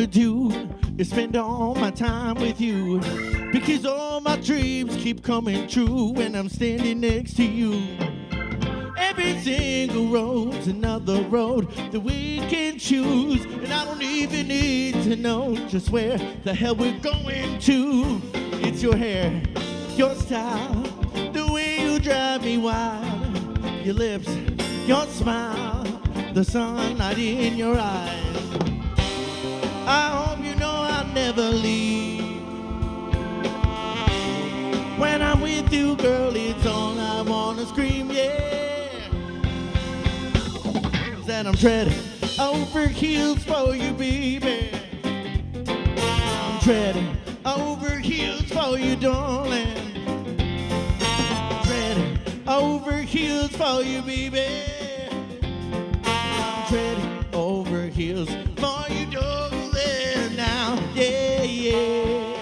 wanna do is spend all my time with you, because all my dreams keep coming true when I'm standing next to you. Every single road's another road that we can choose, and I don't even need to know just where the hell we're going to. It's your hair, your style, the way you drive me wild, your lips, your smile, the sunlight in your eyes. I hope you know I'll never leave. When I'm with you, girl, it's all I wanna scream, yeah. That I'm treading over heels for you, baby. I'm treading over heels for you, darling. I'm treading over heels for you, baby. I'm treading over heels for you, darling. Now, yeah, yeah.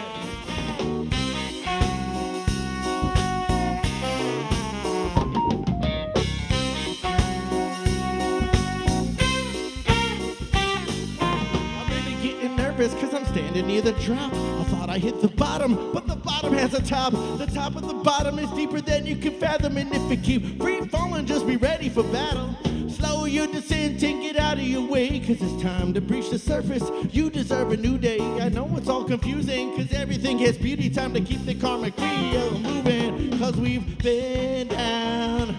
Cause I'm standing near the drop. I thought I hit the bottom, but the bottom has a top. The top of the bottom is deeper than you can fathom, and if it keeps free falling, just be ready for battle. Slow your descent and get out of your way, cause it's time to breach the surface. You deserve a new day. I know it's all confusing, cause everything has beauty. Time to keep the karmic wheel moving, cause we've been down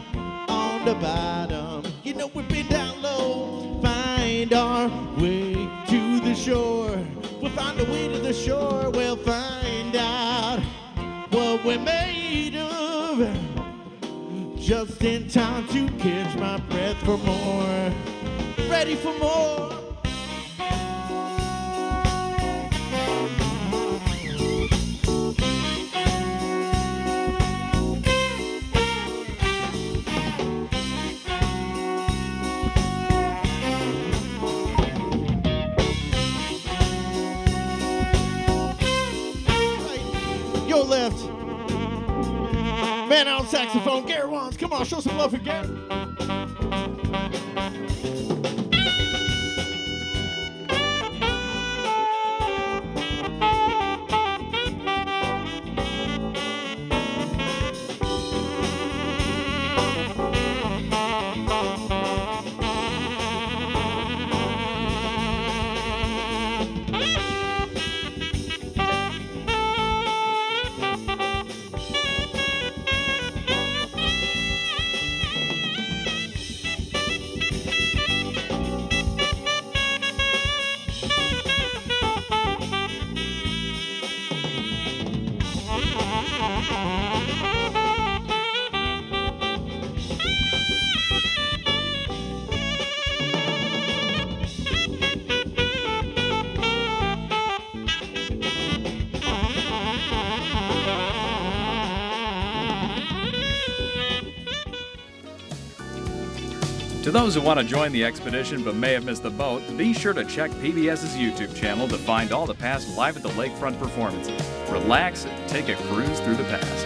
on the bottom. You know we've been down low. Find our way to the shore. We'll find a way to the shore. We'll find out what we're made of, just in time to catch my breath for more. Ready for more. Your left. Man out saxophone, Gary Wands. Come on, show some love for Gary. To those who want to join the expedition but may have missed the boat, be sure to check PBS's YouTube channel to find all the past Live at the Lakefront performances. Relax and take a cruise through the past.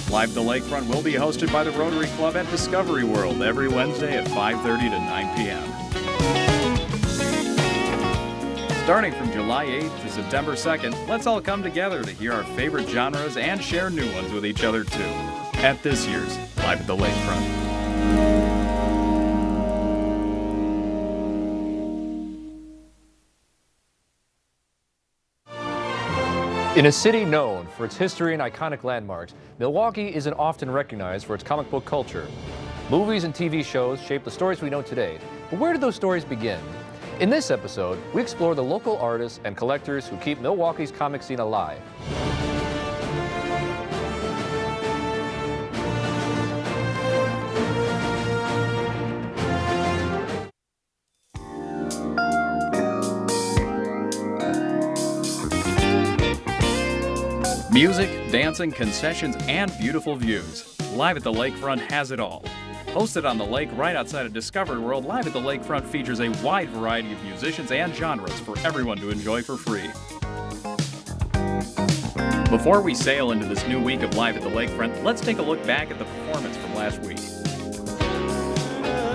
Live at the Lakefront will be hosted by the Rotary Club at Discovery World every Wednesday at 5:30 to 9 p.m. Starting from July 8th to September 2nd, let's all come together to hear our favorite genres and share new ones with each other too, at this year's Live at the Lakefront. In a city known for its history and iconic landmarks, Milwaukee isn't often recognized for its comic book culture. Movies and TV shows shape the stories we know today, but where did those stories begin? In this episode, we explore the local artists and collectors who keep Milwaukee's comic scene alive. Music, dancing, concessions, and beautiful views. Live at the Lakefront has it all. Hosted on the lake right outside of Discovery World, Live at the Lakefront features a wide variety of musicians and genres for everyone to enjoy for free. Before we sail into this new week of Live at the Lakefront, let's take a look back at the performance from last week.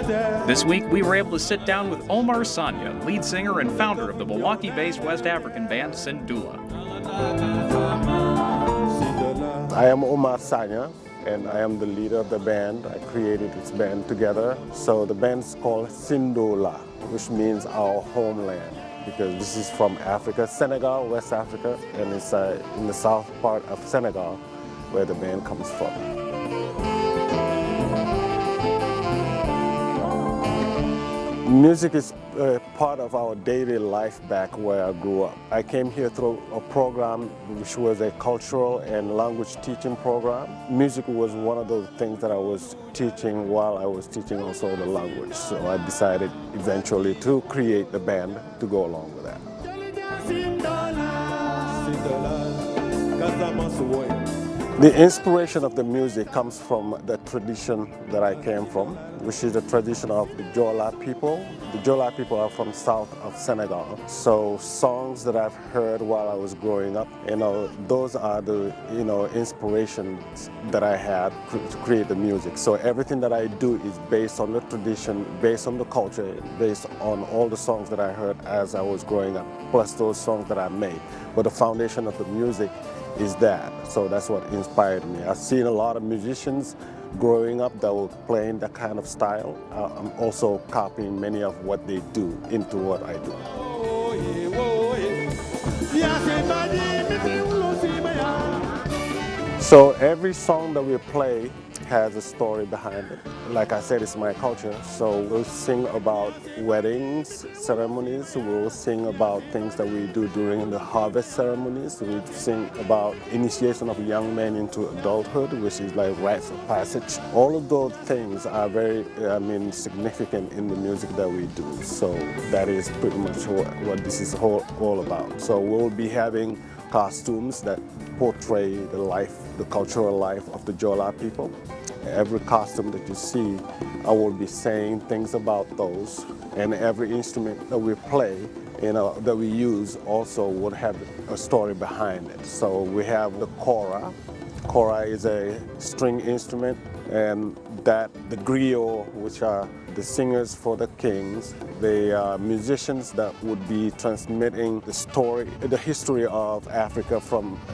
This week, we were able to sit down with Omar Sanya, lead singer and founder of the Milwaukee-based West African band Sindula. I am Omar Sanya, and I am the leader of the band. I created this band together. So the band's called Sindula, which means our homeland, because this is from Africa, Senegal, West Africa, and it's in the south part of Senegal where the band comes from. Music is part of our daily life back where I grew up. I came here through a program which was a cultural and language teaching program. Music was one of those things that I was teaching while I was teaching also the language. So I decided eventually to create the band to go along with that. The inspiration of the music comes from the tradition that I came from, which is the tradition of the Jola people. The Jola people are from south of Senegal. So songs that I've heard while I was growing up, those are the, inspirations that I had to create the music. So everything that I do is based on the tradition, based on the culture, based on all the songs that I heard as I was growing up, plus those songs that I made. But the foundation of the music is that. So that's what inspired me. I've seen a lot of musicians growing up that were playing that kind of style. I'm also copying many of what they do into what I do. So every song that we play has a story behind it. Like I said, it's my culture. So we'll sing about weddings, ceremonies. We'll sing about things that we do during the harvest ceremonies. We sing about initiation of young men into adulthood, which is like rites of passage. All of those things are very, significant in the music that we do. So that is pretty much what this is all about. So we'll be having costumes that portray the cultural life of the Jola people. Every costume that you see, I will be saying things about those. And every instrument that we play, that we use also would have a story behind it. So we have the kora. Kora is a string instrument, and the griot, which are the singers for the kings. They are musicians that would be transmitting the history of Africa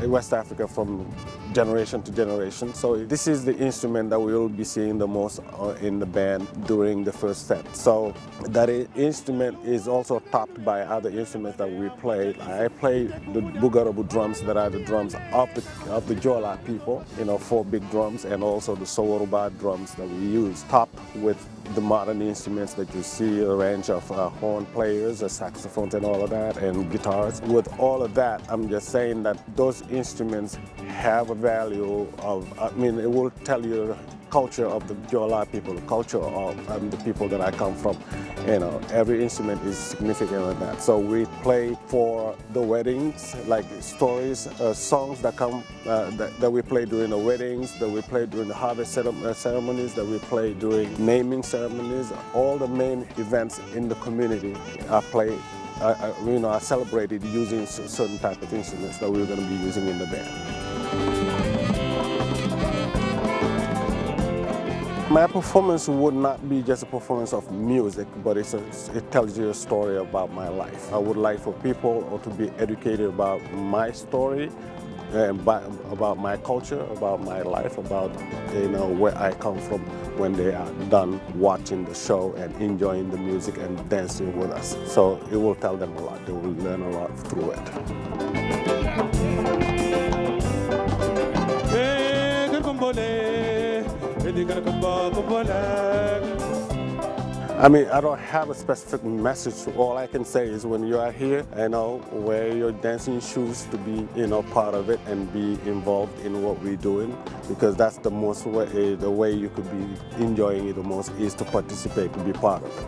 West Africa from generation to generation. So this is the instrument that we will be seeing the most in the band during the first set. So that instrument is also topped by other instruments that we play. I play the bugarabu drums that are the drums of the Jola people, 4 big drums, and also the Soworuba drums that we use, topped with the modern instruments that you see, a range of horn players, saxophones and all of that, and guitars. With all of that, I'm just saying that those instruments have a value of, it will tell you the culture of the Jola people, the culture of the people that I come from. Every instrument is significant in that. So we play for the weddings, like stories, songs that come, that we play during the weddings, that we play during the harvest ceremonies, that we play during naming ceremonies. All the main events in the community are celebrated using certain type of instruments that we're going to be using in the band. My performance would not be just a performance of music, but it tells you a story about my life. I would like for people to be educated about my story, about my culture, about my life, about where I come from when they are done watching the show and enjoying the music and dancing with us. So it will tell them a lot. They will learn a lot through it. I don't have a specific message. All I can say is when you are here, wear your dancing shoes to be, part of it and be involved in what we're doing, because that's the way you could be enjoying it the most is to participate, to be part of it.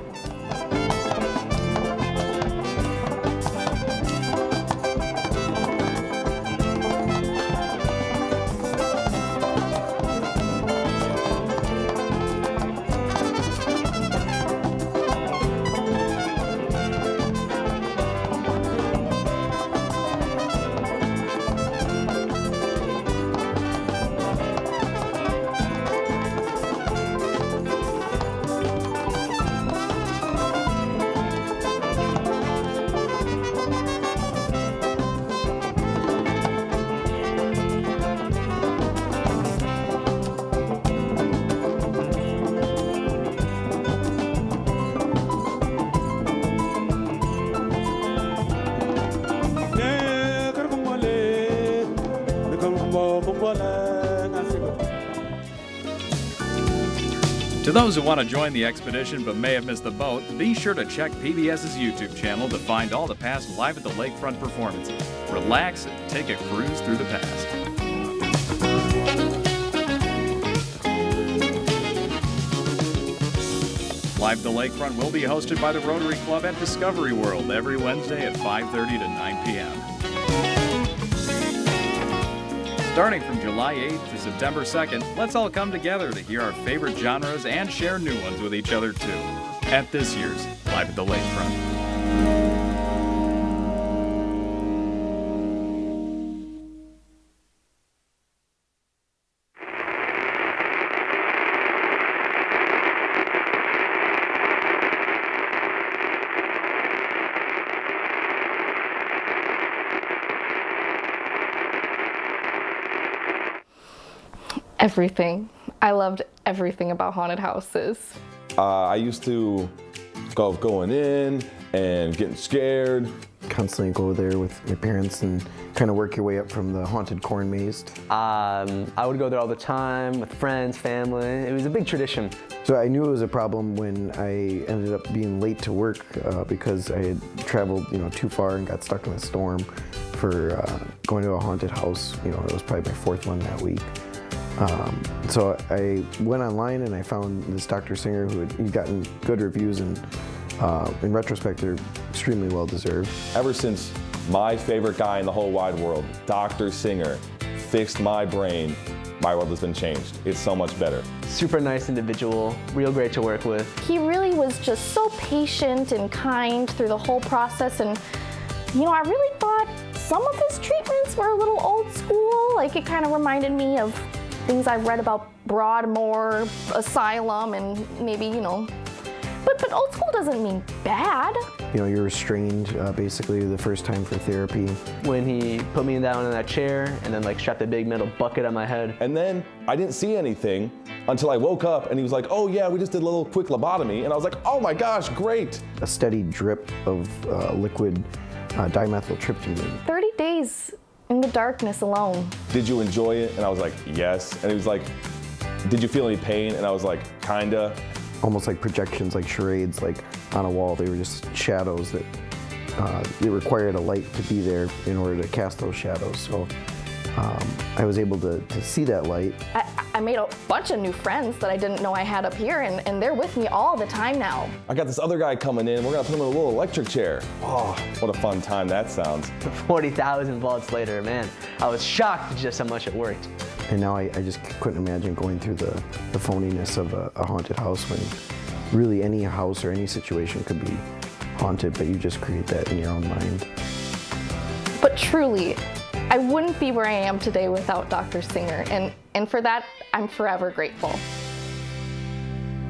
To those who want to join the expedition but may have missed the boat, be sure to check PBS's YouTube channel to find all the past Live at the Lakefront performances. Relax and take a cruise through the past. Live at the Lakefront will be hosted by the Rotary Club at Discovery World every Wednesday at 5:30 to 9 p.m. Starting from July 8th to September 2nd, let's all come together to hear our favorite genres and share new ones with each other too, at this year's Live at the Lakefront. Everything. I loved everything about haunted houses. I used to going in and getting scared. Constantly go there with my parents and kind of work your way up from the haunted corn maze. I would go there all the time with friends, family. It was a big tradition. So I knew it was a problem when I ended up being late to work because I had traveled, too far and got stuck in a storm for going to a haunted house. It was probably my fourth one that week. So I went online and I found this Dr. Singer who had gotten good reviews, and in retrospect, they're extremely well deserved. Ever since my favorite guy in the whole wide world, Dr. Singer, fixed my brain, my world has been changed. It's so much better. Super nice individual, real great to work with. He really was just so patient and kind through the whole process, and I really thought some of his treatments were a little old school. Like, it kind of reminded me of things I've read about Broadmoor Asylum and maybe, but old school doesn't mean bad. You're restrained basically the first time for therapy. When he put me down in that chair and then strapped a big metal bucket on my head. And then I didn't see anything until I woke up and he was like, oh yeah, we just did a little quick lobotomy. And I was like, oh my gosh, great. A steady drip of liquid dimethyltryptamine. 30 days in the darkness alone. Did you enjoy it? And I was like, yes. And he was like, did you feel any pain? And I was like, kinda. Almost like projections, like charades, like on a wall. They were just shadows that it required a light to be there in order to cast those shadows. So I was able to see that light. I made a bunch of new friends that I didn't know I had up here, and they're with me all the time now. I got this other guy coming in. We're gonna put him in a little electric chair. Oh, what a fun time that sounds. 40,000 volts later, man, I was shocked at just how much it worked. And now I just couldn't imagine going through the phoniness of a haunted house when really any house or any situation could be haunted, but you just create that in your own mind. But truly, I wouldn't be where I am today without Dr. Singer, and for that, I'm forever grateful.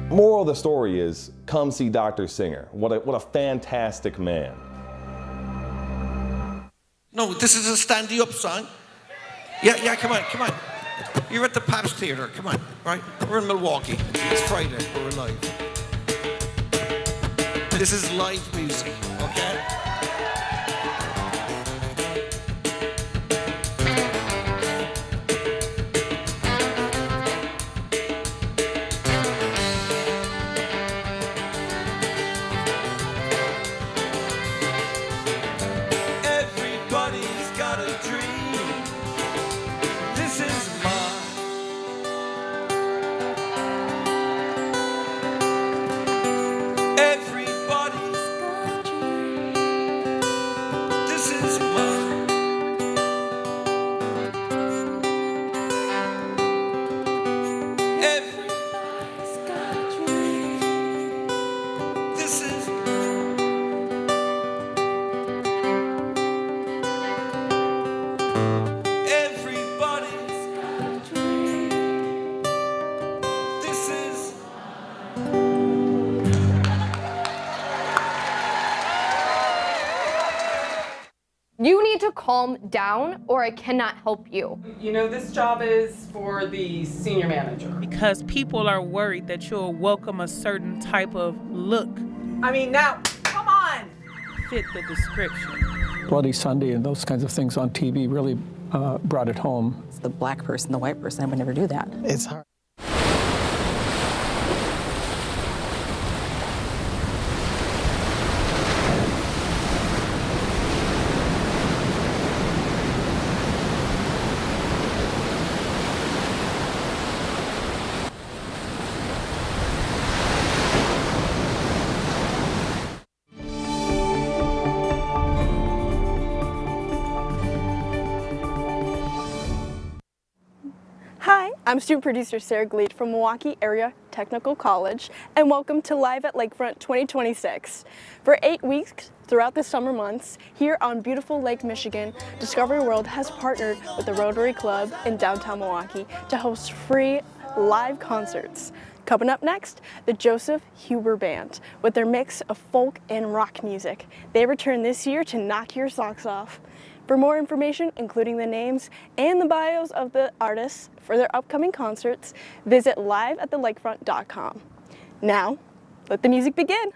Moral of the story is, come see Dr. Singer. What a fantastic man. No, this is a stand-you-up song. Yeah, come on. You're at the Pabst Theater, come on, right? We're in Milwaukee. It's Friday, we're live. This is live music, okay? Everybody's got a dream. This is everybody's got a dream. This is mine. Everybody's got a dream. This is mine. Everybody's got a dream. This is You need to calm down or I cannot help you. This job is for the senior manager. Because people are worried that you'll welcome a certain type of look. Now, come on! Fit the description. Bloody Sunday and those kinds of things on TV really brought it home. The black person, the white person, I would never do that. It's hard. I'm student producer Sarah Gleed from Milwaukee Area Technical College, and welcome to Live at Lakefront 2026. For 8 weeks throughout the summer months, here on beautiful Lake Michigan, Discovery World has partnered with the Rotary Club in downtown Milwaukee to host free live concerts. Coming up next, the Joseph Huber Band with their mix of folk and rock music. They return this year to knock your socks off. For more information, including the names and the bios of the artists for their upcoming concerts, visit liveatthelakefront.com. Now, let the music begin.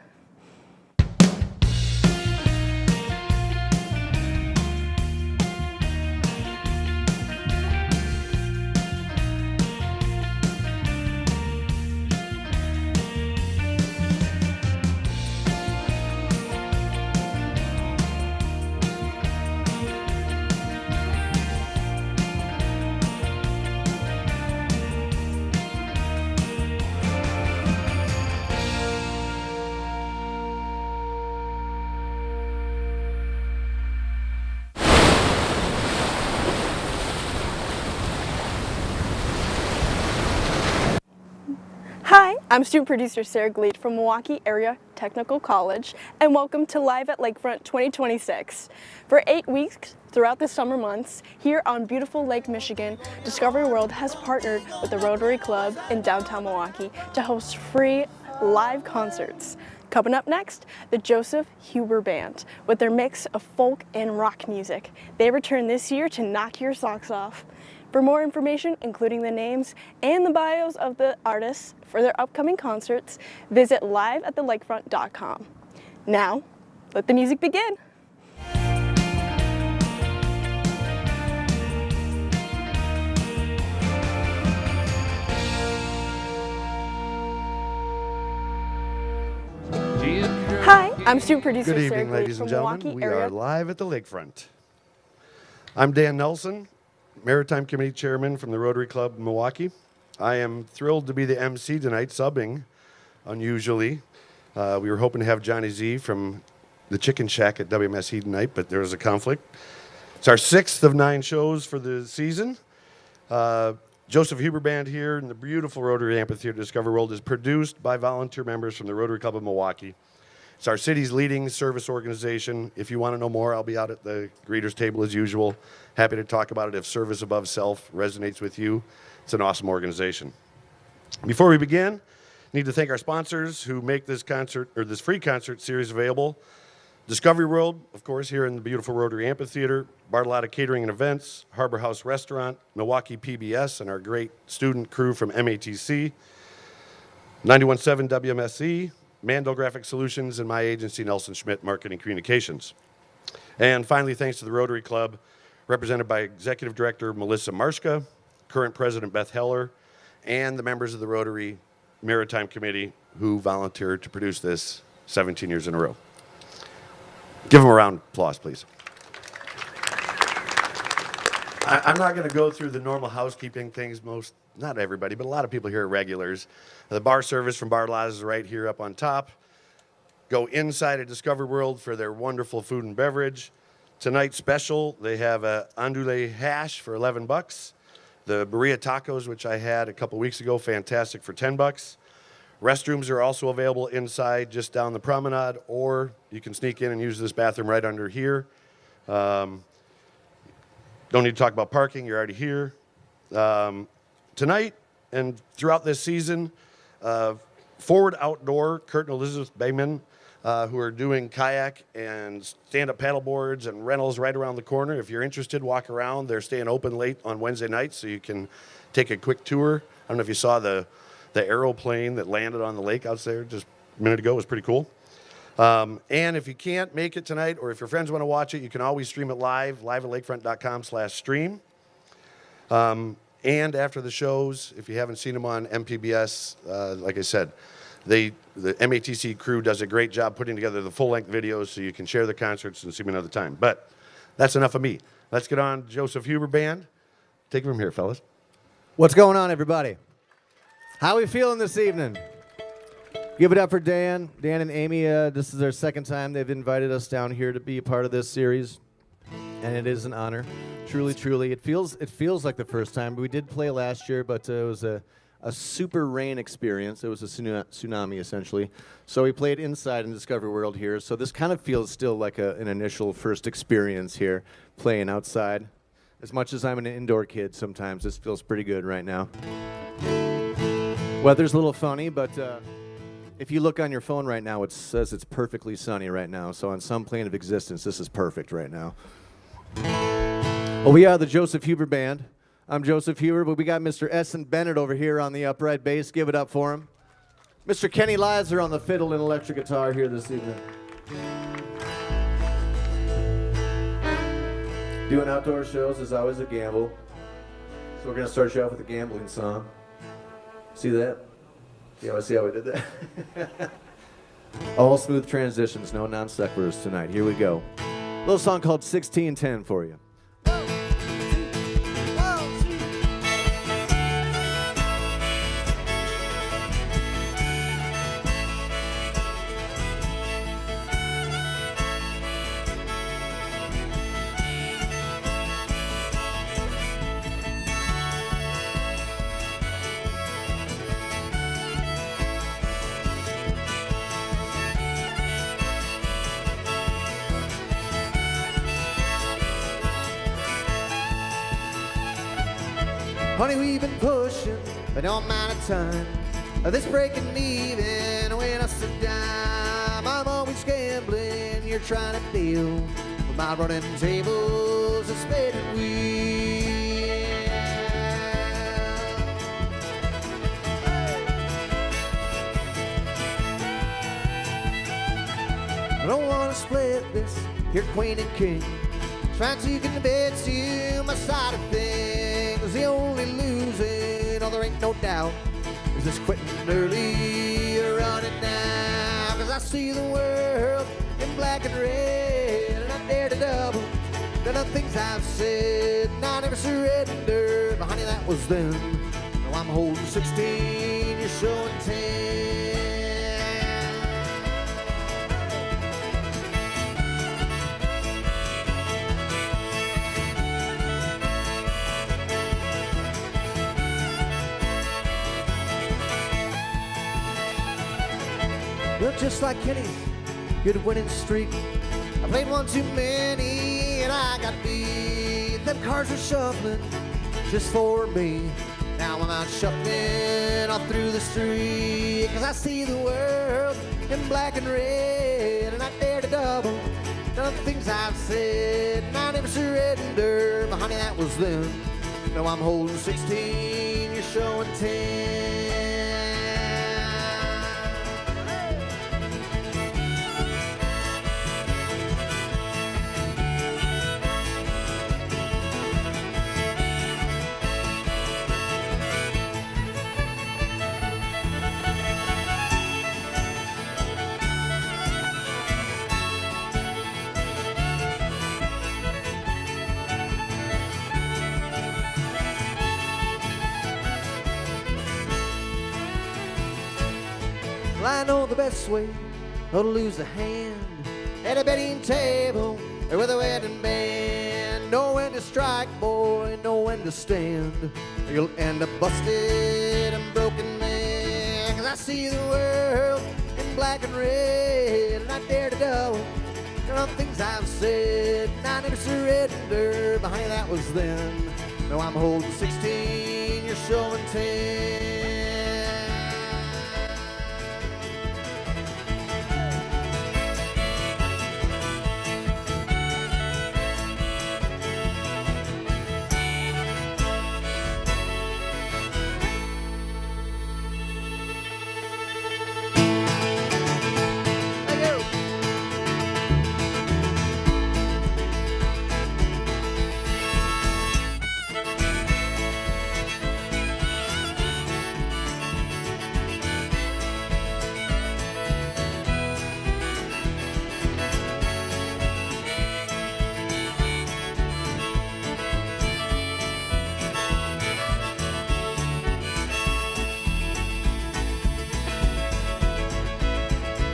Hi, I'm student producer Sarah Gleed from Milwaukee Area Technical College, and welcome to Live at Lakefront 2026. For 8 weeks throughout the summer months, here on beautiful Lake Michigan, Discovery World has partnered with the Rotary Club in downtown Milwaukee to host free live concerts. Coming up next, the Joseph Huber Band with their mix of folk and rock music. They return this year to knock your socks off. For more information, including the names and the bios of the artists for their upcoming concerts, visit liveatthelakefront.com. Now, let the music begin. Hi, I'm student producer Good Sarah evening, Gleed ladies from and gentlemen. Milwaukee We Area. are live at the Lakefront. I'm Dan Nelson, Maritime Committee Chairman from the Rotary Club in Milwaukee. I am thrilled to be the MC tonight, subbing unusually. We were hoping to have Johnny Z from the Chicken Shack at WMSE tonight, but there was a conflict. It's our 6th of 9 shows for the season. Joseph Huber Band here in the beautiful Rotary Amphitheater Discovery World is produced by volunteer members from the Rotary Club of Milwaukee. It's our city's leading service organization. If you want to know more, I'll be out at the greeters table as usual. Happy to talk about it if service above self resonates with you. It's an awesome organization. Before we begin, I need to thank our sponsors who make this concert or this free concert series available. Discovery World, of course, here in the beautiful Rotary Amphitheater, Bartolotta Catering and Events, Harbor House Restaurant, Milwaukee PBS, and our great student crew from MATC, 91.7 WMSE, Mandel Graphic Solutions, and my agency, Nelson Schmidt Marketing Communications. And finally, thanks to the Rotary Club, represented by Executive Director Melissa Marshka, current President Beth Heller, and the members of the Rotary Maritime Committee who volunteered to produce this 17 years in a row. Give them a round of applause, please. I'm not going to go through the normal housekeeping things. Not everybody, but a lot of people here are regulars. The bar service from Bartolotta is right here up on top. Go inside at Discovery World for their wonderful food and beverage. Tonight's special, they have a andouille hash for $11. The burrito tacos, which I had a couple weeks ago, fantastic for $10. Restrooms are also available inside just down the promenade, or you can sneak in and use this bathroom right under here. Don't need to talk about parking, you're already here. Tonight and throughout this season, Forward Outdoor, Kurt and Elizabeth Bayman, who are doing kayak and stand-up paddle boards and rentals right around the corner. If you're interested, walk around. They're staying open late on Wednesday nights, so you can take a quick tour. I don't know if you saw the aeroplane that landed on the lake out there just a minute ago. It was pretty cool. And if you can't make it tonight, or if your friends want to watch it, you can always stream it live at lakefront.com/stream. And after the shows, if you haven't seen them on MPBS, like I said, the MATC crew does a great job putting together the full-length videos so you can share the concerts and see them another time. But that's enough of me. Let's get on Joseph Huber Band. Take it from here, fellas. What's going on, everybody? How are we feeling this evening? Give it up for Dan. Dan and Amy, this is their second time they've invited us down here to be a part of this series. and it is an honor. Truly, truly. It feels like the first time. We did play last year, but it was a super rain experience. It was a tsunami, essentially. So we played inside in Discovery World here. So this kind of feels still like an initial first experience here, playing outside. As much as I'm an indoor kid, sometimes this feels pretty good right now. Weather's a little funny, but if you look on your phone right now, it says it's perfectly sunny right now. So on some plane of existence, this is perfect right now. Well, we are the Joseph Huber Band. I'm Joseph Huber, but we got Mr. Essen Bennett over here on the upright bass. Give it up for him. Mr. Kenny Lizer on the fiddle and electric guitar here this evening. Doing outdoor shows is always a gamble. So we're going to start you off with a gambling song. See that? Yeah, see how we did that? All smooth transitions, no non sequiturs tonight. Here we go. A little song called 1610 for you. Honey, we've been pushing a no amount of time. This breaking even when I sit down. I'm always gambling, you're trying to deal with my running tables and spinning wheels. I don't want to split this here, queen and king. Trying to convince you my side of things. The only losing, oh, there ain't no doubt, is this quitting early or running now. Cause I see the world in black and red, and I dare to double the things I've said, and I never surrender. But honey, that was then. Now I'm holding 16, you're showing 10. Well, just like Kenny's good winning streak, I played one too many and I got beat. Them cards were shuffling just for me. Now I'm out shuffling all through the street. Cause I see the world in black and red, and I dare to double the things I've said, and I never surrender. But honey, that was then. Now I'm holding 16, you're showing 10. Well, I know the best way to lose a hand at a betting table or with a wedding band. Know when to strike, boy, know when to stand, or you'll end up busted and broken man. Cause I see the world in black and red, and I dare to double the things I've said, and I never surrender. But honey, that was then. Now I'm holding 16, you're showing 10.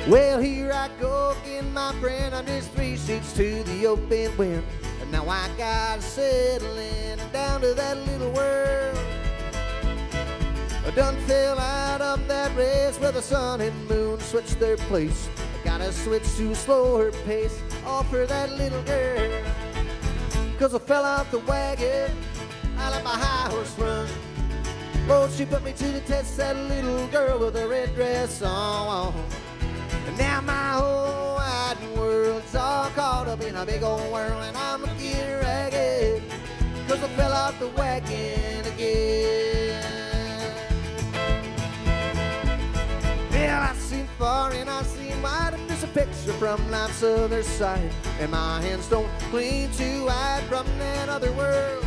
Well, here I go again, my friend, under 3 seats to the open wind. And Now I gotta settle in down to that little world. I done fell out of that race where the sun and moon switched their place. I gotta switch to a slower pace, all for that little girl. 'Cause I fell off the wagon, I let my high horse run. Lord, she put me to the test, that little girl with a red dress on. And now my whole wide world's all caught up in a big old whirl, and I'm looking ragged, 'cause I fell off the wagon again. Well, I seen far and I seen wide, and there's a picture from life's other side, and my hands don't cling too wide from that other world.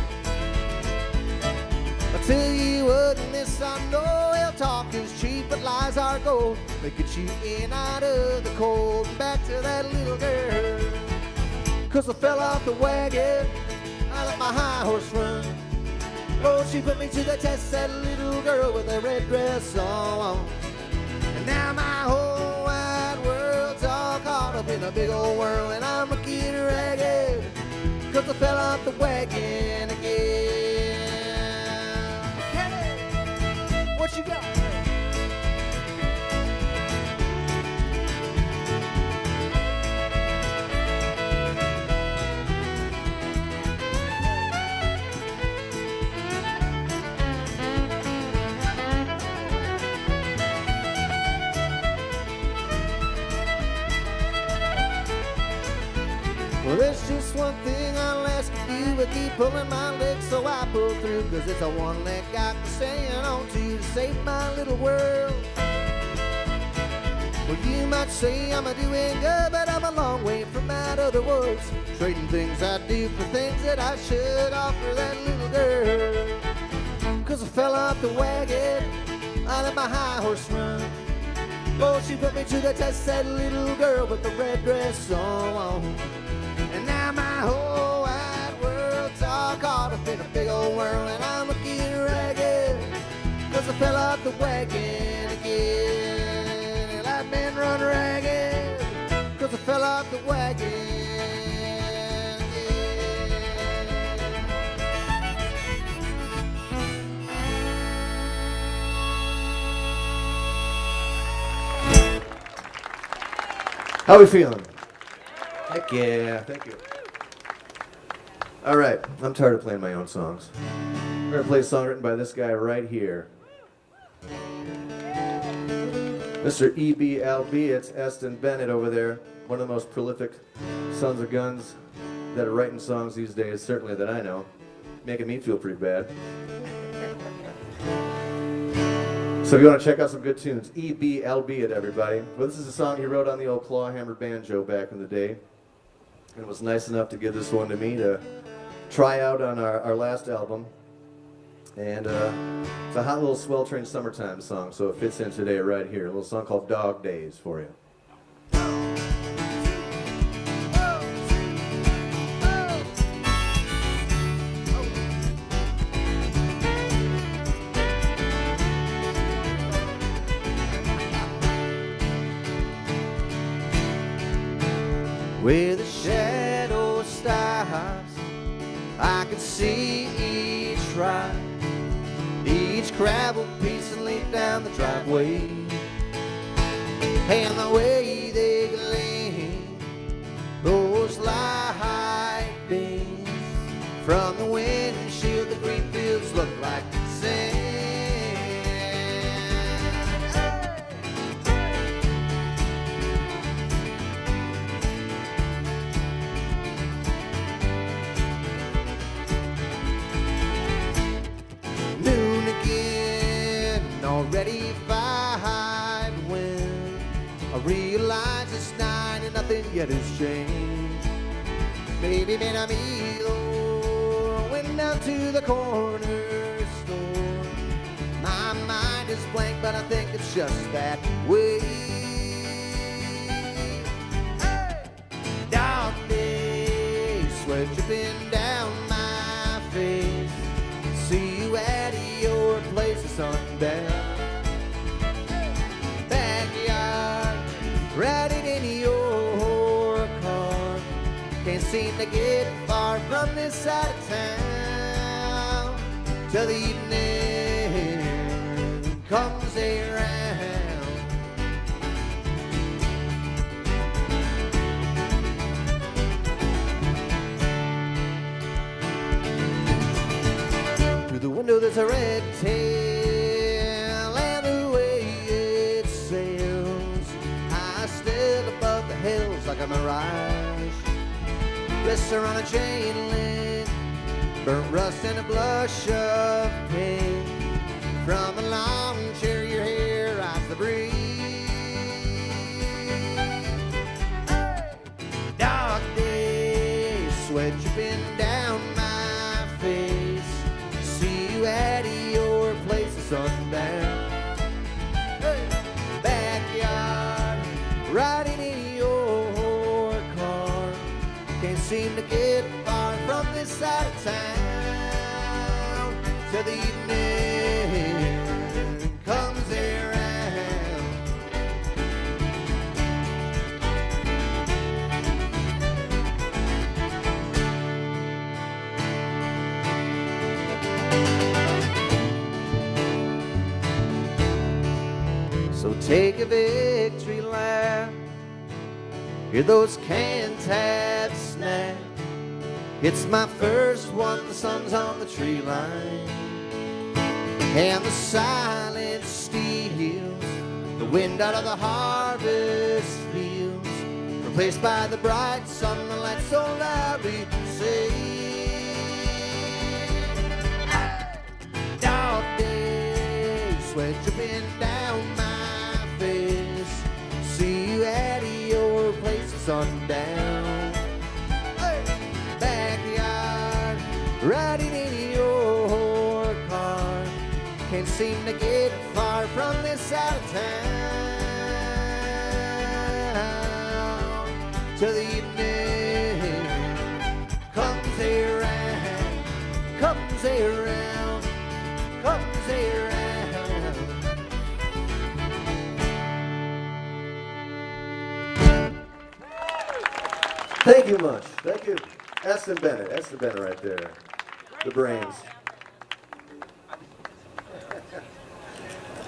I tell you what, in this I know, hell talk is cheap, but lies are gold. They get you in out of the cold, and back to that little girl. 'Cause I fell off the wagon, I let my high horse run. Oh, she put me to the test, that little girl with a red dress on. And now my whole wide world's all caught up in a big old whirl, and I'm looking ragged, 'cause I fell off the wagon again. What you got? Well, there's just one thing I'll ask of you, but keep pulling my leg so I pull through, 'cause it's a one leg got me staying on to save my little world. Well, you might say I'm a doing good, but I'm a long way from that other words, trading things I do for things that I should offer that little girl. 'Cause I fell off the wagon, I let my high horse run. Oh, she put me to the test, that little girl with the red dress on. And now my whole wide world's all caught up in a big old whirl, and I'm looking ragged, 'cause I fell off the wagon again. And I've been run ragged, 'cause I fell off the wagon again. How we feeling? Heck yeah, thank you. All right, I'm tired of playing my own songs. We're gonna play a song written by this guy right here. Mr. EBLB, it's Eston Bennett over there, one of the most prolific sons of guns that are writing songs these days, certainly that I know, making me feel pretty bad. So if you want to check out some good tunes, EBLB it, everybody. Well, this is a song he wrote on the old clawhammer banjo back in the day, and was nice enough to give this one to me to try out on our last album. And it's a hot little sweltering summertime song, so it fits in today right here. A little song called Dog Days for you. Where the shadow stops, I can see each ride, each gravel piece and lead down the driveway, and the way they gleam, those light beams from the windshield, the green fields look like sand. Already 5 when I realize it's 9 and nothing yet has changed. Maybe man I went down to the corner store. My mind is blank, but I think it's just that way. Hey! Dog days, sweat dripping down my face. See you at your place of sundown. Riding in your car, can't seem to get far far from this side of town till the evening comes around. Through the window there's a red tail, and the way it sails high still above the hills like a mirage. Blister on a chain link, burnt rust and a blush of pain. From a lawn chair your hair rides the breeze. Hey! Dark days, sweat dripping down my face. See you at your place at sundown. Hey! Backyard, riding in your car. Can't seem to get far from this side of town till the evening comes around. So take a victory lap, hear those cantabs snap. It's my first one, the sun's on the tree line, and the silence steals the wind out of the harvest fields, replaced by the bright sunlight so loudly sing. Dark days, sweat dripping down my face. See you at your place at sundown. Hey! Backyard, riding in your car. Can't seem to get far from this side of town till the evening comes around, comes around, comes around. Thank you much. Thank you. Eston Bennett. Eston Bennett right there. The brains.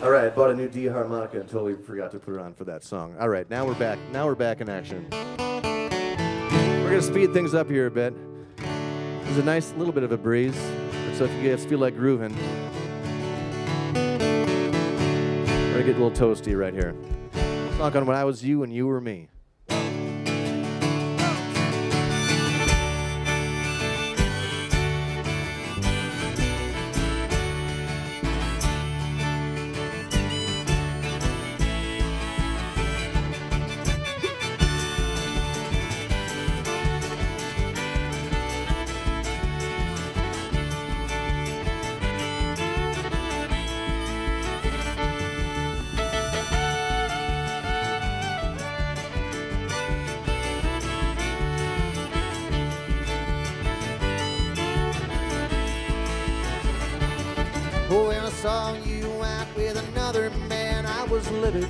All right, bought a new D harmonica and totally forgot to put it on for that song. All right, now we're back. Now we're back in action. We're gonna speed things up here a bit. There's a nice little bit of a breeze, so if you guys feel like grooving, we're gonna get a little toasty right here. Song on When I Was You and You Were Me. When I saw you out with another man, I was livid,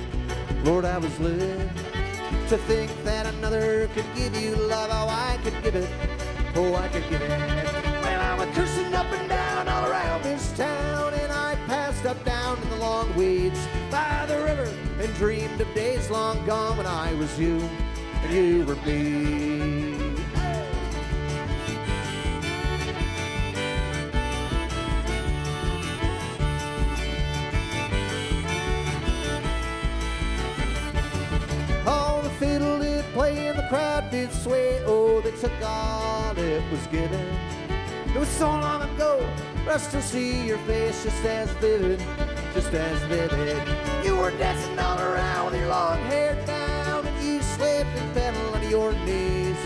Lord, I was livid. To think that another could give you love, oh, I could give it, oh, I could give it. Well, I was cursing up and down all around this town, and I passed up down in the long weeds by the river and dreamed of days long gone when I was you and you were me. All the fiddle did play and the crowd did sway. Oh, they took all it was given. It was so long ago, but I still see your face just as vivid, just as vivid. You were dancing all around with your long hair down, and you slipped and fell onto your knees.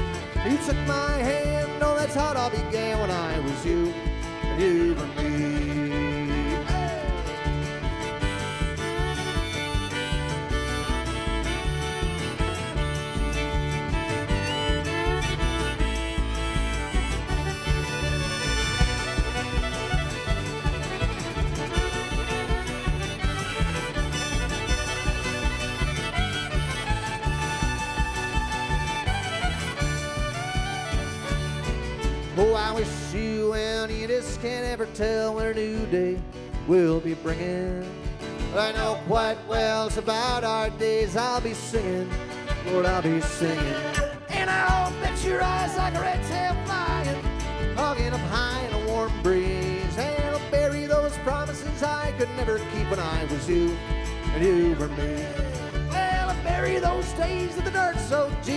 You took my hand, oh, that's how it all began when I was you and you were me. Oh, you, and you just can't ever tell when a new day will be bringing. But I know quite well it's about our days I'll be singing, Lord, I'll be singing. And I hope that your eyes like a red tail flying, hugging up high in a warm breeze, and I'll bury those promises I could never keep when I was you and you were me. Well, I'll bury those days in the dirt so deep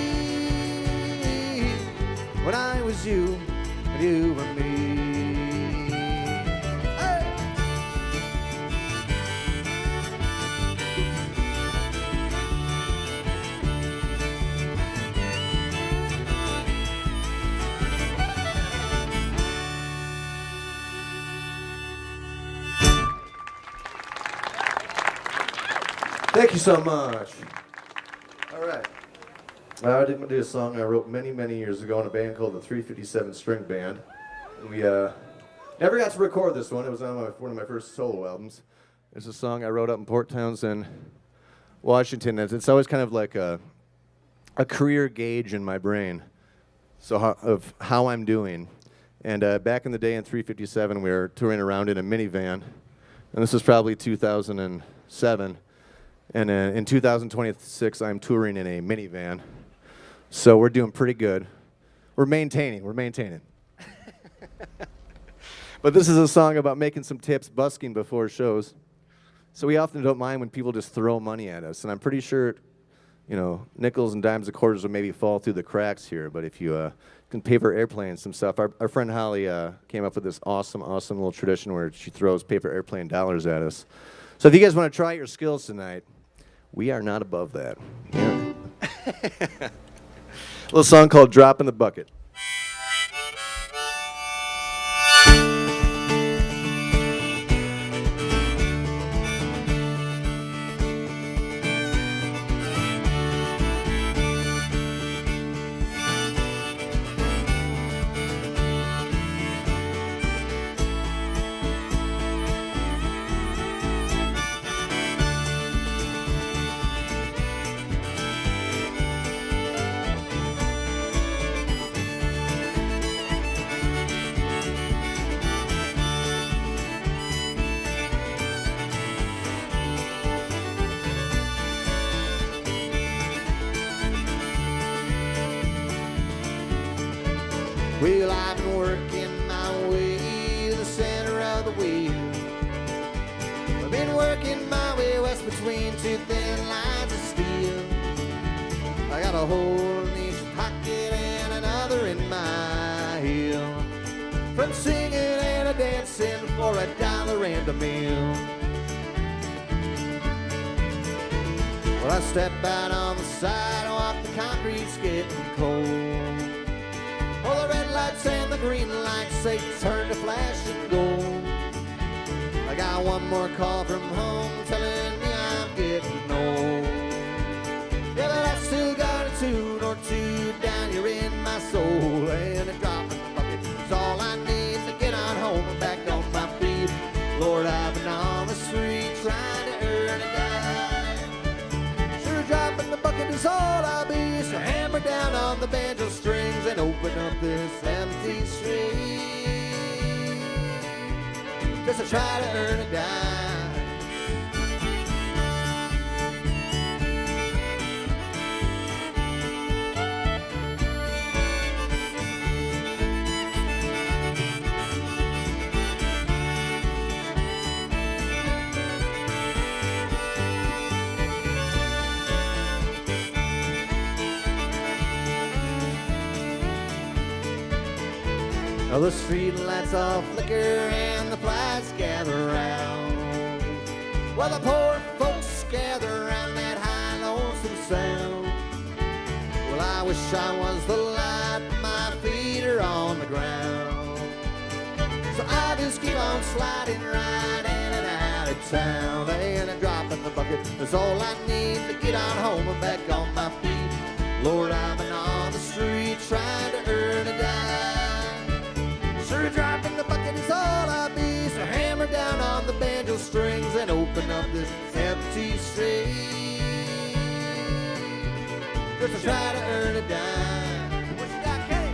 when I was you and you were me. Thank you so much. All right. I'm going to do a song I wrote many, many years ago in a band called the 357 String Band. And we never got to record this one. It was on one of my first solo albums. It's a song I wrote up in Port Townsend, Washington. It's always kind of like a career gauge in my brain of how I'm doing. And back in the day in 357, we were touring around in a minivan. And this was probably 2007. And in 2026, I'm touring in a minivan. So we're doing pretty good. We're maintaining. But this is a song about making some tips, busking before shows. So we often don't mind when people just throw money at us. And I'm pretty sure, nickels and dimes and quarters will maybe fall through the cracks here. But if you can paper airplanes, some stuff. Our friend Holly came up with this awesome little tradition where she throws paper airplane dollars at us. So if you guys want to try your skills tonight, we are not above that. Yeah. A little song called Drop in the Bucket. Well, I've been working my way to the center of the wheel. I've been working my way west between two thin lines of steel. I got a hole in each pocket and another in my heel. From singing and a dancing for $1 and a meal. Well, I step out on the sidewalk, the concrete's getting cold. Oh, the red lights and the green lights say turn to flash and gold. I got one more call from home telling me I'm getting old. Yeah, but I still got a tune or two down here in my soul. And a drop in the bucket is all I need to get on home and back on my feet. Lord, I've been on the street trying to earn a dime. Sure, drop in the bucket is all I'll be. So hammer down on the banjo strings and open up this empty street just to try to earn a dime. Now the street lights all flicker and the flies gather round. While the poor folks gather around that high lonesome sound. Well, I wish I was the light, my feet are on the ground. So I just keep on sliding right in and out of town. And a drop in the bucket is all I need to get on home and back on my feet. Lord, I've been on the street trying to earn a dime. Sure, drop in the bucket is all I be. So hammer down on the banjo strings and open up this empty street just to try to earn a dime. What you got, Kenny?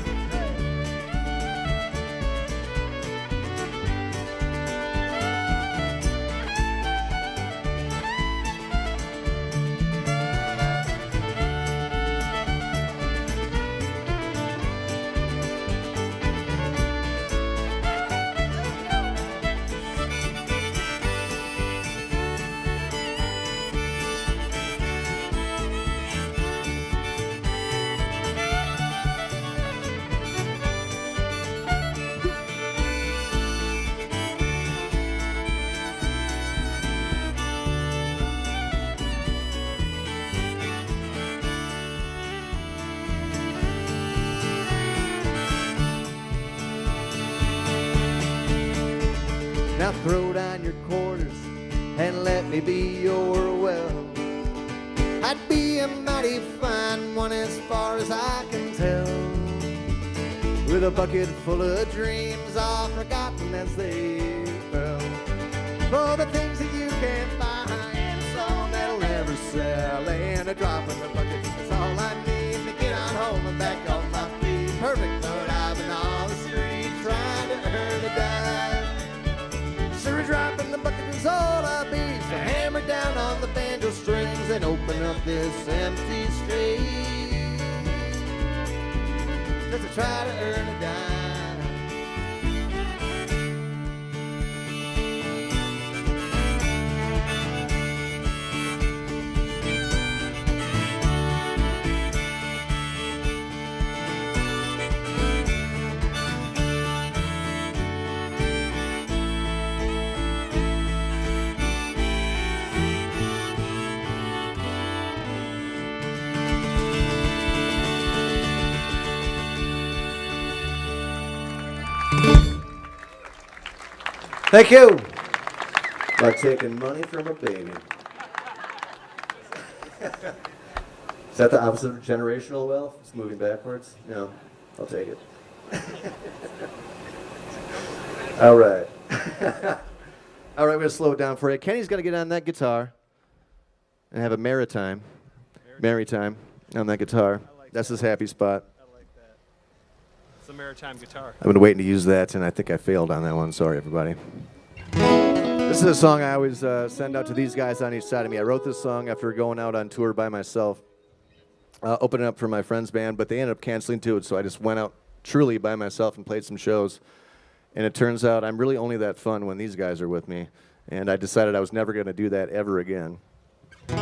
Now throw down your quarters and let me be your well. I'd be a mighty fine one as far as I can tell, with a bucket full of dreams all forgotten as they fell. For the things that you can't find, a song that'll never sell, and a drop in the bucket is all I need to get on home and back on my feet. Perfect, but I've been on the street trying to earn a dime. Sure, a drop in the bucket is all I need, so hammer down on the banjo strings and open up this empty street just to try to earn a dime. Thank you. Like taking money from a baby. Is that the opposite of generational wealth? It's moving backwards? No, I'll take it. All right. All right, we're going to slow it down for you. Kenny's going to get on that guitar and have a maritime on that guitar. That's his happy spot. It's a maritime guitar. I've been waiting to use that, and I think I failed on that one. Sorry, everybody. This is a song I always send out to these guys on each side of me. I wrote this song after going out on tour by myself, opening up for my friend's band, but they ended up canceling too, so I just went out truly by myself and played some shows. And it turns out I'm really only that fun when these guys are with me, and I decided I was never going to do that ever again. So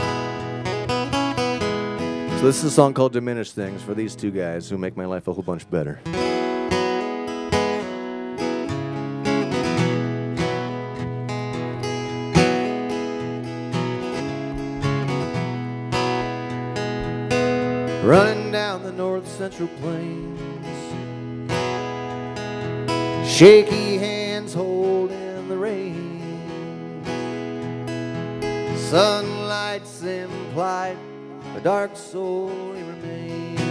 this is a song called Diminished Things for these two guys who make my life a whole bunch better. Running down the north central plains, shaky hands holding the reins, sunlight's implied, a dark soul he remains.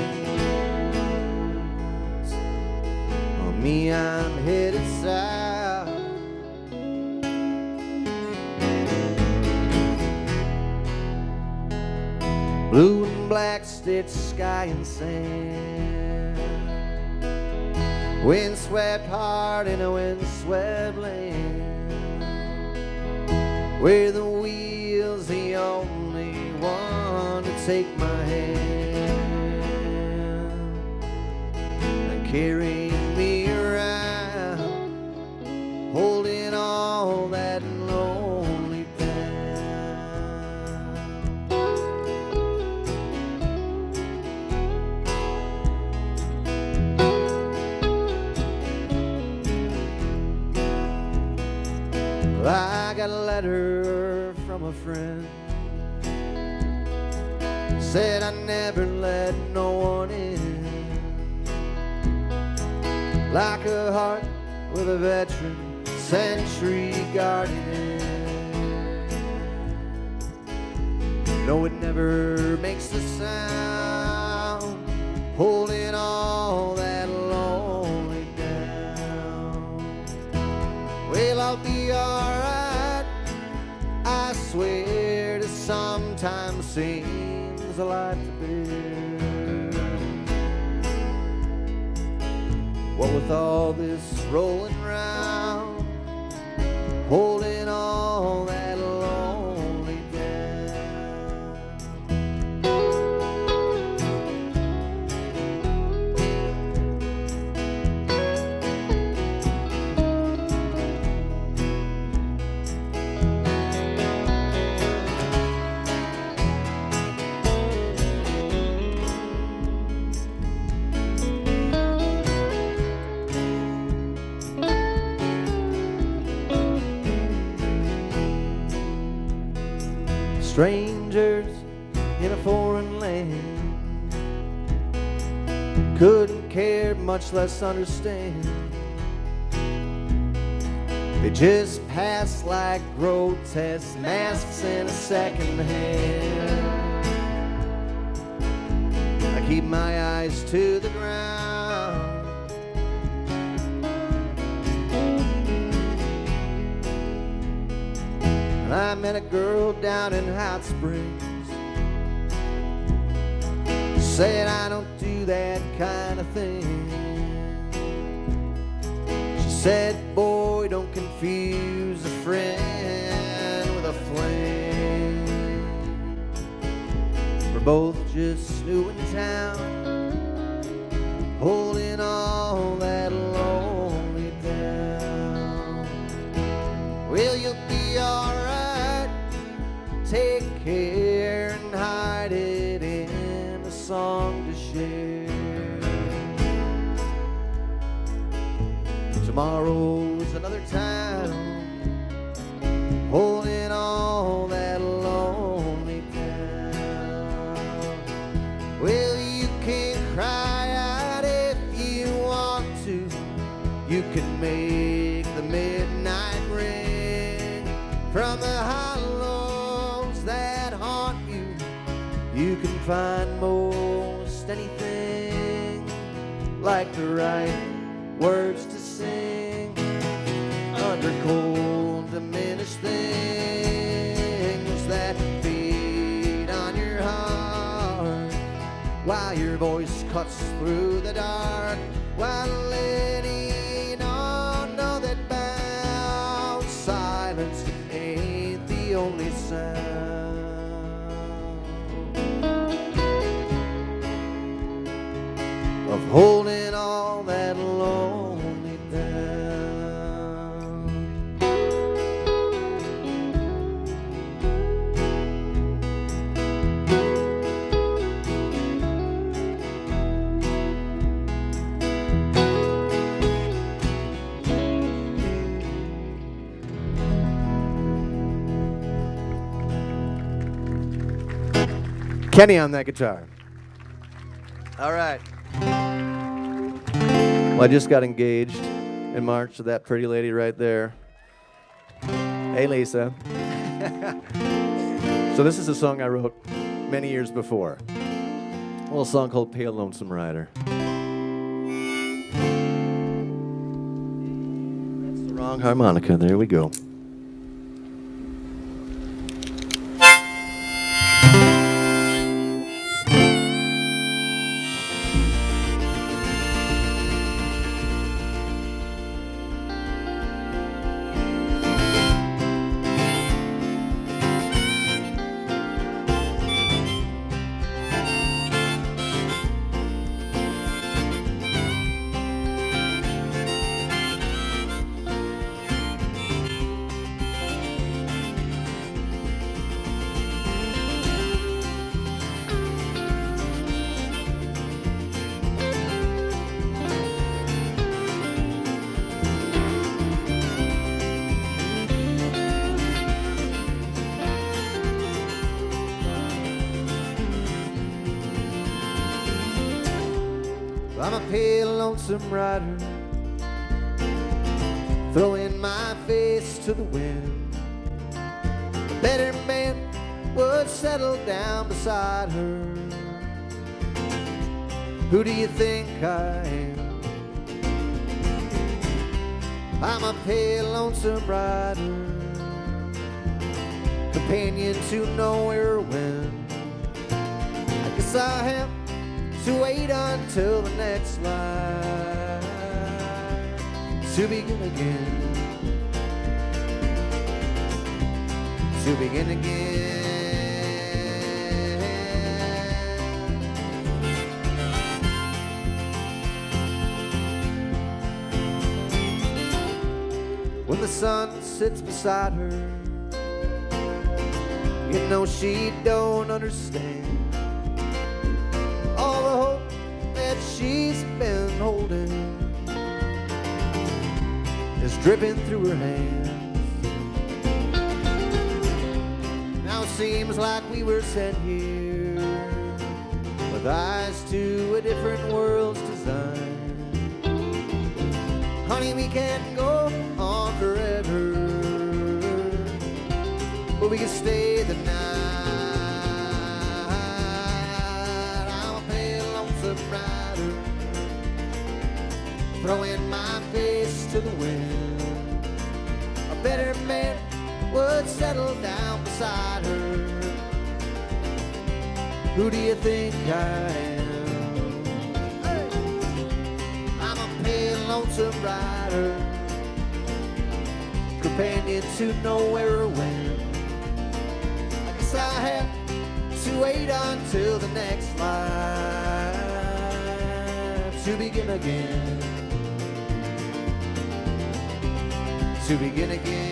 On me I'm headed south, blue and black stitched sky and sand, windswept heart in a windswept land, where the wheels the only one to take my hand and carry me around, holding all that lonely I got a letter from a friend, said I never let no one in, like a heart with a veteran century guardian. No, it never makes a sound, holding all that lonely down. Well, I'll be alright, I swear to sometimes seems a lot to bear. What with all this rolling round, holding all that lonely down. Strangers in a foreign land, couldn't care, much less understand. They just pass like grotesque masks in a second hand. I keep my eyes to the ground. And I met a girl down in Hot Springs. Said I don't do that kind of thing. She said, boy, don't confuse a friend with a flame. We're both just new in town, holding all that lonely down. Well, you'll be alright. Take care and hide it in a song to share. Tomorrow's another time, holding all that lonely down. Well, you can cry out if you want to. You can make the midnight ring from the hollows that haunt you. You can find most anything, like the right words to sing under cold, diminished things that feed on your heart, while your voice cuts through the dark, while letting all know that bound silence ain't the only sound of holding all that lonely down. Kenny on that guitar. All right. Well, I just got engaged in March to that pretty lady right there. Hey, Lisa. So this is a song I wrote many years before. A little song called Pale Lonesome Rider. That's the wrong harmonica. There we go. I'm a pale, lonesome rider, throwing my face to the wind. A better man would settle down beside her. Who do you think I am? I'm a pale, lonesome rider, companion to nowhere when. I guess I have to wait until the next life to begin again, to begin again. When the sun sits beside her, you know she don't understand all the hope that she's been holding is dripping through her hands. Now it seems like we were sent here with eyes to a different world's design. Honey, we can't go on forever better man would settle down beside her. Who do you think I am? Hey. I'm a pale, lonesome rider, companion to nowhere or when. I guess I have to wait until the next life to begin again. To begin again.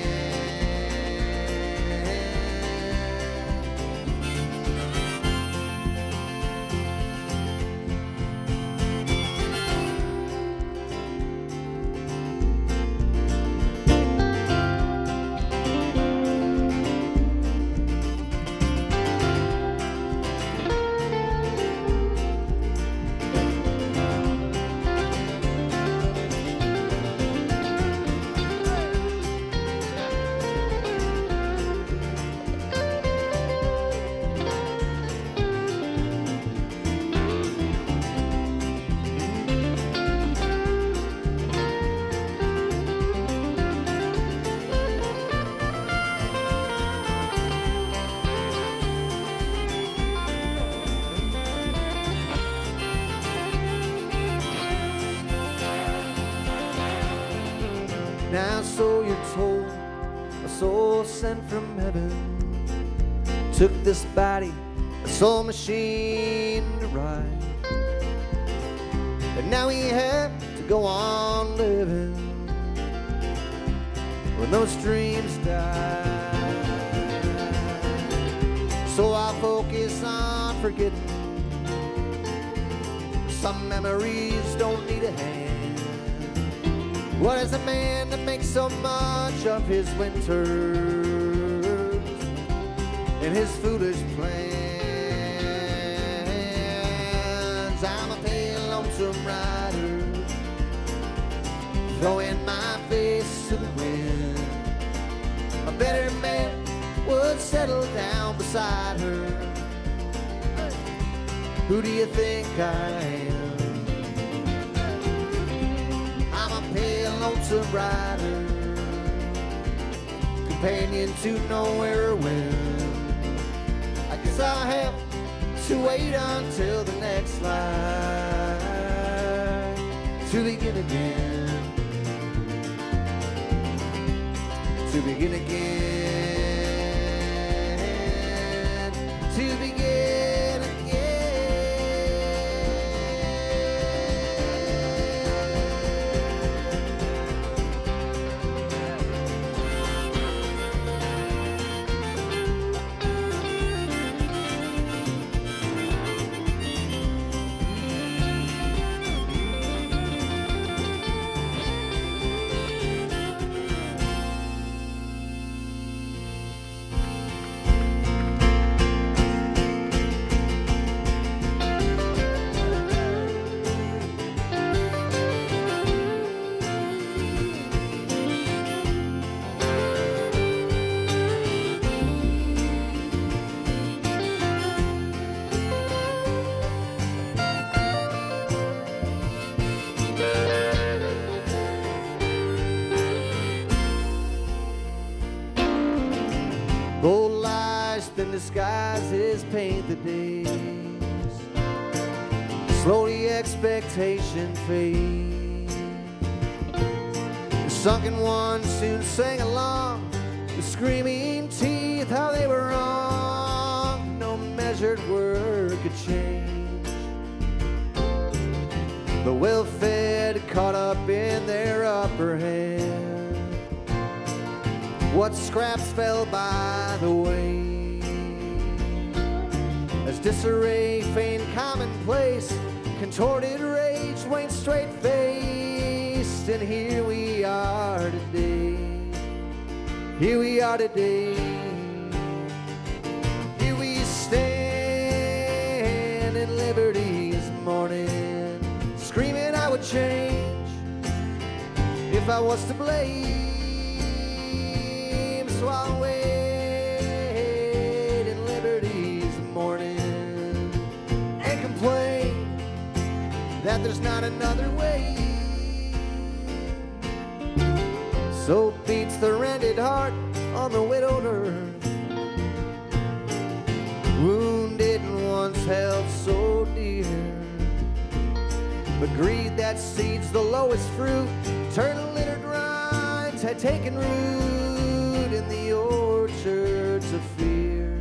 Now so you're told, a soul sent from heaven took this body, a soul machine to ride. And now we have to go on living when those dreams die. So I'll focus on forgetting. Some memories don't need a hand. What is a man that makes so much of his winters and his foolish plans? I'm a pale, lonesome rider, throwing my face to the wind. A better man would settle down beside her. Who do you think I am? Pale, lonesome rider, companion to nowhere or when. I guess I'll have to wait until the next life to begin again. To begin again. To begin again. Gold lies, thin disguises paint the days. Slowly expectation fades. The sunken ones soon sang along, the screaming teeth, how they were wrong. No measured word could change. The well-fed caught up in their upper hand. What scraps fell by the way, as disarray feigned commonplace, contorted rage went straight-faced. And here we are today. Here we are today. Here we stand in liberty's morning, screaming I would change if I was to blame. So I'll wait in liberty's morning and complain that there's not another way. So beats the rented heart. on the widowed earth, wounded and once held so dear. But greed that seeds the lowest fruit, turtle littered rhymes had taken root in the orchards of fear.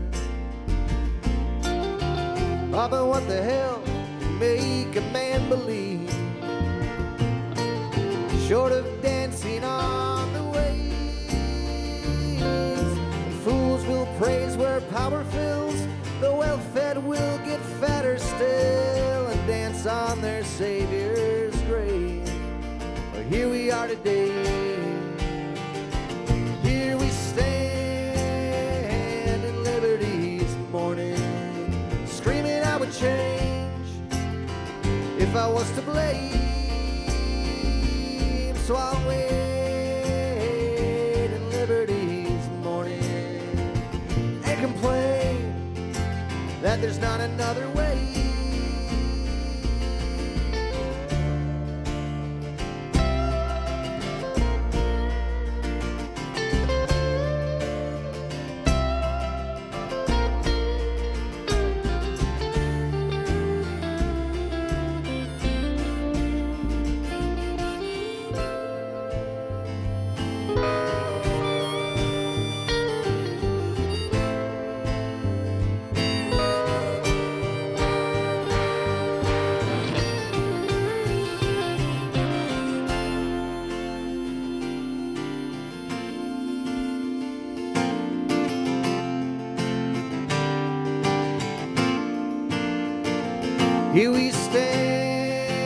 Oh, but what the hell can make a man believe, short of dancing on the waves? And fools will praise where power fills, the well-fed will get fatter still and dance on their Savior's grave. But here we are today, here we stand in liberty's morning, screaming I would change if I was to blame. So I'll wait in liberty's morning and complain that there's not another way. Here we stand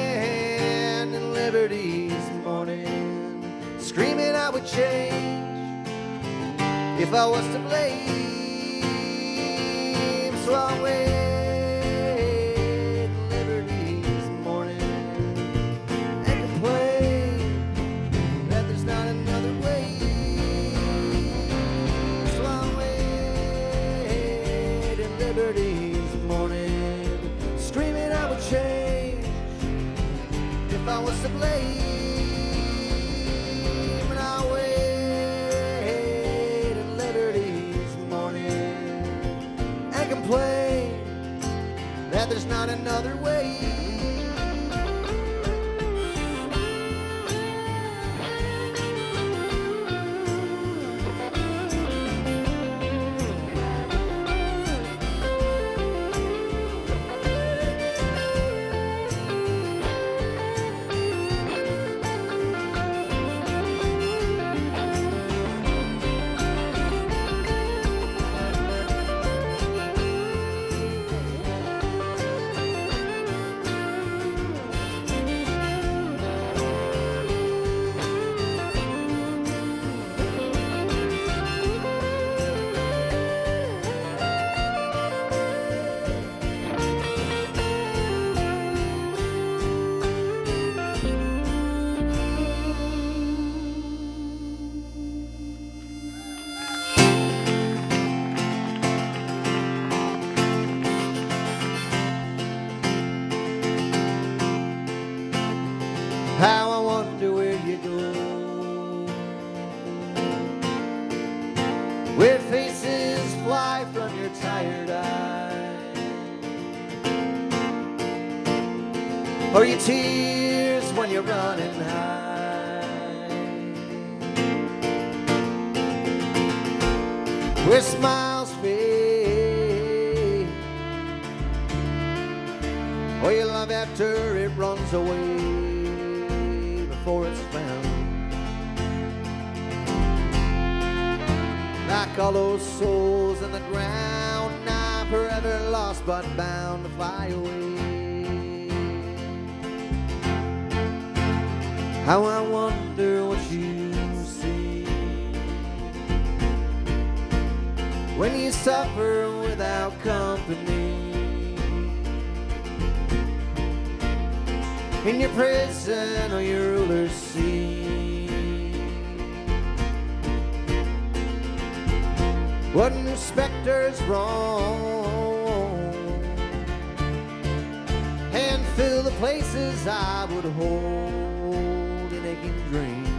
in liberty's morning, screaming I would change if I was to blame. So I'll wait in liberty's morning and complain that there's not another way. So I'll wait in liberty's morning, screaming I would change if I was to blame. And I'll wait in liberty's morning and complain that there's not another way. How I wonder where you go, where faces fly from your tired eyes, or your tears when you're running high, where smiles fade, or your love after it runs away before it's found. Like all those souls in the ground, now forever lost but bound to fly away. How I wonder what you see when you suffer without company in your prison or your ruler's seat. What inspectors wrong and fill the places I would hold in aching dreams.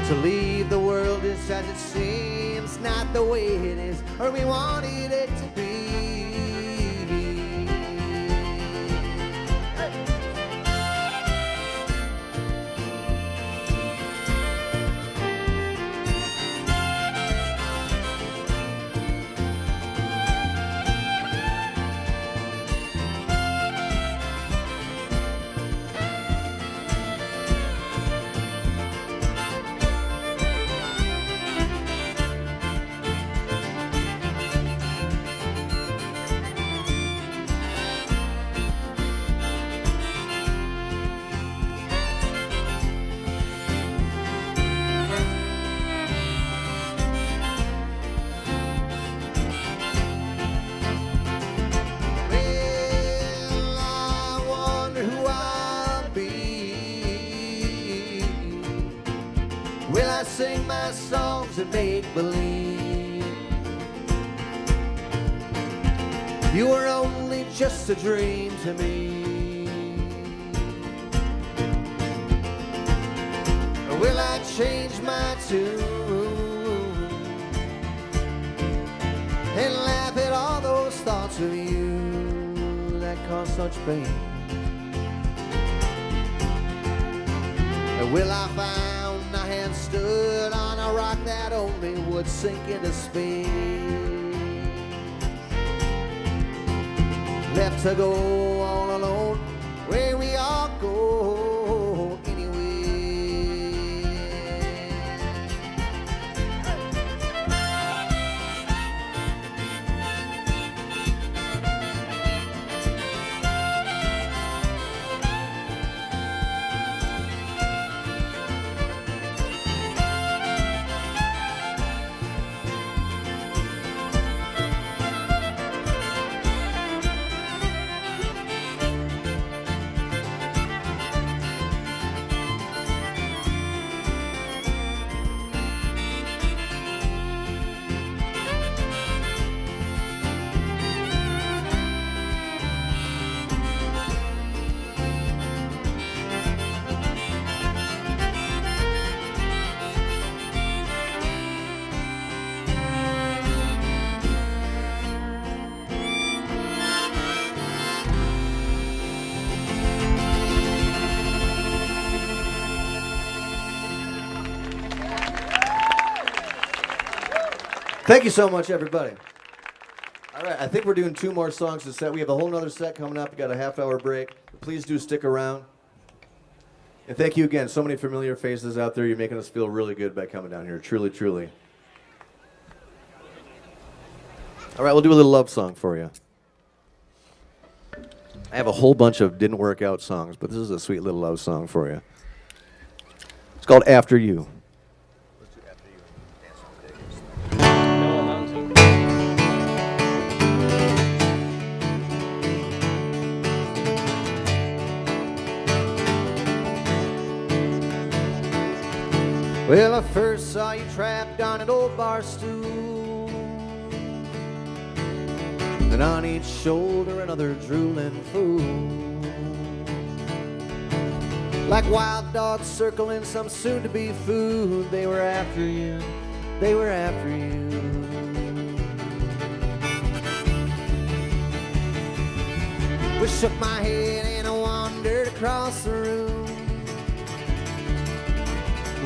to leave the world just as it seems, not the way it is, or we wanted it to be. Sing my songs and make believe you were only just a dream to me. Or will I change my tune and laugh at all those thoughts of you that cause such pain? Or will I find stood on a rock that only would sink into space, left to go all alone where we all go anyway. Thank you so much, everybody. All right, I think we're doing 2 more songs to set. We have a whole nother set coming up. We got a half-hour break. Please do stick around. And thank you again. So many familiar faces out there. You're making us feel really good by coming down here. Truly, truly. All right, we'll do a little love song for you. I have a whole bunch of didn't work out songs, but this is a sweet little love song for you. It's called After You. Well, I first saw you trapped on an old bar stool, and on each shoulder another drooling fool. Like wild dogs circling some soon-to-be food, they were after you, they were after you. We shook my head and I wandered across the room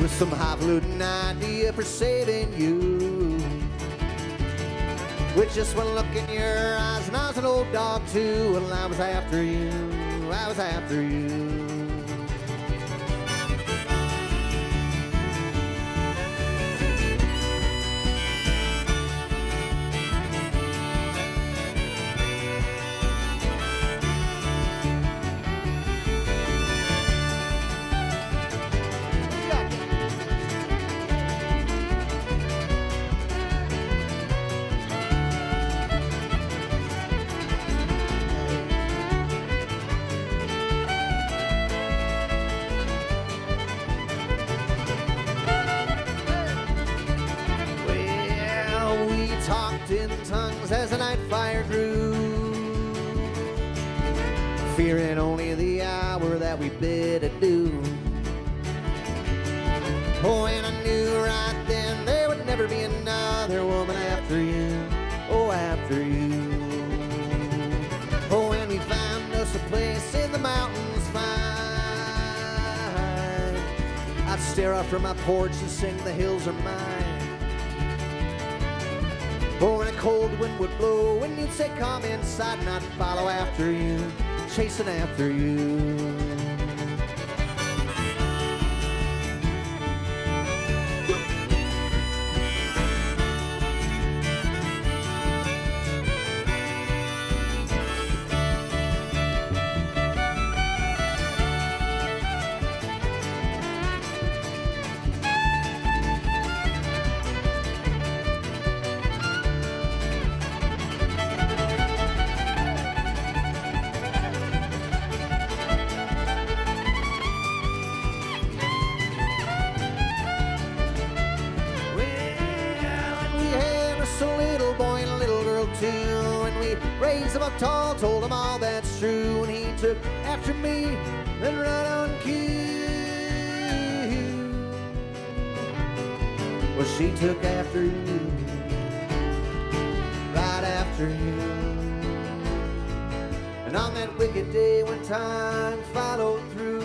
with some highfalutin idea for saving you. With just one look in your eyes, and I was an old dog too, and I was after you, I was after you. In tongues as the night fire grew, fearing only the hour that we bid adieu. Oh, and I knew right then there would never be another woman after you. Oh, after you. Oh, and we found us a place in the mountains fine. I'd stare out from my porch and sing the hills are mine. Oh, and a cold wind would blow and you'd say come inside, and I'd follow after you, chasing after you. Raised him up tall, told him all that's true, and he took after me, then right on cue. Well, she took after you, right after you. And on that wicked day when time followed through,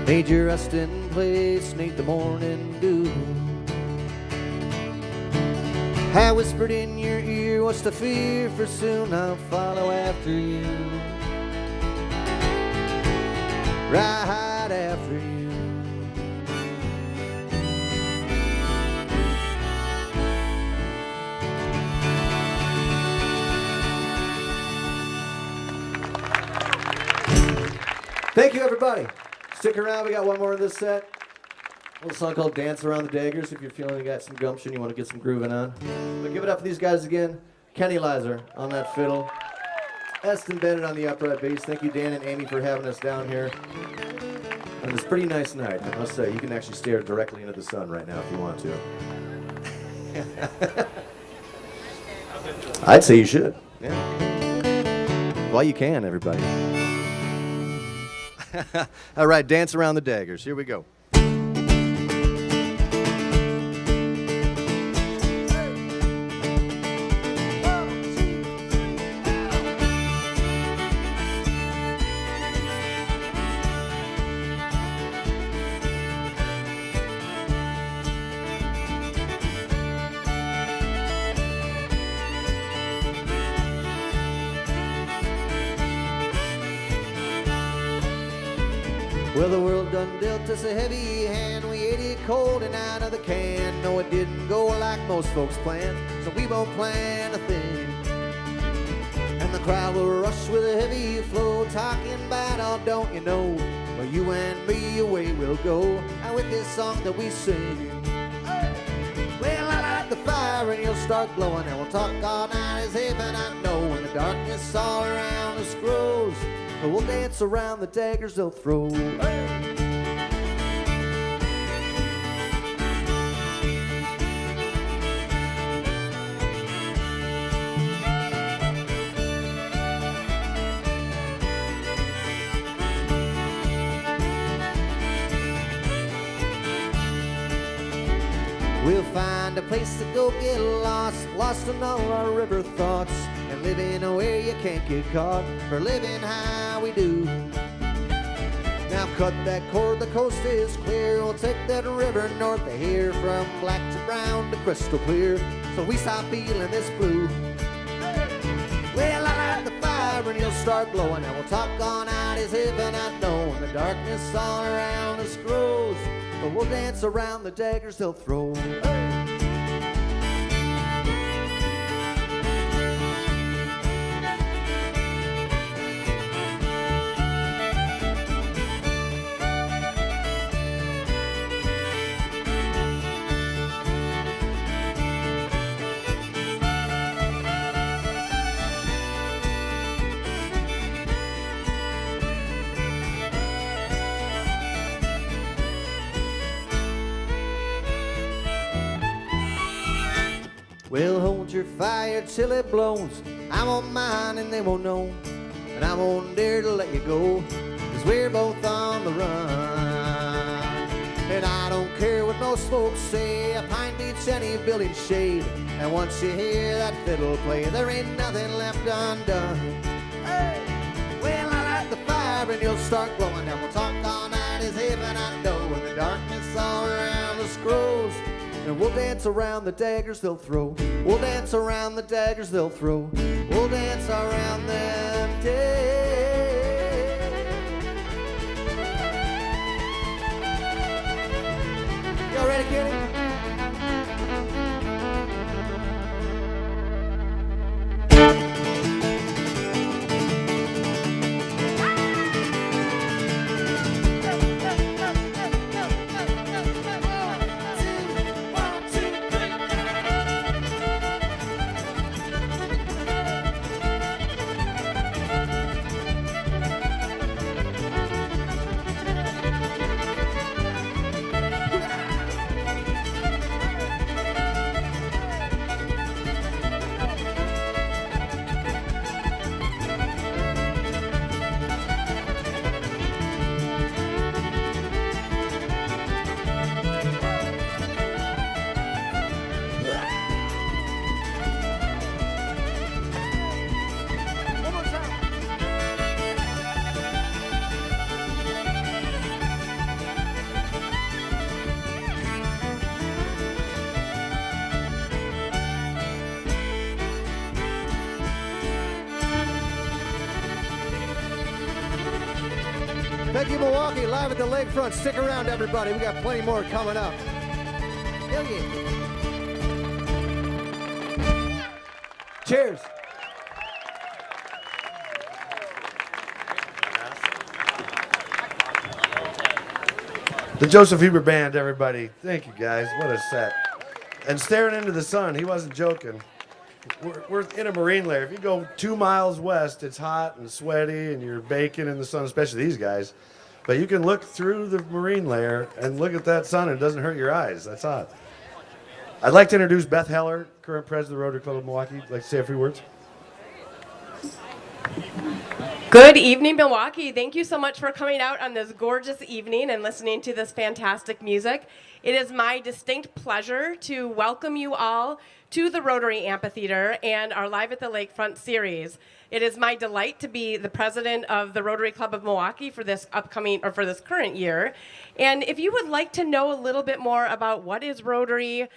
made your resting place 'neath the morning dew. I whispered in your ear, what's the fear, for soon I'll follow after you, right after you. Thank you, everybody. Stick around, we got one more in this set. A little song called Dance Around the Daggers. If you're feeling you got some gumption, you want to get some grooving on. But give it up for these guys again. Kenny Lizer on that fiddle. Eston Bennett on the upright bass. Thank you, Dan and Amy, for having us down here. And it's a pretty nice night, I must say. You can actually stare directly into the sun right now if you want to. I'd say you should. Yeah. Well, you can, everybody. All right, Dance Around the Daggers. Here we go. Well, the world done dealt us a heavy hand. We ate it cold and out of the can. No, it didn't go like most folks planned, so we won't plan a thing. And the crowd will rush with a heavy flow, talking about, oh, don't you know, well, you and me, away we'll go, and with this song that we sing. Well, I light the fire and you'll start glowing, and we'll talk all night as if and I know. When the darkness all around us grows, we'll dance around the daggers they'll throw. We'll find a place to go get lost, lost in all our river thoughts, and living where you can't get caught, for living how we do. Now cut that cord, the coast is clear, we'll take that river north of here, from black to brown to crystal clear, so we stop feeling this blue. Well, I light the fire and you'll start glowing, and we'll talk all night as if and I know. When the darkness all around us grows, but we'll dance around the daggers they'll throw. Well, hold your fire till it blows. I won't mind and they won't know, and I won't dare to let you go, 'cause we're both on the run. most folks say a pine beats any building shade. And once you hear that fiddle play, there ain't nothing left undone. Hey! Well, I light the fire and you'll start glowing, and we'll talk all night as heaven I know. When the darkness all around us grows, and we'll dance around the daggers they'll throw. We'll dance around the daggers they'll throw. We'll dance around them days. Y'all ready, Kenny? Thank you, Milwaukee, live at the Lakefront. Stick around, everybody. We got plenty more coming up. Hell yeah. Cheers. The Joseph Huber Band, everybody. Thank you, guys. What a set. And staring into the sun, he wasn't joking. We're in a marine layer. If you go 2 miles west, it's hot and sweaty, and you're baking in the sun, especially these guys. But you can look through the marine layer and look at that sun, and it doesn't hurt your eyes. That's hot. I'd like to introduce Beth Heller, current president of the Rotary Club of Milwaukee. I'd like to say a few words. Good evening, Milwaukee. Thank you so much for coming out on this gorgeous evening and listening to this fantastic music. It is my distinct pleasure to welcome you all to the Rotary Amphitheater and our Live at the Lakefront series. It is my delight to be the president of the Rotary Club of Milwaukee for this for this current year. And if you would like to know a little bit more about what is Rotary,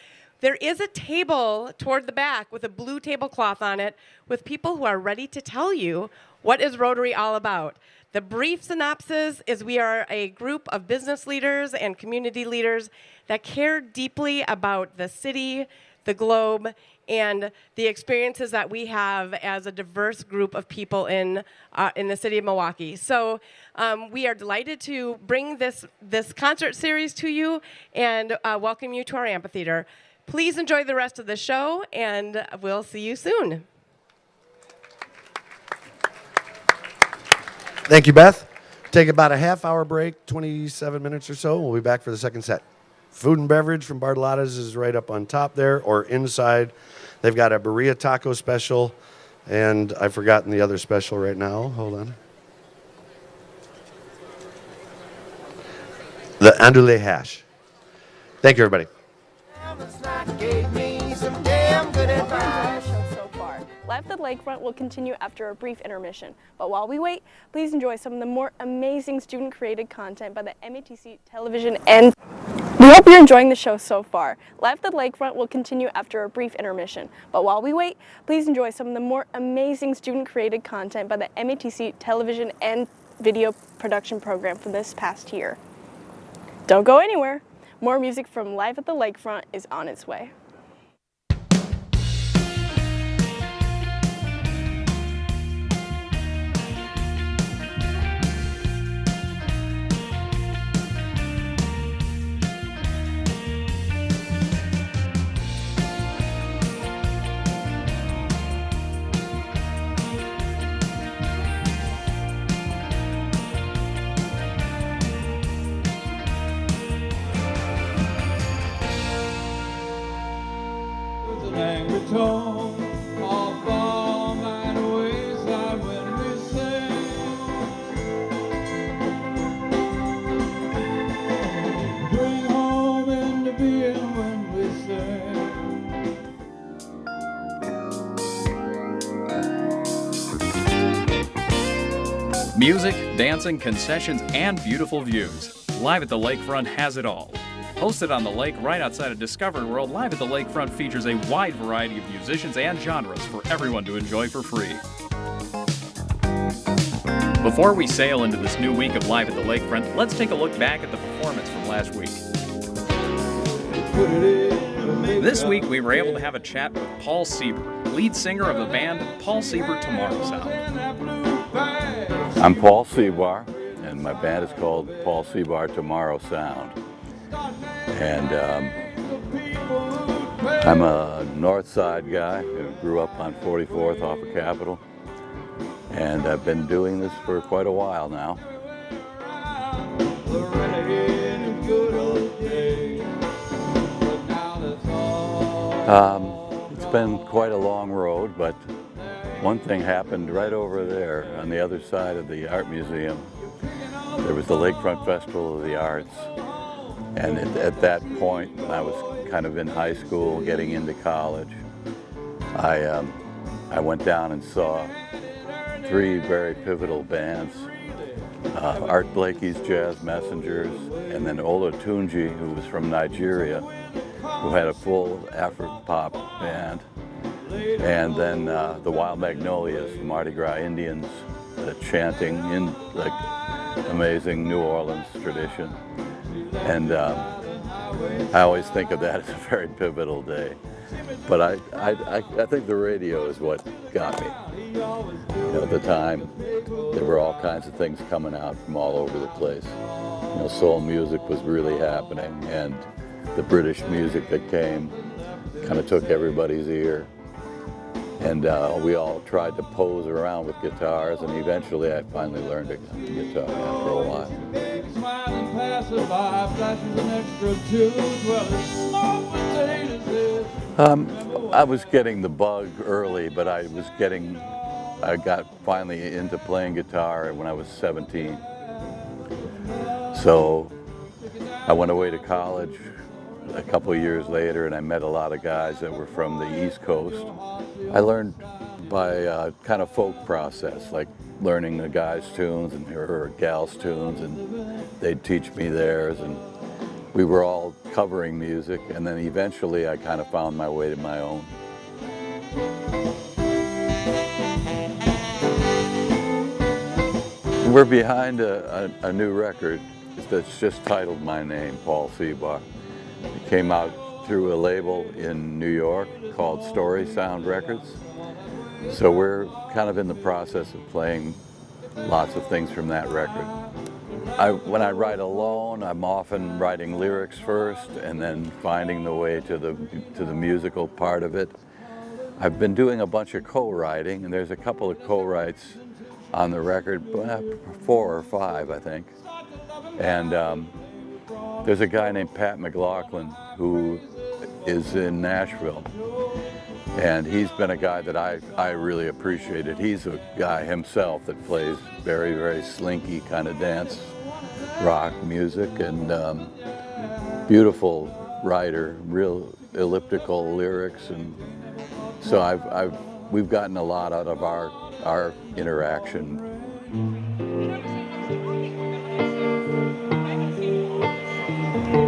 there is a table toward the back with a blue tablecloth on it with people who are ready to tell you what is Rotary all about. The brief synopsis is we are a group of business leaders and community leaders that care deeply about the city, the globe, and the experiences that we have as a diverse group of people in the city of Milwaukee. So we are delighted to bring this concert series to you and welcome you to our amphitheater. Please enjoy the rest of the show, and we'll see you soon. Thank you, Beth. Take about a half-hour break, 27 minutes or so. We'll be back for the second set. Food and beverage from Bartolotta's is right up on top there or inside. They've got a burrito taco special, and I've forgotten the other special right now. Hold on. The andouille hash. Thank you, everybody. Live at the Lakefront will continue after a brief intermission. But while we wait, please enjoy some of the more amazing student-created content by the MATC television and... We hope you're enjoying the show so far. Live at the Lakefront will continue after a brief intermission. But while we wait, please enjoy some of the more amazing student-created content by the MATC television and video production program from this past year. Don't go anywhere. More music from Live at the Lakefront is on its way. Bring home and to be Music, dancing, concessions, and beautiful views. Live at the Lakefront has it all. Hosted on the lake right outside of Discovery World, Live at the Lakefront features a wide variety of musicians and genres for everyone to enjoy for free. Before we sail into this new week of Live at the Lakefront, let's take a look back at the performance from last week. This week, we were able to have a chat with Paul Sieber, lead singer of the band Paul Sieber Tomorrow Sound. I'm Paul Sieber, and my band is called Paul Sieber Tomorrow Sound. And I'm a North Side guy who grew up on 44th off of Capitol. And I've been doing this for quite a while now. It's been quite a long road, but one thing happened right over there on the other side of the art museum. There was the Lakefront Festival of the Arts. And at that point, when I was kind of in high school, getting into college, I went down and saw three very pivotal bands, Art Blakey's Jazz Messengers, and then Ola Tunji, who was from Nigeria, who had a full Afro-pop band, and then the Wild Magnolias, the Mardi Gras Indians, chanting in like amazing New Orleans tradition. And I always think of that as a very pivotal day. But I think the radio is what got me. You know, at the time, there were all kinds of things coming out from all over the place. You know, soul music was really happening, and the British music that came kind of took everybody's ear. And we all tried to pose around with guitars, and eventually I finally learned a guitar after a while. I was getting the bug early, but I got finally into playing guitar when I was 17. So I went away to college a couple of years later, and I met a lot of guys that were from the East Coast. I learned by kind of folk process, like learning the guys' tunes and or gals' tunes, and they'd teach me theirs, and we were all covering music, and then eventually I kind of found my way to my own. We're behind a new record that's just titled my name, Paul Sieber. It came out through a label in New York called Story Sound Records. So we're kind of in the process of playing lots of things from that record. When I write alone, I'm often writing lyrics first and then finding the way to the musical part of it. I've been doing a bunch of co-writing, and there's a couple of co-writes on the record, 4 or 5, I think. And there's a guy named Pat McLaughlin who is in Nashville, and he's been a guy that I really appreciated. He's a guy himself that plays very, very slinky kind of dance rock music, and beautiful writer, real elliptical lyrics, and so we've gotten a lot out of our interaction.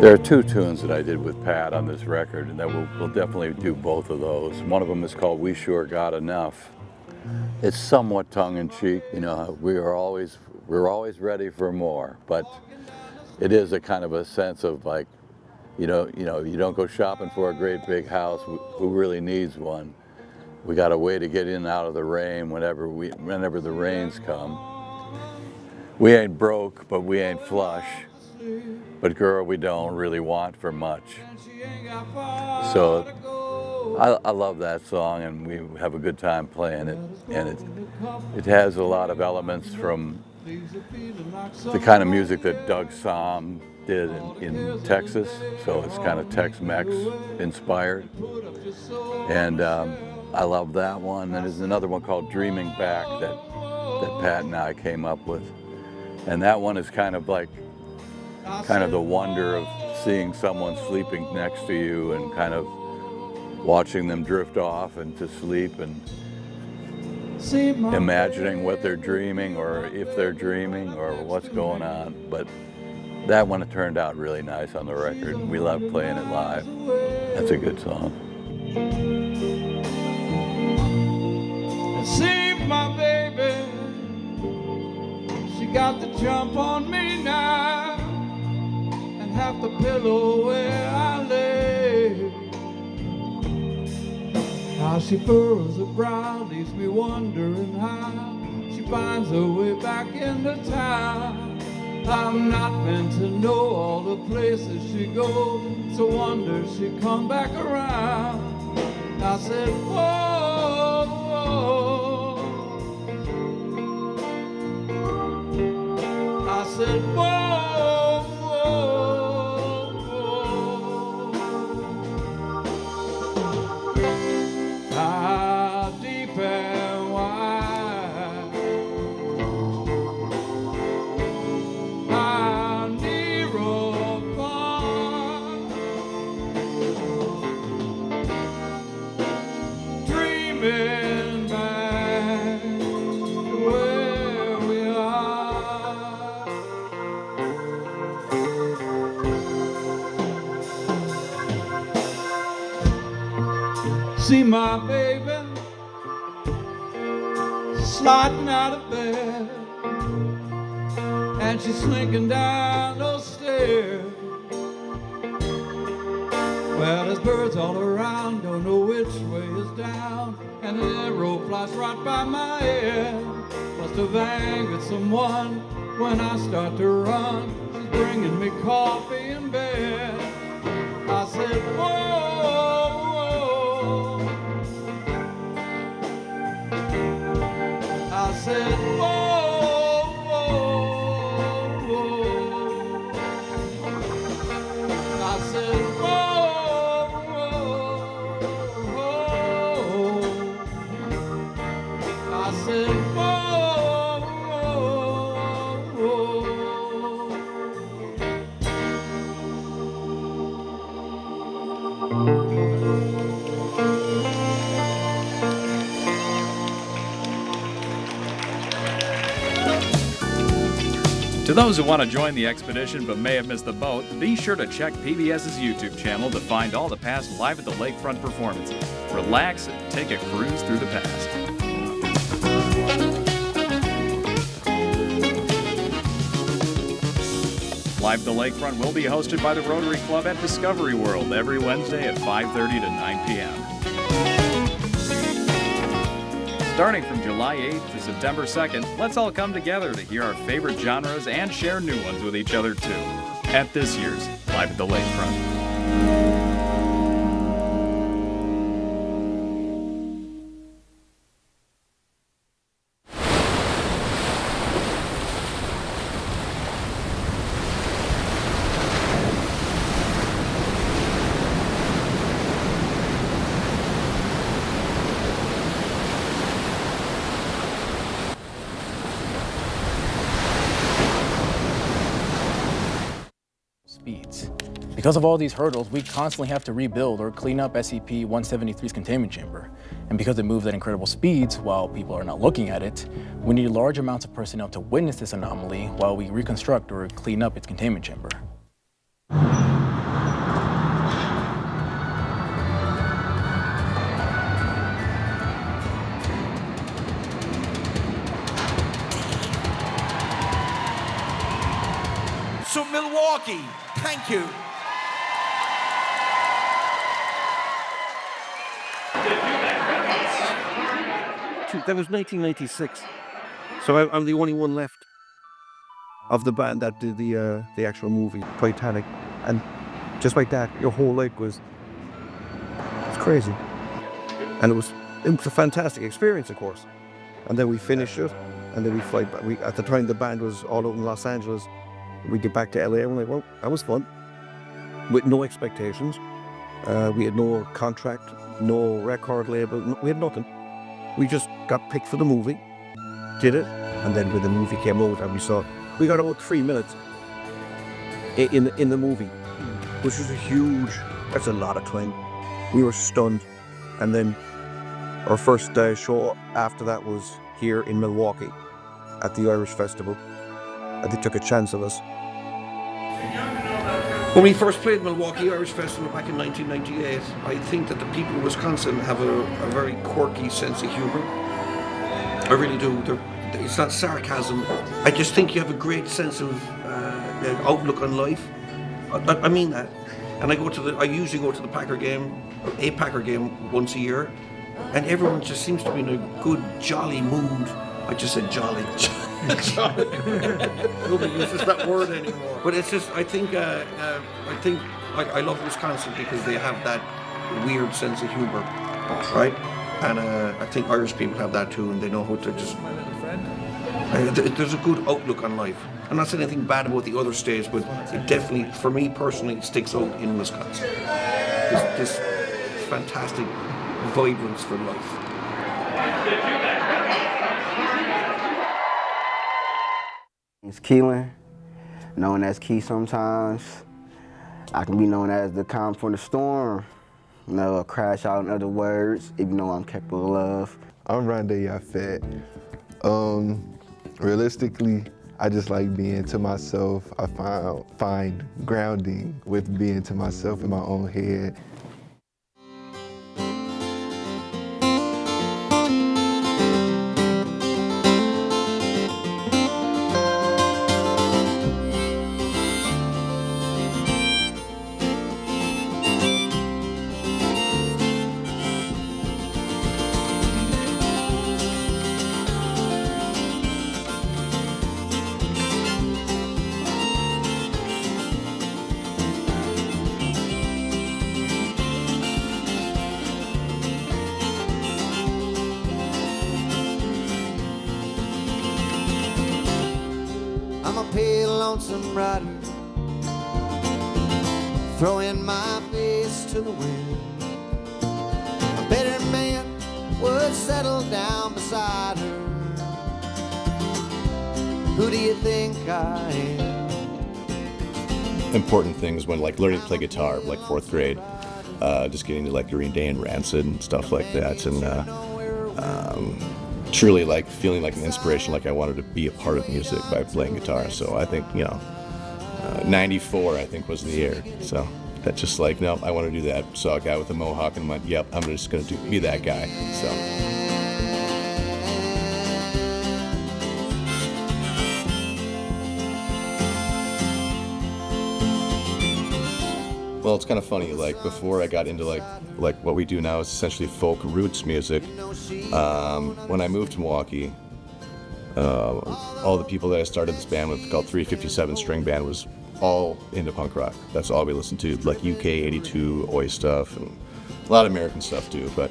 There are 2 tunes that I did with Pat on this record, and that we'll definitely do both of those. One of them is called We Sure Got Enough. It's somewhat tongue-in-cheek, you know, we're always ready for more, but it is a kind of a sense of like, you don't go shopping for a great big house. Who really needs one? We got a way to get in and out of the rain whenever the rains come. We ain't broke, but we ain't flush. But girl, we don't really want for much. So I love that song, and we have a good time playing it. And it has a lot of elements from the kind of music that Doug Somm did in Texas. So it's kind of Tex-Mex inspired. And I love that one. And there's another one called Dreaming Back that Pat and I came up with. And that one is kind of the wonder of seeing someone sleeping next to you and kind of watching them drift off and to sleep. And imagining what they're dreaming or if they're dreaming or what's going on. But that one turned out really nice on the record. We love playing it live. That's a good song. See my baby, she got the jump on me now, and half the pillow where I lay. How she furrows her brow leaves me wondering how she finds her way back into town. I'm not meant to know all the places she goes, so wonder she come back around. I said, whoa, whoa. I said, whoa, whoa, whoa. How deep and wide, how near or far, dreaming back to where we are. See my baby sliding out of bed, and she's slinking down those stairs. Well, there's birds all around, don't know which way is down, and an arrow flies right by my head. Must have angered someone when I start to run. She's bringing me coffee in bed. I said, whoa, whoa. I said, whoa, whoa, whoa. I said, whoa, whoa, whoa. I said, whoa, whoa, To those who want to join the expedition but may have missed the boat, be sure to check PBS's YouTube channel to find all the past Live at the Lakefront performances. Relax and take a cruise through the past. Live at the Lakefront will be hosted by the Rotary Club at Discovery World every Wednesday at 5:30 to 9 p.m. Starting from July 8th to September 2nd, let's all come together to hear our favorite genres and share new ones with each other too, at this year's Live at the Lakefront. Speeds. Because of all these hurdles, we constantly have to rebuild or clean up SCP-173's containment chamber. And because it moves at incredible speeds while people are not looking at it, we need large amounts of personnel to witness this anomaly while we reconstruct or clean up its containment chamber. So Milwaukee, thank you. That was 1996, so I'm the only one left of the band that did the actual movie Titanic, and just like that, your whole life it's crazy, and it was a fantastic experience, of course. And then we finished it, and then we fly back. At the time, the band was all over in Los Angeles. We get back to LA, and we're like, well, that was fun, with no expectations. We had no contract, no record label, we had nothing. We just got picked for the movie, did it, and then when the movie came out and we got about 3 minutes in the movie, which was that's a lot of time. We were stunned, and then Our first show after that was here in Milwaukee at the Irish Festival. And they took a chance of us. When we first played Milwaukee Irish Festival back in 1998, I think that the people of Wisconsin have a very quirky sense of humor. I really do. It's not sarcasm. I just think you have a great sense of outlook on life. I mean that. And I usually go to the Packer game, a Packer game once a year, and everyone just seems to be in a good, jolly mood. I just said jolly. Jolly. Nobody uses that word anymore. But it's just, I think I love Wisconsin because they have that weird sense of humor, right? And I think Irish people have that too, and they know how to just. There's a good outlook on life. I'm not saying anything bad about the other states, but it definitely, for me personally, sticks out in Wisconsin. This fantastic vibrance for life. It's Keelan, known as Key sometimes. I can be known as the calm from the storm. You know, a crash out in other words, even though I'm capable of love. I'm Rondé Yafet. Realistically, I just like being to myself. I find grounding with being to myself in my own head. I'm a pale, lonesome rider, throwing my face to the wind. A better man would settle down beside her. Who do you think I am? Important things when like learning to play guitar, like 4th grade, just getting to like Green Day and Rancid and stuff like that, and truly like feeling like an inspiration, like I wanted to be a part of music by playing guitar. So I think, 94 I think was the year. So that just like, no, I want to do that. Saw a guy with a mohawk and went, yep, I'm just going to be that guy. So. Well, it's kind of funny, like before I got into like what we do now is essentially folk roots music. When I moved to Milwaukee, all the people that I started this band with, called 357 String Band, was all into punk rock. That's all we listened to, like UK 82, Oi stuff, and a lot of American stuff too, but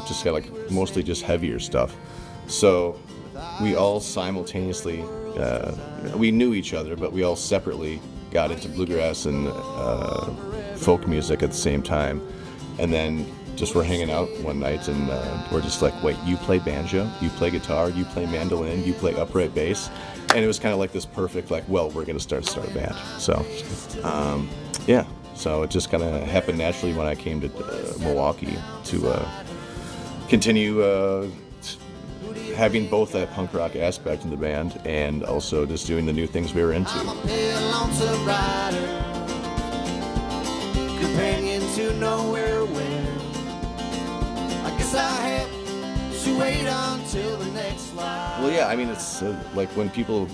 just got like mostly just heavier stuff. So we all simultaneously, we knew each other, but we all separately got into bluegrass and folk music at the same time. And then just we're hanging out one night and we're just like, wait, you play banjo, you play guitar, you play mandolin, you play upright bass. And it was kind of like this perfect, like, well, we're going to start a band. So, yeah. So it just kind of happened naturally when I came to Milwaukee to continue having both that punk rock aspect in the band and also just doing the new things we were into. I'm a pale, lonesome rider, companion to nowhere wind. I guess I have to wait until the next life. Well, yeah, I mean, it's like when people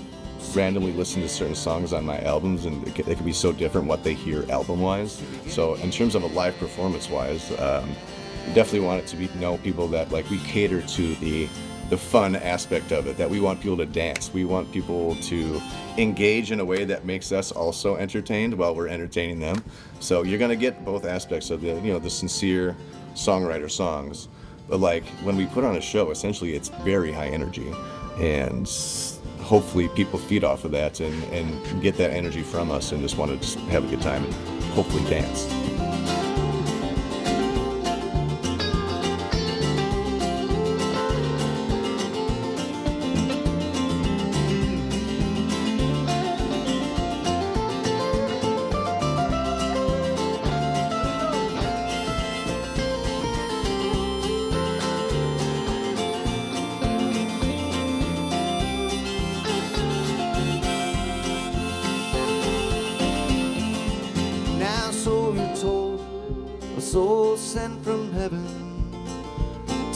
randomly listen to certain songs on my albums, and they can be so different what they hear album-wise. So in terms of a live performance-wise, we definitely want it to be people that like we cater to the fun aspect of it, that we want people to dance. We want people to engage in a way that makes us also entertained while we're entertaining them. So you're gonna get both aspects of the sincere songwriter songs. But like when we put on a show, essentially it's very high energy, and hopefully people feed off of that and get that energy from us and just want to just have a good time and hopefully dance.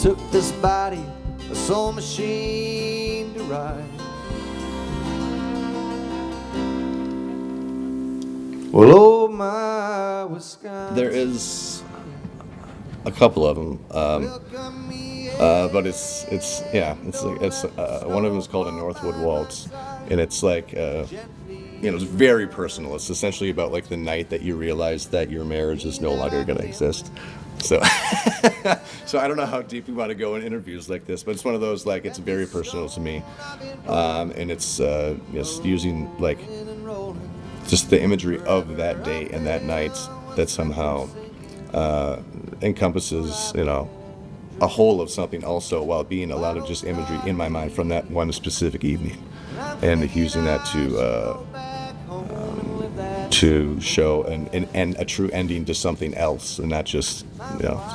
took this body, a soul machine to ride. Well, oh my Wisconsin. There is a couple of them, but it's one of them is called a Northwood Waltz, and it's like it's very personal. It's essentially about like the night that you realize that your marriage is no longer going to exist. So, so I don't know how deep we want to go in interviews like this, but it's one of those like it's very personal to me, and it's just using like just the imagery of that day and that night that somehow encompasses a whole of something also, while being a lot of just imagery in my mind from that one specific evening, and using that to show and a true ending to something else, and not just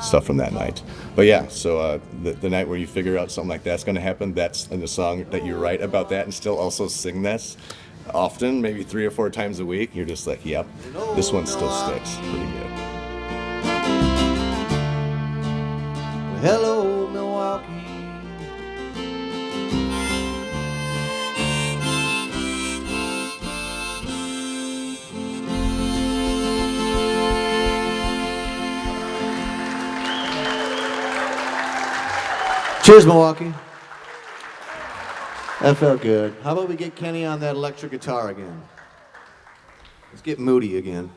stuff from that night. But yeah, so the night where you figure out something like that's going to happen, that's in the song that you write about that, and still also sing this often, maybe 3 or 4 times a week. You're just like, yep, this one still sticks pretty good. Hello, Milwaukee. Cheers, Milwaukee. That felt good. How about we get Kenny on that electric guitar again? Let's get moody again.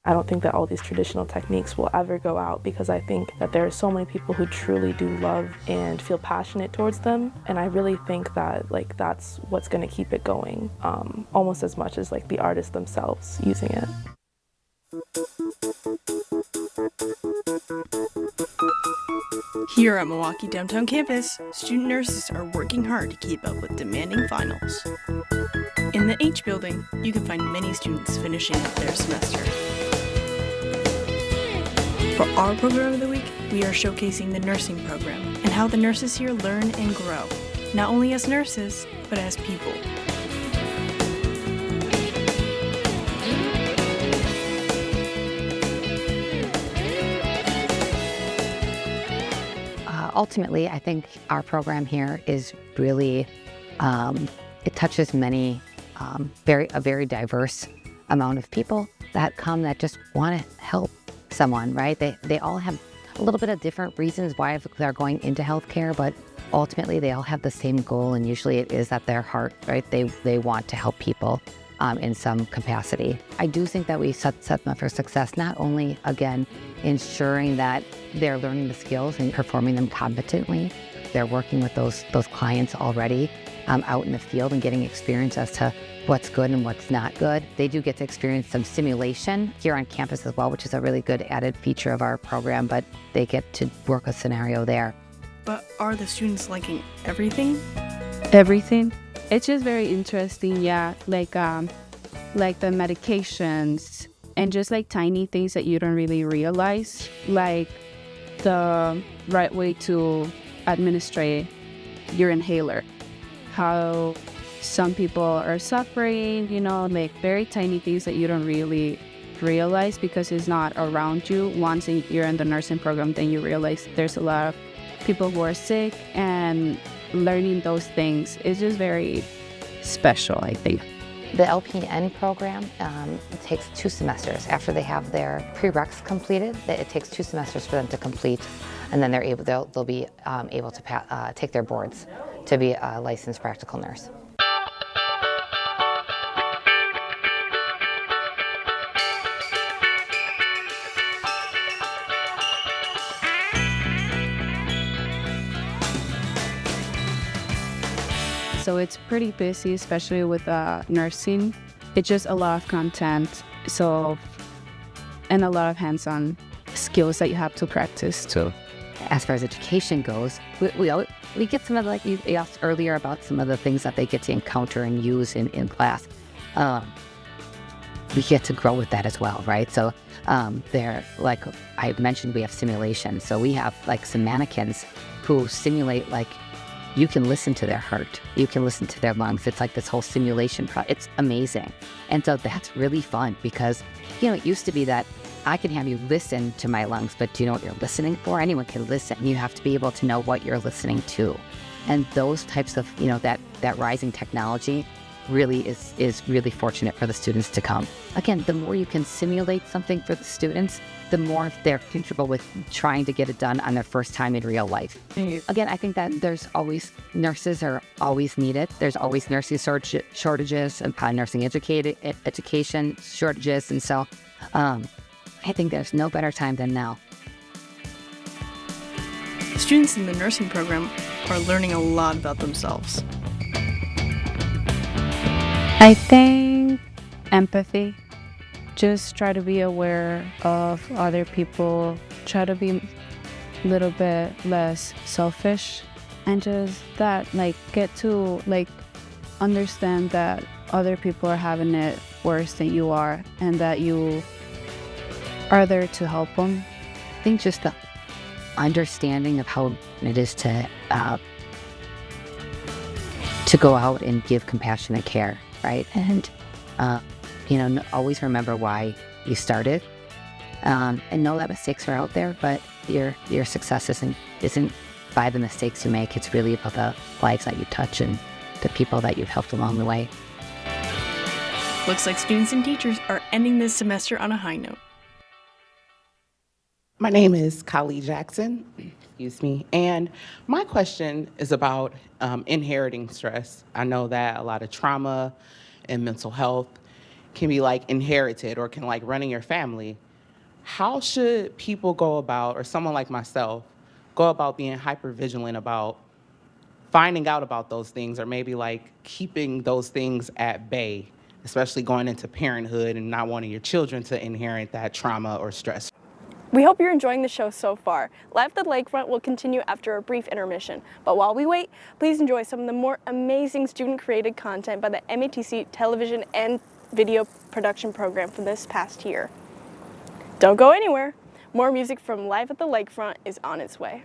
I don't think that all these traditional techniques will ever go out, because I think that there are so many people who truly do love and feel passionate towards them, and I really think that that's what's going to keep it going, almost as much as the artists themselves using it. Here at Milwaukee Downtown Campus, student nurses are working hard to keep up with demanding finals. In the H building, you can find many students finishing up their semester. For our program of the week, we are showcasing the nursing program and how the nurses here learn and grow, not only as nurses, but as people. Ultimately, I think our program here is really, it touches many, a very diverse amount of people that come that just want to help someone, right? They all have a little bit of different reasons why they're going into healthcare, but ultimately they all have the same goal, and usually it is at their heart, right? They want to help people in some capacity. I do think that we set them up for success, not only, again, ensuring that they're learning the skills and performing them competently. They're working with those clients already out in the field and getting experience as to what's good and what's not good. They do get to experience some simulation here on campus as well, which is a really good added feature of our program, but they get to work a scenario there. But are the students liking everything? Everything. It's just very interesting, yeah, like the medications and just tiny things that you don't really realize, like the right way to administrate your inhaler, how some people are suffering, very tiny things that you don't really realize because it's not around you. Once you're in the nursing program, then you realize there's a lot of people who are sick, and learning those things is just very special, I think. The LPN program takes 2 semesters. After they have their prereqs completed, it takes 2 semesters for them to complete, and then they'll be able to take their boards to be a licensed practical nurse. So it's pretty busy, especially with nursing. It's just a lot of content, and a lot of hands-on skills that you have to practice too. As far as education goes, we get some of you asked earlier about some of the things that they get to encounter and use in class. We get to grow with that as well, right? So they're like I mentioned, we have simulation. So we have some mannequins who simulate you can listen to their heart, you can listen to their lungs. It's this whole simulation it's amazing. And so that's really fun because, it used to be that I can have you listen to my lungs, but do you know what you're listening for? Anyone can listen. You have to be able to know what you're listening to. And those types of, that rising technology really is really fortunate for the students to come. Again, the more you can simulate something for the students, the more they're comfortable with trying to get it done on their first time in real life. Again, I think that nurses are always needed. There's always nursing shortages and nursing education shortages. And so I think there's no better time than now. Students in the nursing program are learning a lot about themselves. I think empathy. Just try to be aware of other people, try to be a little bit less selfish, and just that, get to, understand that other people are having it worse than you are, and that you are there to help them. I think just the understanding of how it is to go out and give compassionate care, right? And always remember why you started, and know that mistakes are out there, but your success isn't by the mistakes you make. It's really about the lives that you touch and the people that you've helped along the way. Looks like students and teachers are ending this semester on a high note. My name is Kylie Jackson, and my question is about inheriting stress. I know that a lot of trauma and mental health can be inherited or can run in your family. How should people go about, or someone like myself, go about being hypervigilant about finding out about those things, or maybe keeping those things at bay, especially going into parenthood and not wanting your children to inherit that trauma or stress? We hope you're enjoying the show so far. Live at the Lakefront will continue after a brief intermission. But while we wait, please enjoy some of the more amazing student-created content by the MATC television and video production program for this past year. Don't go anywhere. More music from Live at the Lakefront is on its way.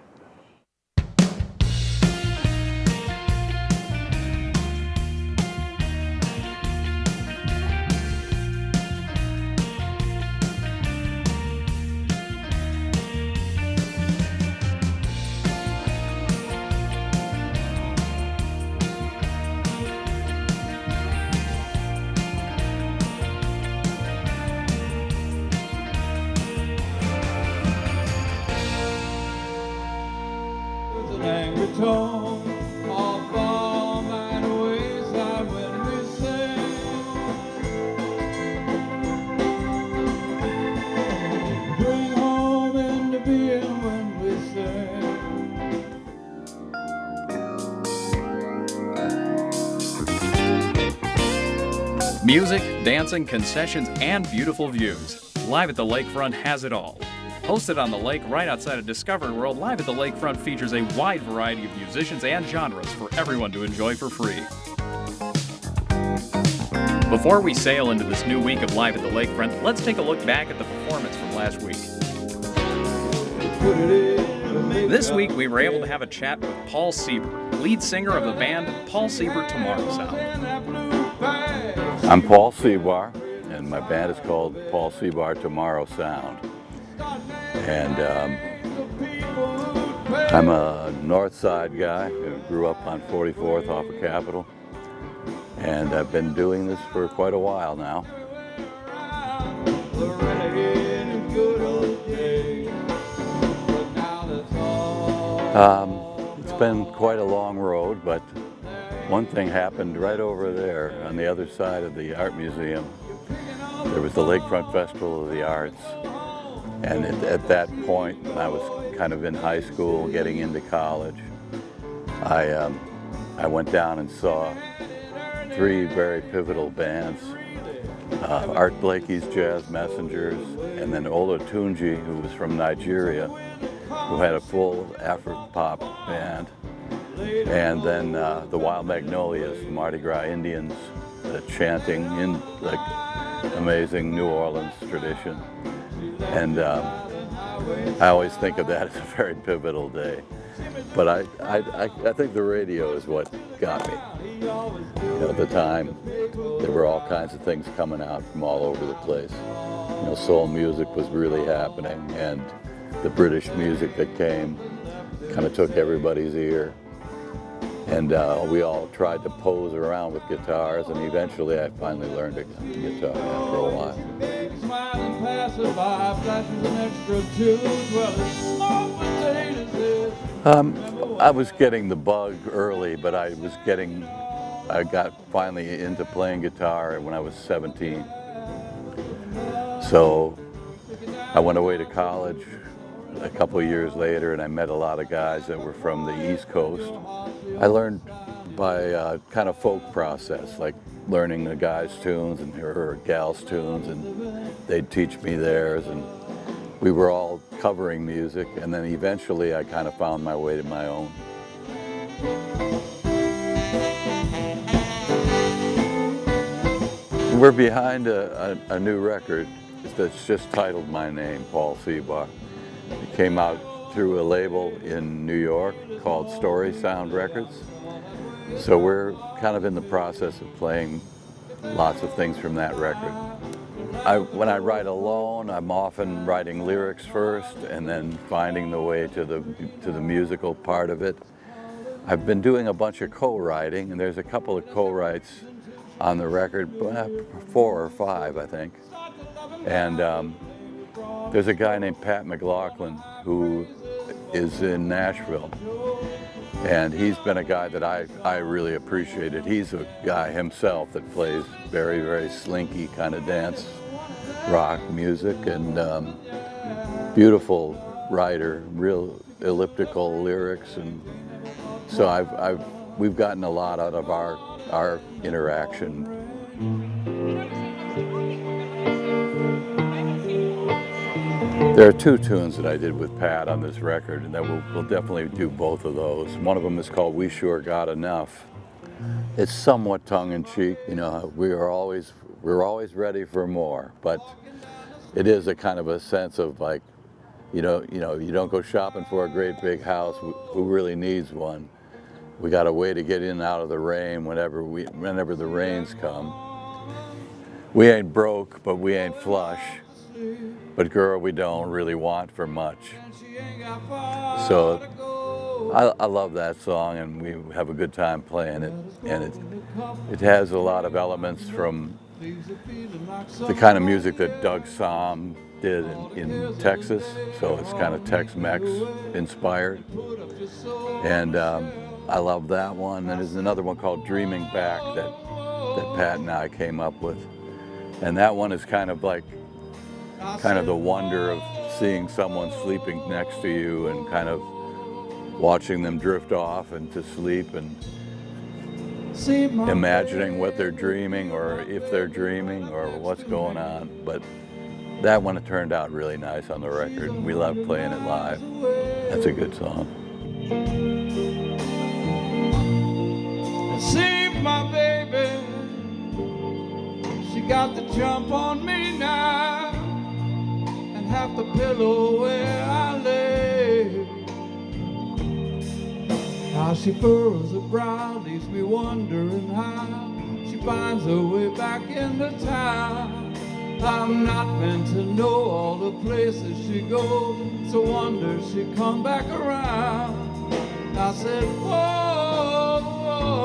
Tone of balm and wayside when we sing. Bring home into being when we sing. Music, dancing, concessions, and beautiful views. Live at the Lakefront has it all. Hosted on the lake right outside of Discovery World, Live at the Lakefront features a wide variety of musicians and genres for everyone to enjoy for free. Before we sail into this new week of Live at the Lakefront, let's take a look back at the performance from last week. This week, we were able to have a chat with Paul Sieber, lead singer of the band Paul Sieber Tomorrow Sound. I'm Paul Sieber, and my band is called Paul Sieber Tomorrow Sound. And I'm a North Side guy who grew up on 44th off of Capitol, and I've been doing this for quite a while now. It's been quite a long road, but one thing happened right over there on the other side of the art museum. There was the Lakefront Festival of the Arts. And at that point, when I was kind of in high school, getting into college, I went down and saw three very pivotal bands, Art Blakey's Jazz Messengers, and then Ola Tunji, who was from Nigeria, who had a full Afro-pop band, and then the Wild Magnolias, Mardi Gras Indians, chanting in amazing New Orleans tradition. And I always think of that as a very pivotal day. But I think the radio is what got me. You know, at the time, there were all kinds of things coming out from all over the place. You know, soul music was really happening, and the British music that came kind of took everybody's ear. And we all tried to pose around with guitars, and eventually I finally learned a guitar after a while. Smiling passerby, flashes an extra tooth, well, it's small potatoes. I was getting the bug early, but I got finally into playing guitar when I was 17. So I went away to college a couple of years later, and I met a lot of guys that were from the East Coast. I learned by kind of folk process, like learning the guys' tunes and or gals' tunes, and they'd teach me theirs, and we were all covering music, and then eventually I kind of found my way to my own. We're behind a new record that's just titled my name, Paul Seabar. It came out through a label in New York called Story Sound Records. So we're kind of in the process of playing lots of things from that record. When I write alone, I'm often writing lyrics first and then finding the way to the musical part of it. I've been doing a bunch of co-writing, and there's a couple of co-writes on the record, 4 or 5, I think. And there's a guy named Pat McLaughlin who is in Nashville, and he's been a guy that I really appreciated. He's a guy himself that plays very, very slinky kind of dance rock music, and beautiful writer, real elliptical lyrics, and so we've gotten a lot out of our interaction. There are 2 tunes that I did with Pat on this record, and that we'll definitely do both of those. One of them is called We Sure Got Enough. It's somewhat tongue-in-cheek, you know, we're always ready for more, but it is a kind of a sense of like, you don't go shopping for a great big house, who really needs one? We got a way to get in and out of the rain whenever the rains come. We ain't broke, but we ain't flush. But girl, we don't really want for much. So I love that song, and we have a good time playing it. And it has a lot of elements from the kind of music that Doug Somm did in Texas. So it's kind of Tex-Mex inspired. And I love that one. And there's another one called Dreaming Back that Pat and I came up with. And that one is kind of the wonder of seeing someone sleeping next to you and kind of watching them drift off into sleep and imagining what they're dreaming, or if they're dreaming, or what's going on. But that one turned out really nice on the record, and we love playing it live. That's a good song. See my baby, she got the jump on me now, and half the pillow where I lay. How she furrows her brow leaves me wondering how she finds her way back into town. I'm not meant to know all the places she goes, so wonder she come back around. I said, whoa, whoa.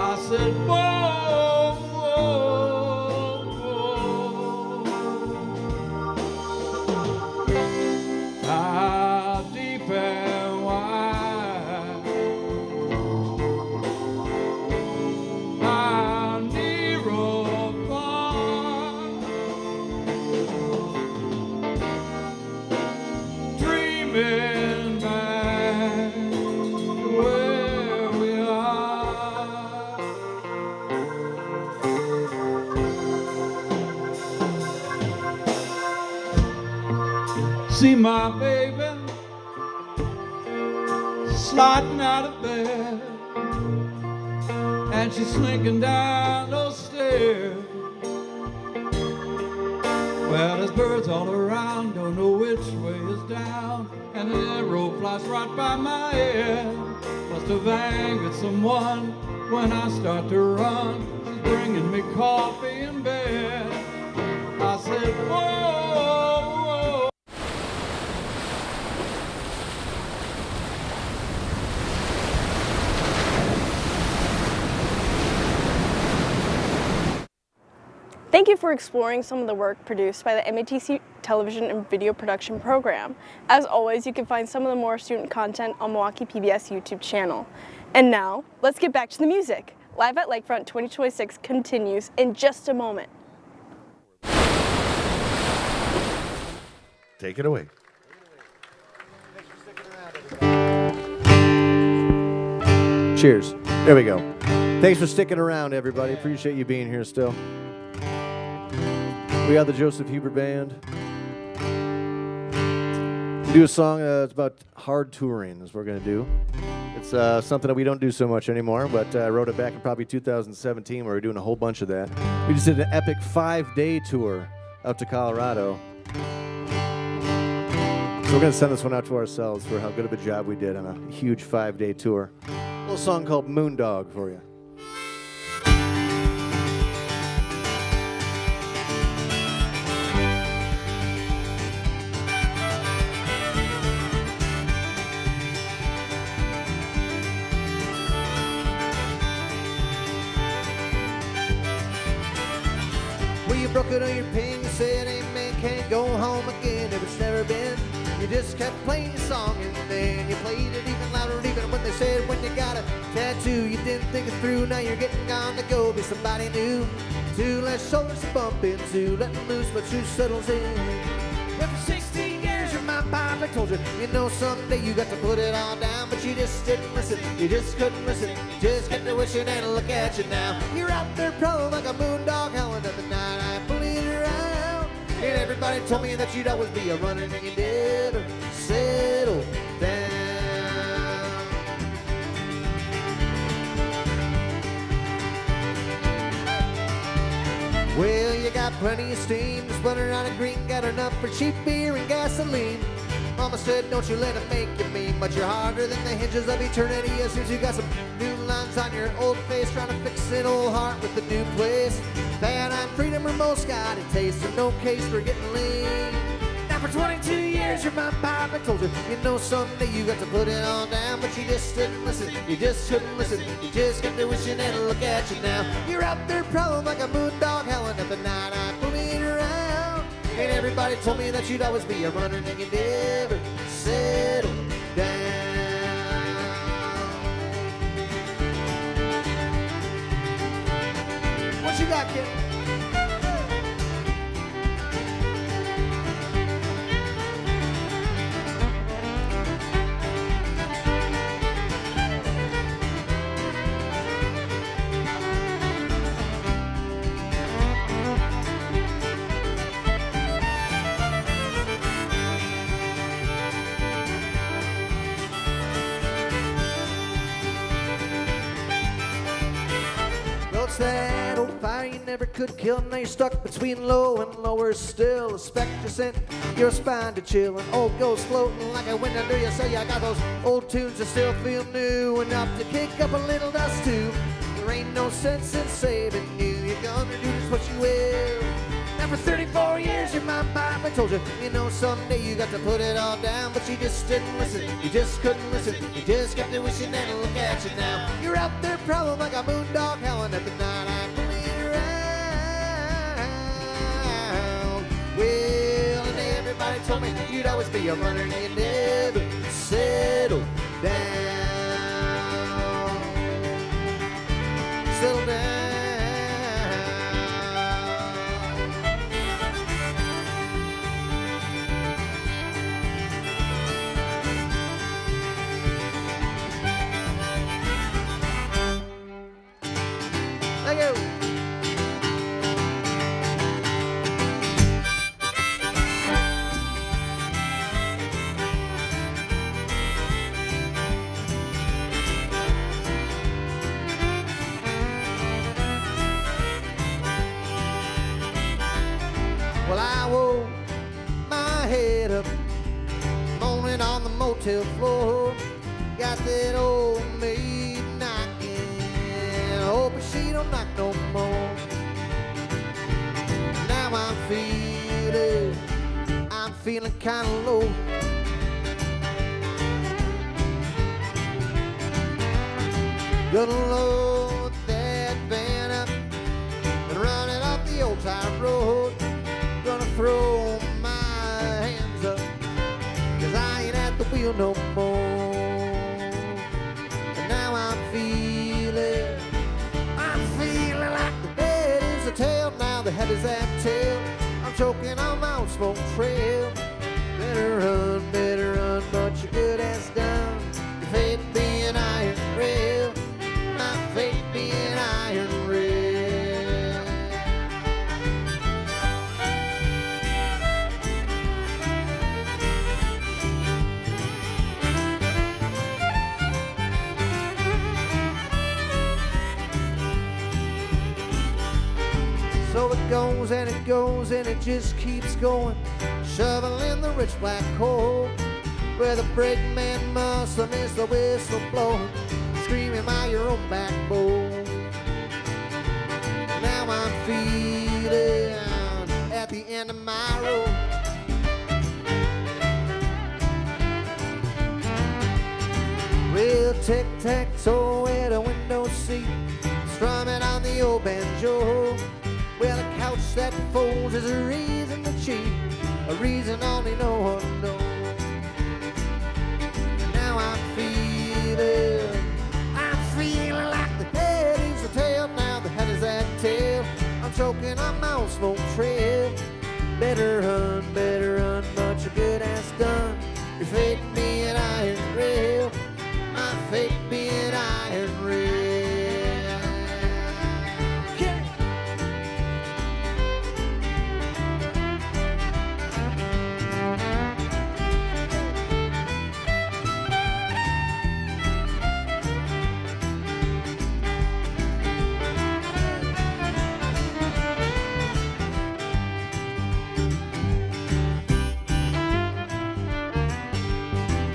I said, whoa, whoa, whoa. How deep and wide, how near or far, dreaming back to where we are. See my baby sliding out of bed, and she's slinking down those stairs. Well, there's birds all around, don't know which way is down, and an arrow flies right by my head. Must have angered someone when I start to run. She's bringing me coffee in bed. I said, whoa, whoa. Thank you for exploring some of the work produced by the MATC television and video production program. As always, you can find some of the more student content on Milwaukee PBS YouTube channel. And now, let's get back to the music. Live at Lakefront 2026 continues in just a moment. Take it away. Cheers. There we go. Thanks for sticking around, everybody. Appreciate you being here still. We got the Joseph Huber Band. We do a song it's about hard touring is what we're going to do. It's something that we don't do so much anymore, but I wrote it back in probably 2017 where we're doing a whole bunch of that. We just did an epic 5-day tour out to Colorado. So we're going to send this one out to ourselves for how good of a job we did on a huge 5-day tour. A little song called Moondog for you. Broke it on your pen, you said amen, can't go home again if it's never been. You just kept playing your song and then you played it even louder even when they said when you got a tattoo. You didn't think it through, now you're getting gone to go be somebody new. 2 less shoulders to bump into, letting loose but truth settles in. But for 16 years you're my pop, I told you, you know someday you got to put it all down, but you just didn't listen, you just couldn't listen, you just kept to wishing and look at you now. You're out there prone like a moondog howling at the night. And everybody told me that you'd always be a runner and you never settle down. Well, you got plenty of steam, just running around a green, got enough for cheap beer and gasoline. Mama said, don't you let it make you mean, but you're harder than the hinges of eternity. As soon as you got some new lines on your old face, trying to fix an old heart with a new place. Bad on freedom or most got a taste, and no case for getting lean. Now for 22 years you're my pipe, I told you, you know someday you got to put it all down, but you just didn't listen, you just couldn't listen, you just kept to wishing and look at you now. You're out there prone like a moondog howling at the night, I'm pulling around. And everybody told me that you'd always be a runner and you never settle down. What you got, kid? It's that old fire you never could kill. Now you're stuck between low and lower still. A spectre sent your spine to chill. An old ghost floating like a wind under you. So I got those old tunes that still feel new enough to kick up a little dust too. There ain't no sense in saving you. You're gonna do just what you will. Now for 34 years you're my pipe, I told you, you know someday you got to put it all down, but you just didn't listen, you just couldn't listen, you just kept wishing and look at you now. You're out there prowling like a moondog howling at the night, I'm pulling around. Well, and everybody told me you'd always be a runner and you never settle down. Settle down. Thank you. I woke my head up, moaning on the motel floor. Got that old maid knocking, hoping she don't knock no more. Now I'm feeling kinda low. Gonna load that van up and run it up the old time road. Gonna throw my hands up, 'cause I ain't at the wheel no more. And now I'm feeling like the head is the tail. Now the head is that tail. I'm choking on my own smoke trail. Better run, but your good ass down. Your fate being iron rail. My fate being iron rail. So it goes and it goes and it just keeps going, shoveling the rich black coal, where the brakeman must have missed the whistle blowing, screaming by your own backbone. Now I'm feeling at the end of my road. We'll tic-tac-toe at a window seat, strumming on the old banjo. Well, a couch that folds is a reason to cheat, a reason only no one knows. Now I'm feeling like the head is the tail. Now the head is that tail. I'm choking on my own smoke trail. Better run, but your good ass done. Your fate being iron rail. My fate being iron rail.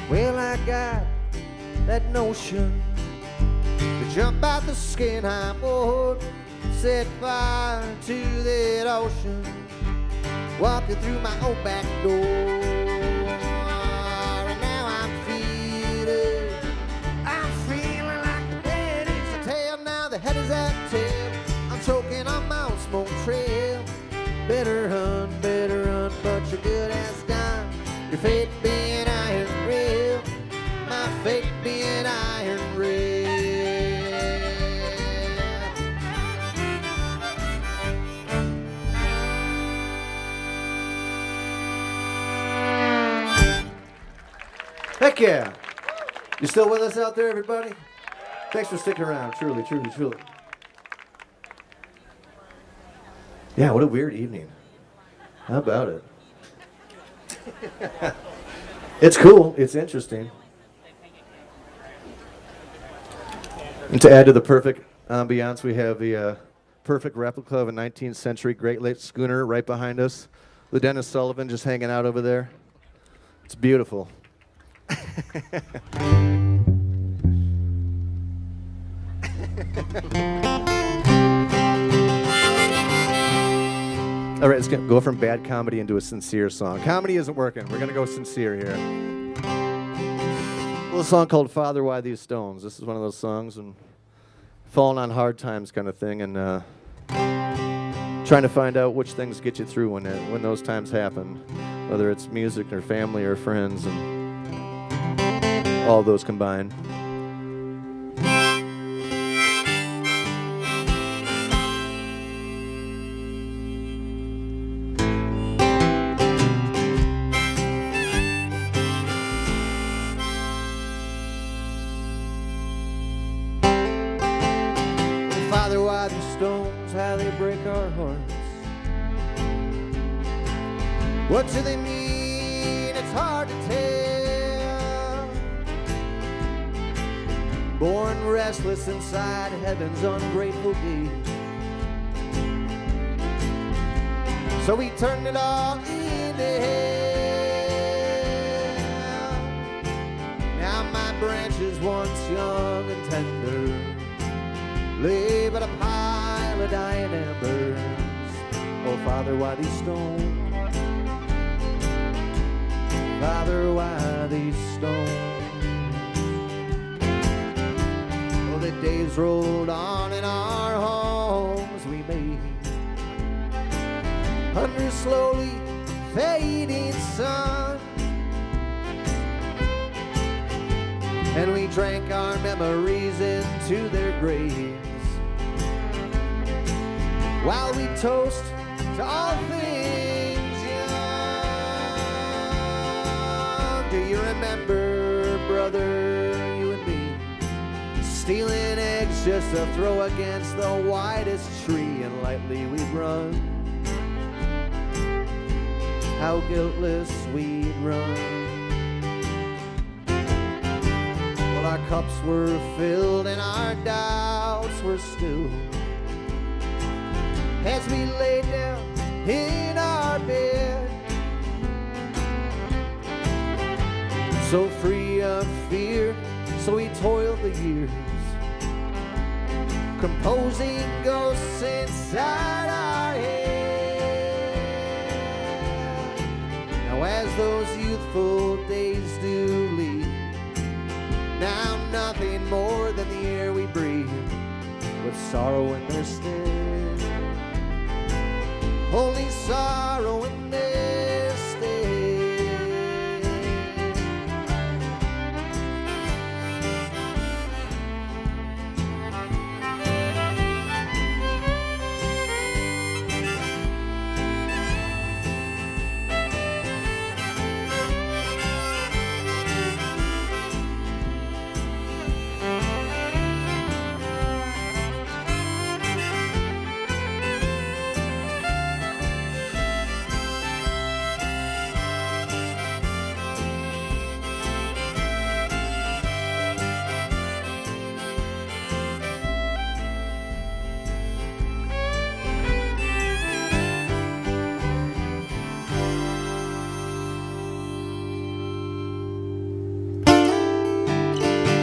Well, I got that notion to jump out the skin high board, set fire to that ocean, walk it through my own back door. And now I'm feeling like the head is the tail. Now the head is that tail. I'm choking on my own smoke trail. Better run, but your good ass gone. Your fate being iron rail. My fate being iron rail. Heck yeah! You still with us out there, everybody? Thanks for sticking around. Truly. Yeah, what a weird evening. How about it? It's cool. It's interesting. And to add to the perfect ambiance, we have the perfect replica of a 19th century Great Lakes schooner right behind us. Lieutenant Sullivan just hanging out over there. It's beautiful. All right, let's go from bad comedy into a sincere song. Comedy isn't working. We're going to go sincere here. A little song called Father, Why These Stones. This is one of those songs, and falling on hard times kind of thing, and trying to find out which things get you through when those times happen, whether it's music or family or friends, and all those combined. Father, why these stones, how they break our hearts? What do they mean? It's hard to tell. Born restless inside heaven's ungrateful gate. So we turned it all into hell. Now my branches, once young and tender, lay but a pile of dying embers. Oh, Father, why these stones? Father, why these stones? Oh, the days rolled on in our homes we made under slowly fading sun, and we drank our memories into their graves while we toast to all things young. Do you remember, brother, you and me, stealing eggs just to throw against the widest tree, and lightly we'd run? How guiltless we'd run. Well, our cups were filled and our doubts were stilled as we lay down in our bed, so free of fear. So we toiled the years, composing ghosts inside our head. Now as those youthful days do leave, now nothing more than the air we breathe, with sorrow in their stead. Only sorrow in their stead.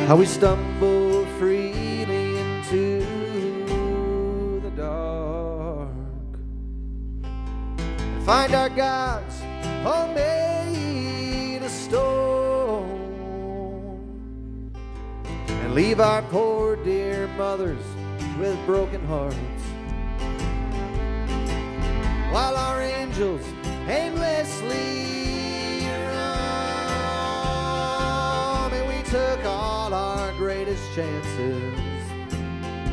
How we stumble freely into the dark and find our gods all made of stone, and leave our poor dear mothers with broken hearts, while our angels aimlessly roam. And we took all our greatest chances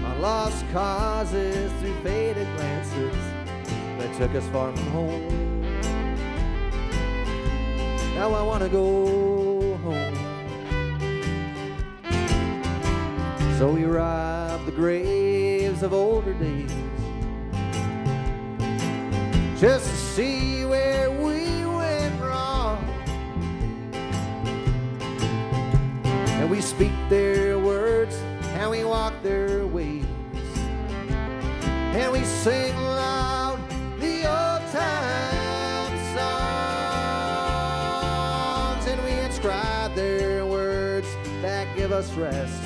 on lost causes through faded glances that took us far from home. Now I want to go home. So we robbed the graves of older days just to see where we went wrong. And we speak their words and we walk their ways, and we sing loud the old time songs, and we inscribe their words that give us rest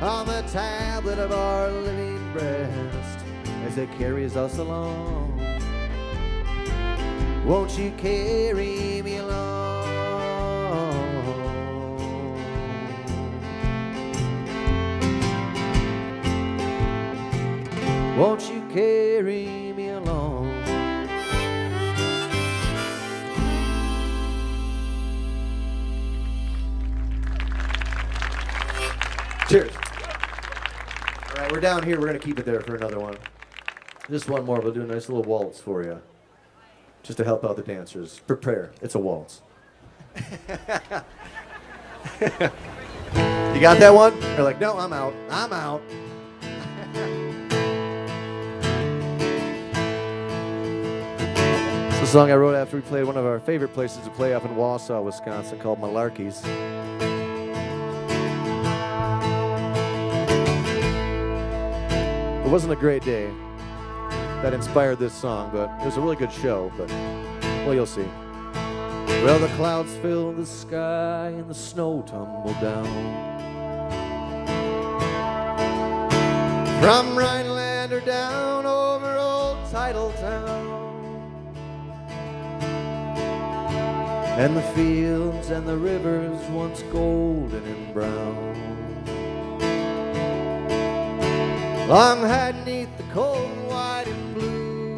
on the tablet of our living breast as it carries us along. Won't you carry me along? Won't you carry me along? Cheers. All right, we're down here. We're going to keep it there for another one. Just one more. We'll do a nice little waltz for you, just to help out the dancers. Prepare. It's a waltz. You got that one? They're like, no, I'm out. I'm out. It's a song I wrote after we played one of our favorite places to play up in Wausau, Wisconsin, called Malarkey's. It wasn't a great day. that inspired this song, but it was a really good show, but, well, you'll see. Well, the clouds fill the sky and the snow tumbled down. From Rhineland or down over old Tidal Town. And the fields and the rivers once golden and brown, long hid neath the cold white and blue.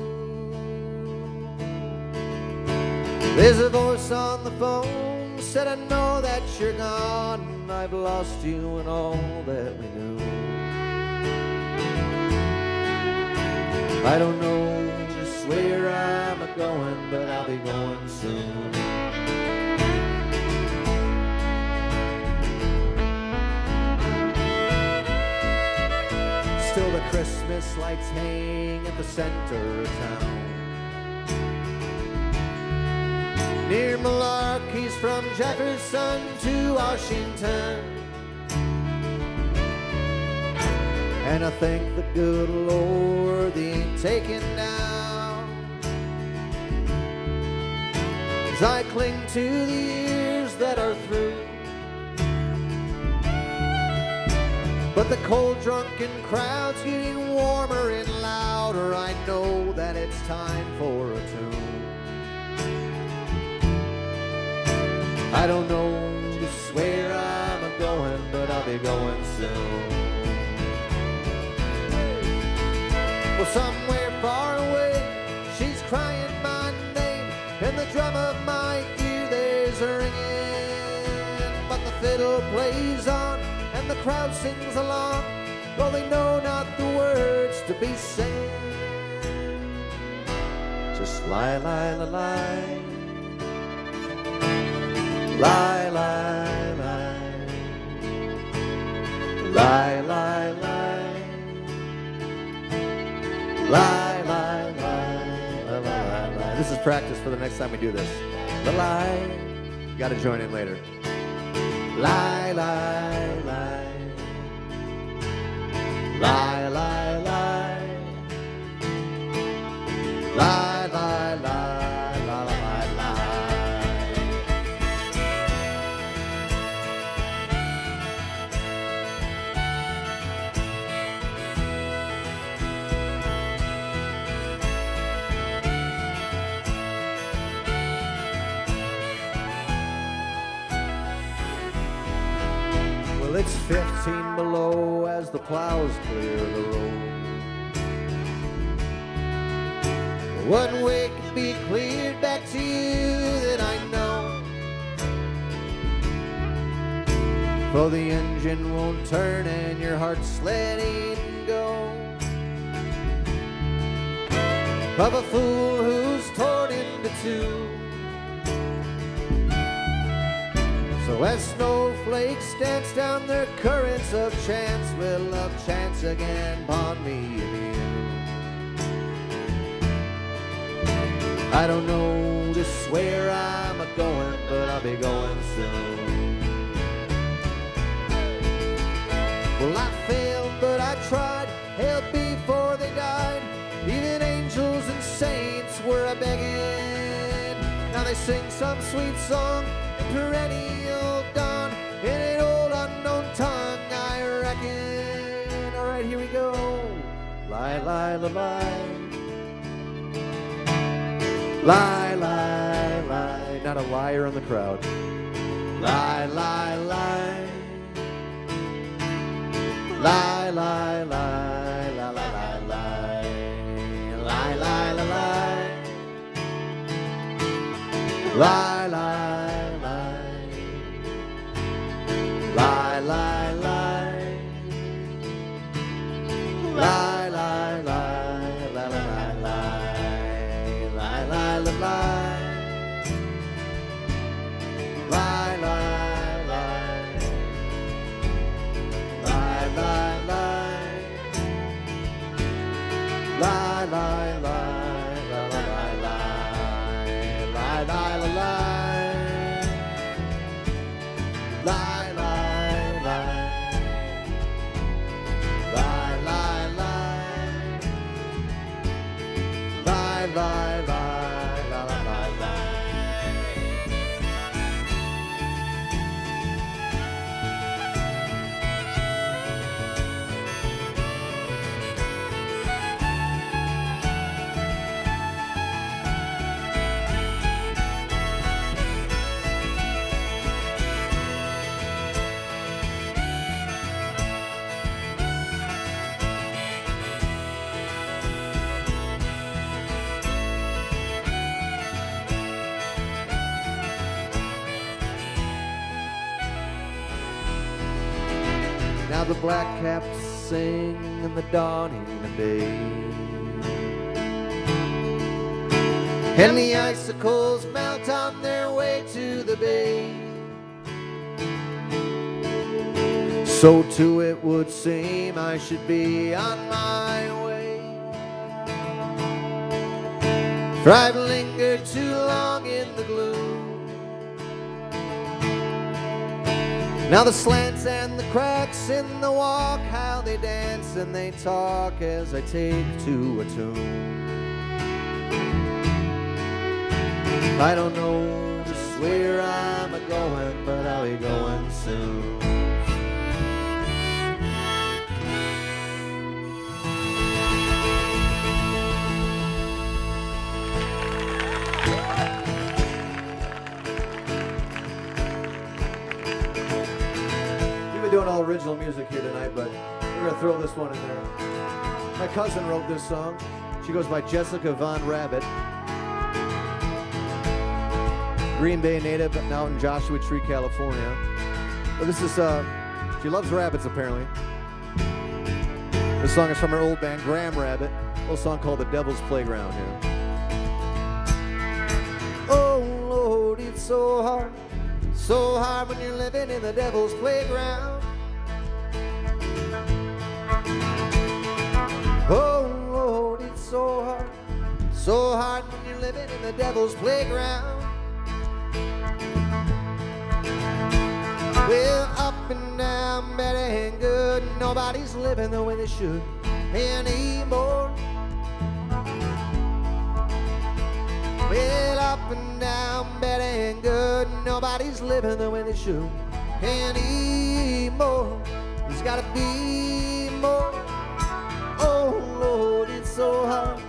There's a voice on the phone said, I know that you're gone, I've lost you and all that we knew. I don't know just where I'm a-going, but I'll be going soon. Still the Christmas lights hang at the center of town. Near Milwaukee's from Jefferson to Washington. And I thank the good Lord they ain't taken down. As I cling to the years that are through. But the cold drunken crowd's getting warmer and louder. I know that it's time for a tune. I don't know just where I'm a-going, but I'll be going soon. Well, somewhere far away, she's crying my name, and the drum of my ear there's ringing. But the fiddle plays on, and the crowd sings along, though they know not the words to be sung. Just lie, lie, lie, lie. Lie, lie, lie. Lie, lie, lie. Lie, lie, lie, lie, lie, lie. This is practice for the next time we do this. Lie. You gotta join in later. Lie, lie, lie. Lie, lie, lie. Lie, lie, lie, lie, lie, lie. Well, it's 15 below as the plows clear the road. One way can be cleared back to you that I know. For the engine won't turn and your heart's letting go of a fool who's torn into two. So as snowflakes dance down their currents of chance, will love chance again upon me and you. I don't know just where I'm a-going, but I'll be going soon. Well, I failed, but I tried, help before they died. Even angels and saints were a-begging. Now they sing some sweet song in perennial dawn, in an old unknown tongue, I reckon. All right, here we go. Lie, lie, lie, lie. Lie, lie, lie. Not a liar in the crowd. Lie, lie, lie. Lie, lie, lie, lie, lie, lie, lie. Lie, lie, lie, lie. Lie, lie, lie. Lie, lie, lie. Lie, lie, lie, lie, lie, lie. Lie, lie, lie, lie. Lie, lie, lie. Lie, lie, lie. Lie, lie, lie, lie, lie, lie. Lie, lie, lie, lie. Lie, lie, lie. Lie, lie, lie. Lie, lie, lie. lie, lie, la, la, lie, lie. Now the black caps sing in the dawning of day, and the icicles melt on their way to the bay. So too it would seem I should be on my way, for I've lingered too long in the gloom. Now the slants and the cracks in the walk, how they dance and they talk as I take to a tune. I don't know just where I'm a-going, but I'll be going soon. Doing all original music here tonight, but we're gonna throw this one in there. My cousin wrote this song. She goes by Jessica Von Rabbit. Green Bay native, now in Joshua Tree, California. But this is, she loves rabbits apparently. This song is from her old band, Graham Rabbit. A little song called The Devil's Playground here. Oh Lord, it's so hard when you're living in the devil's playground. Oh Lord, it's so hard when you're living in the devil's playground. Well, up and down, bad and good, nobody's living the way they should anymore. Well, up and down, bad and good, nobody's living the way they should anymore. There's gotta be more. Oh Lord, it's so hard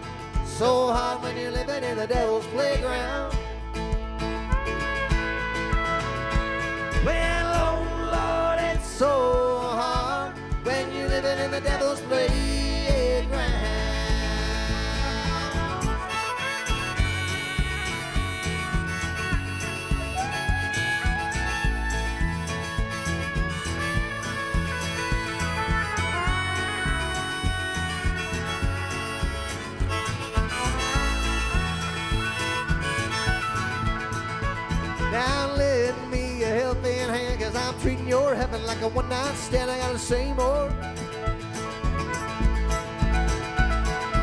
when you're living in the devil's playground. Well, oh Lord, it's so hard when you're living in the devil's playground. Now lend me a helping hand, 'cause I'm treating your heaven like a one-night stand. I gotta say more.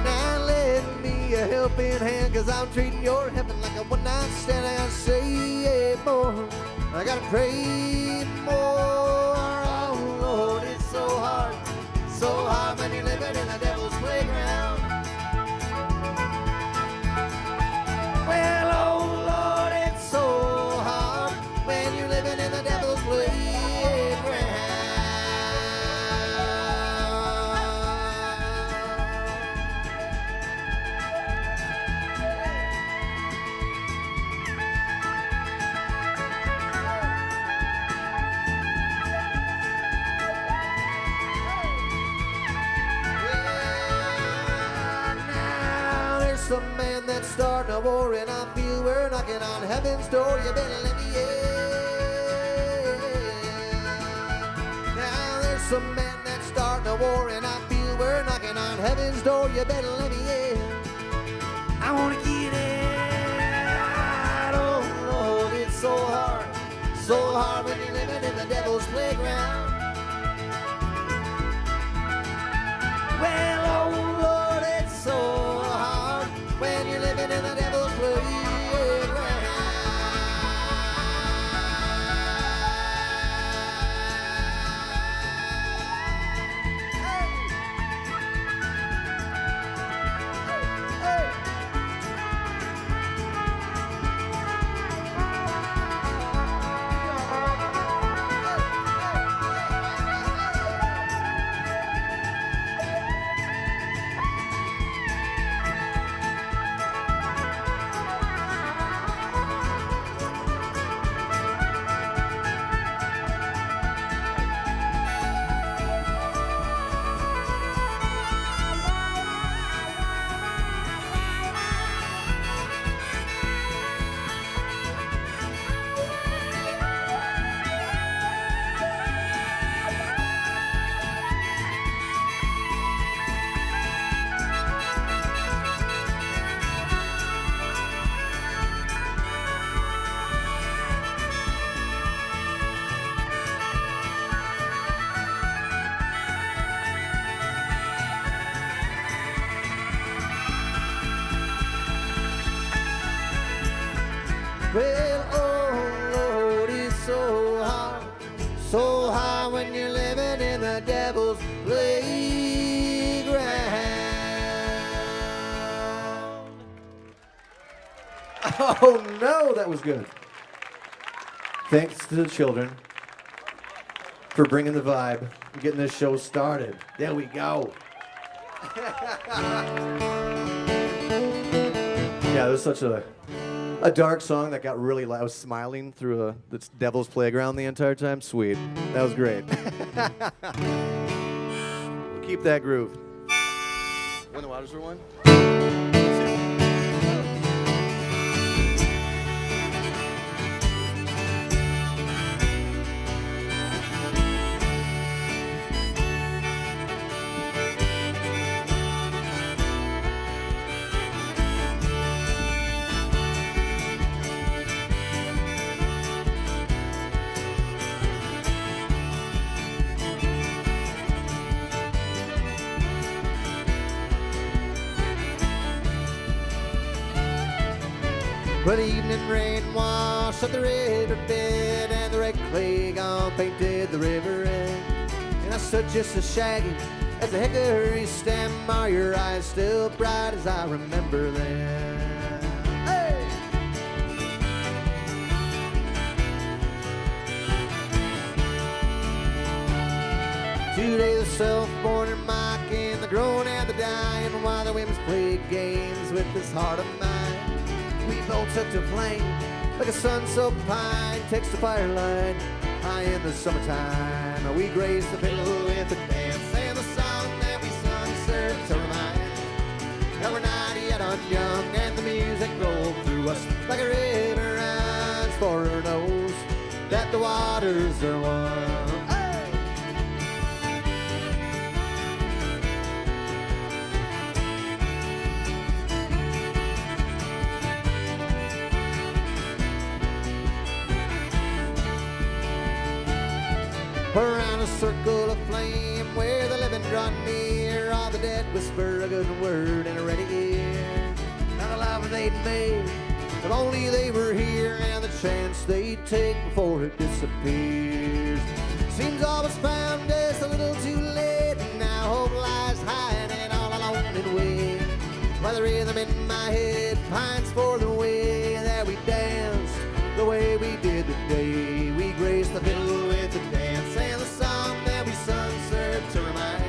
Now lend me a helping hand, 'cause I'm treating your heaven like a one-night stand. I gotta say more. I gotta pray more. Oh Lord, it's so hard when you're living in the devil's playground. Well, oh Lord, it's so hard when you're living in the devil's playground. Now there's some man that's starting a war, and I feel we're knocking on heaven's door. You better let me in. Now there's some man that's starting a war, and I feel we're knocking on heaven's door. You better let me in. I wanna get in. Oh Lord, it's so hard when you're living in the devil's playground. Well, oh Lord, it's so hard when you're living in the devil's playground. Well, oh Lord, it's so hard when you're living in the devil's playground. Oh no, that was good. Thanks to the children for bringing the vibe and getting this show started. There we go. Yeah, it was such a dark song that got really loud. I was smiling through the devil's playground the entire time. Sweet. That was great. We'll keep that groove. When the Waters Were One? But the evening rain washed up the riverbed, and the red clay gone painted the river red. And I stood just as shaggy as a hickory stem. Are your eyes still bright as I remember them? Hey! Today the self-born are mocking the grown and the dying, while the women's played games with this heart of mine. We both took to flame like a sun so pine takes the firelight high in the summertime. We graced the fiddle with the dance, and the song that we sung served to remind that we're not yet unyoung, and the music rolled through us like a river runs for her knows that the waters are one. Around a circle of flame where the living draw near, all the dead whisper a good word in a ready ear. Not a love they'd made, if only they were here, and the chance they'd take before it disappears. Seems all was found just a little too late, and now hope lies hiding all alone and wait. While the rhythm in my head pines for the way that we danced, the way we did today. We graced the fiddle with the dance, and the song that we sung served to remind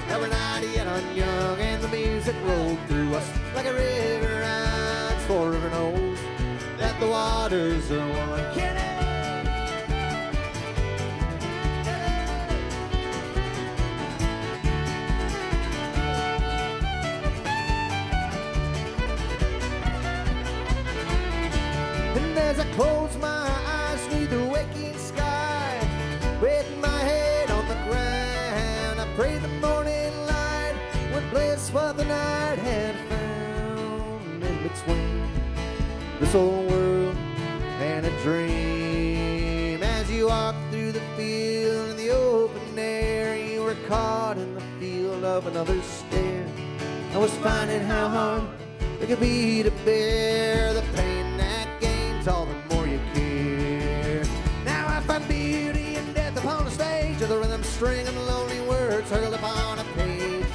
that we're not yet unyoung, and the music rolled through us like a river runs forever knows that the waters are one. Can it? And as I close my eyes neath the waking sky, with my head on the ground, I pray the morning light would bless what the night had found in between this old world and a dream. As you walked through the field in the open air, you were caught in the field of another stare. I was finding how hard it could be to bear the pain that gains all the more you care. Now I find beauty and death upon the stage of the rhythm string and the lonely words hurled upon a page.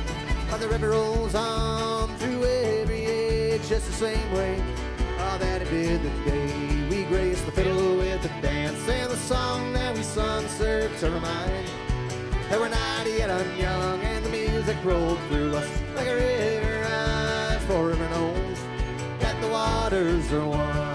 While the river rolls on through every age, just the same way that it did the day. We graced the fiddle with the dance, and the song that we sung served to remind that we're not yet unyoung, and the music rolled through us like a river runs forever knows that the waters are one.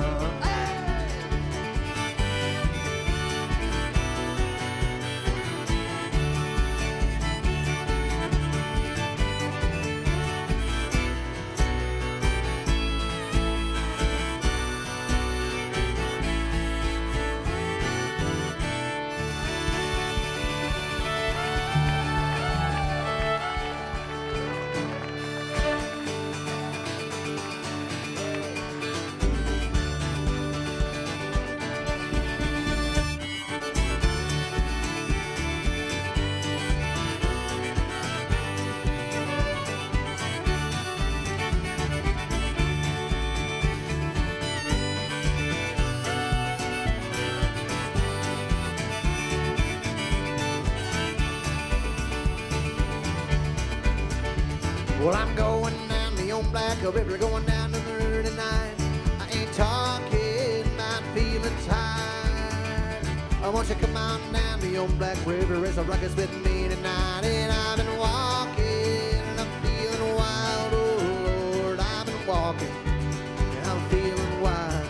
Well, I'm going down the old Black River, going down to the river tonight. I ain't talking about feeling tired. I want you to come on down the old Black River, raise a ruckus with me tonight. And I've been walking and I'm feeling wild. Oh Lord, I've been walking and I'm feeling wild.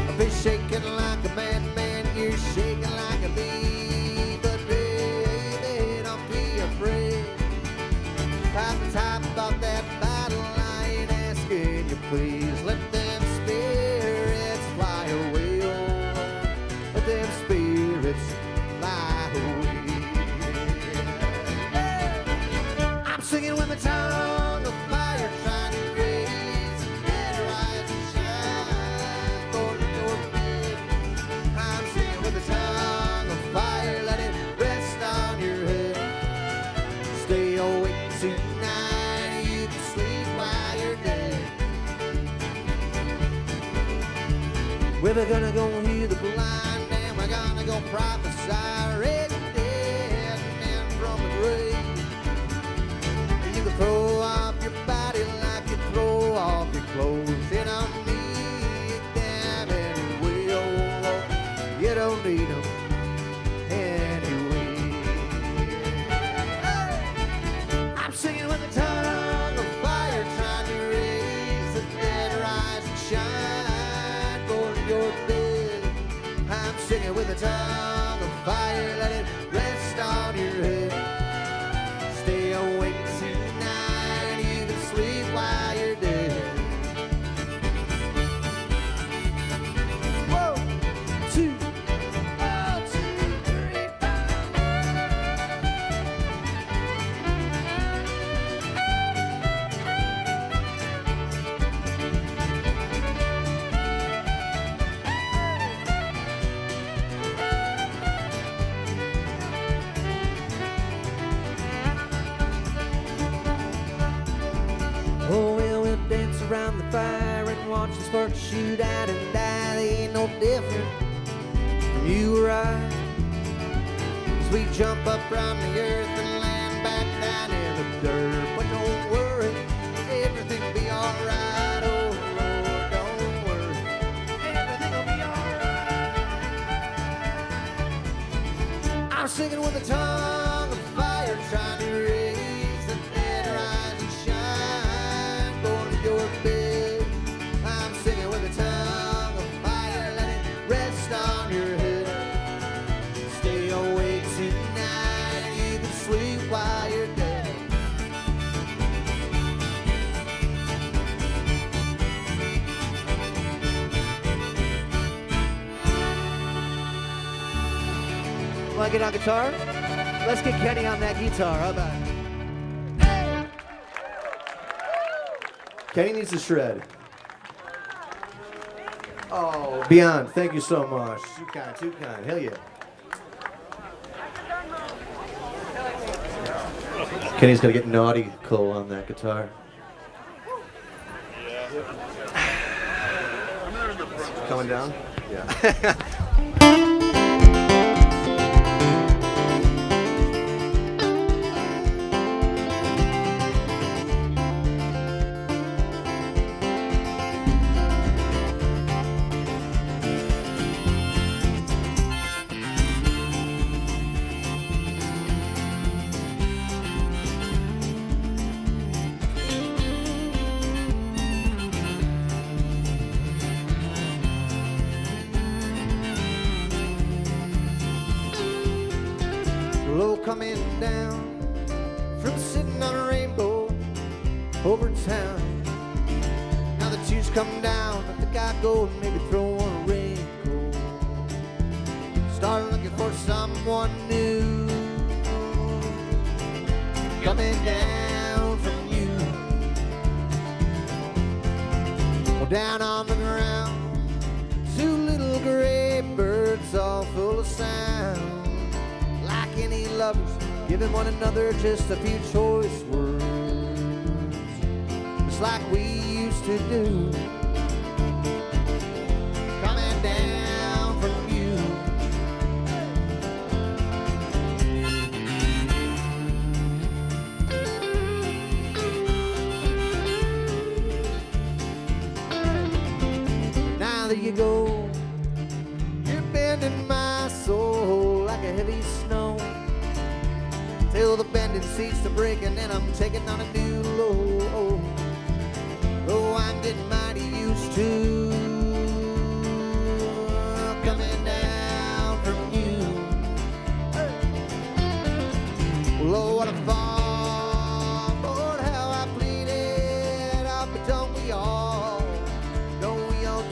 I've been shaking like a madman, you're shaking like a bee. But baby, don't be afraid. Pop the top of that bottle, I ain't asking you please. Let them spirits fly away, oh, let them spirits fly away. I'm singing with my tongue of fire, trying to raise the dead, rise and shine for your bed. I'm singing with the tongue of fire, let it rest on your head. Stay awake tonight, you can sleep while you're dead. We're gonna go heal the blind, and we're gonna go prophesy, raise the dead men from the grave. You can throw off your body like you throw off your clothes. You don't need them anyway, oh, you don't need them anyway. I'm singing with a tongue of fire, trying to raise the dead, rise and shine for your bed. I'm singing with a tongue of fire, let it rest on your head. Stay awake tonight, you can sleep while you're dead. One, two, 1, 2, 3, 4. Oh, well, we'll dance around the fire and watch the sparks shoot out and die. They ain't no different from you or I. As we jump up from the earth and land back down in the dirt. But don't worry, everything will be alright. Oh, Lord, don't worry, everything will be alright. I'm singing with a tongue of fire, trying to raise the dead, rise and shine for your bed. I'm singing with a tongue of fire, let it rest on your head. Stay awake tonight, you can sleep while you're dead. Want to get on guitar? Let's get Kenny on that guitar. How about it? Kenny needs to shred. Oh, Beyond, thank you so much. Too kind, too kind. Hell yeah. Kenny's gonna get nautical on that guitar. Coming down? Yeah. Low coming down from sitting on a rainbow over town. Now the tears come down, I think I'd go and maybe throw on a raincoat. Start looking for someone new. Coming down from you. Well, down on the ground, two little gray birds all full of sound. Like any lovers, giving one another just a few choice words, just like we used to do. Coming down from you. now there you go. You're bending my soul like a heavy snow, till the bending ceases to break, and then I'm taking on a new low. Oh, I'm getting mighty used to coming down from you. Oh, what a fall, Lord, how I pleaded. Oh, but don't we all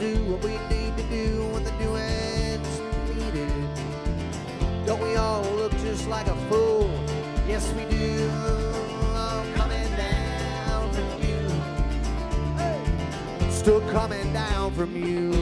do what we need to do when the doing's needed? Don't we all look just like a fool? Yes, we do. I'm coming down from you. Hey. Still coming down from you.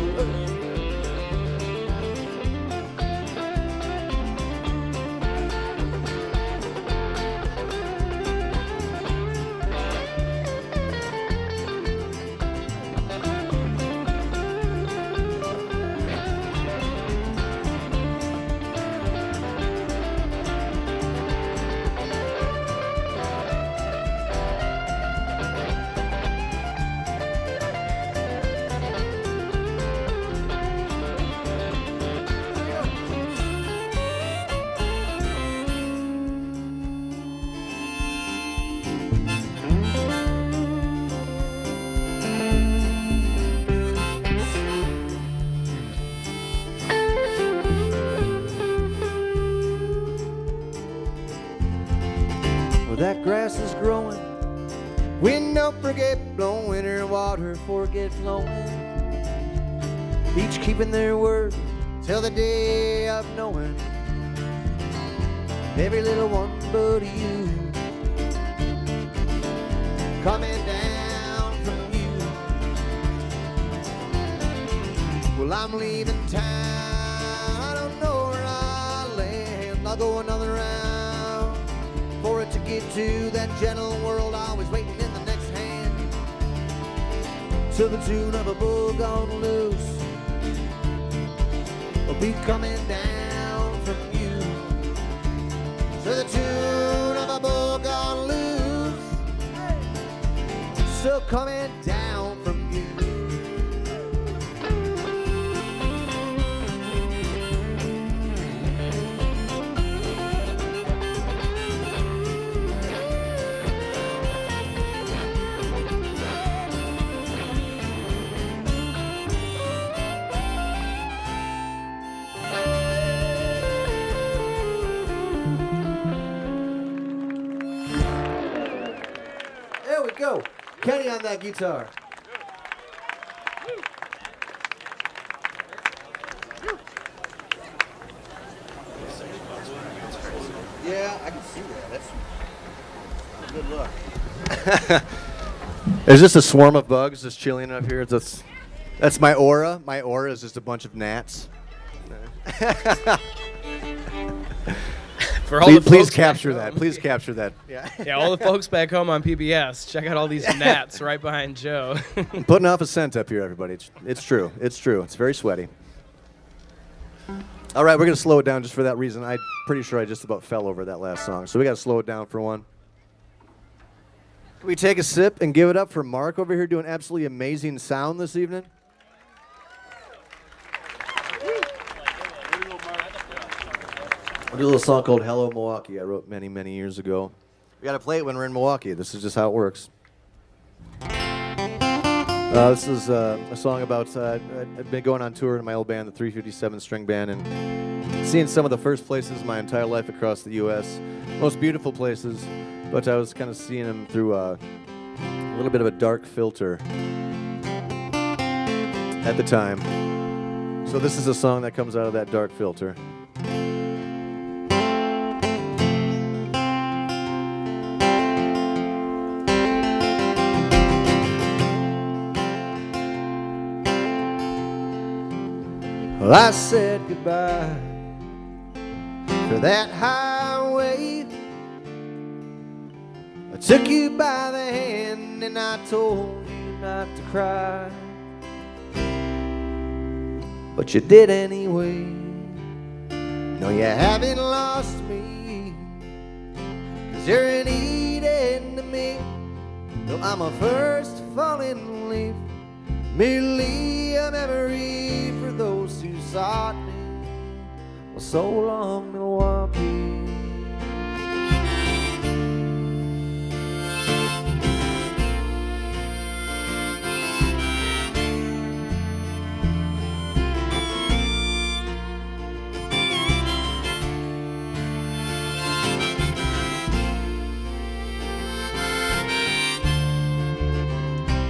That grass is growing, wind don't forget blowing, or water forget flowing. Each keeping their word till the day of knowing. Every little one but you, coming down from you. Well, I'm leaving town, I don't know where I'll land. I'll go another round for it to get to that gentle world, always waiting in the next hand, to the tune of a bull gone loose. I'll be coming down from you, to the tune of a bull gone loose. Still coming down from you. Go. Kenny on that guitar. Yeah, I can see that. That's a good look. There's just a swarm of bugs just chilling up here. That's my aura. My aura is just a bunch of gnats. Please capture that. Please capture that. Yeah, all the folks back home on PBS, check out all these gnats right behind Joe. I'm putting off a scent up here, everybody. It's true. It's true. It's very sweaty. All right, we're going to slow it down just for that reason. I'm pretty sure I just about fell over that last song, so we got to slow it down for one. Can we take a sip and give it up for Mark over here doing absolutely amazing sound this evening? I'll do a little song called Hello Milwaukee I wrote many, many years ago. We got to play it when we're in Milwaukee. This is just how it works. This is a song about, I've been going on tour in my old band, the 357 String Band, and seeing some of the first places my entire life across the U.S. Most beautiful places, but I was kind of seeing them through a little bit of a dark filter at the time. So this is a song that comes out of that dark filter. Well, I said goodbye to that highway. I took you by the hand and I told you not to cry, but you did anyway. No, you haven't lost me, 'cause you're an Eden to me. Though I'm a first falling leaf, merely a memory for those who sought me. Well, so long, Milwaukee.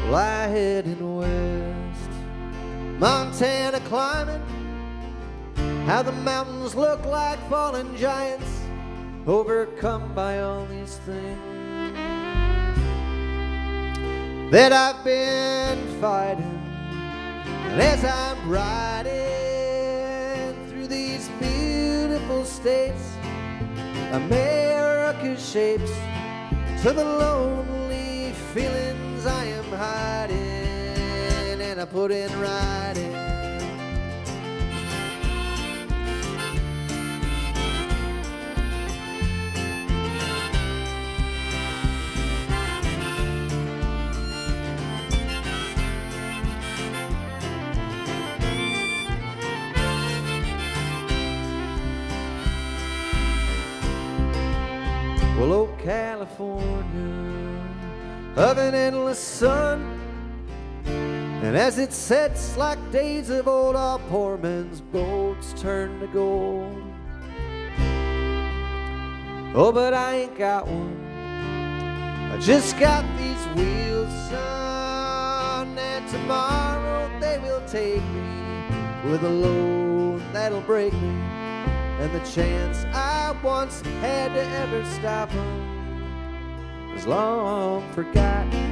Well, I headed west, Montana climbing. How the mountains look like fallen giants, overcome by all these things that I've been fighting. And as I'm riding through these beautiful states, America shapes to the lonely feelings I am hiding, and I put in writing. Well, oh, California, of an endless sun, and as it sets like days of old, all poor men's boats turn to gold. Oh, but I ain't got one, I just got these wheels, son, and tomorrow they will take me with a load that'll break me. And the chance I once had to ever stop them is long forgotten.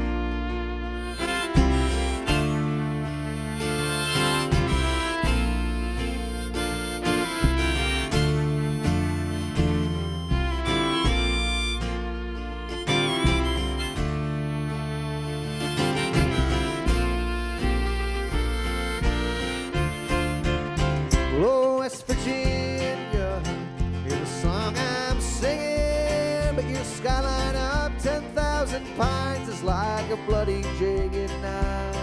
Well, West Virginia, hear the song I'm singing, but your skyline up 10,000 pines is like a bloody jagged knife,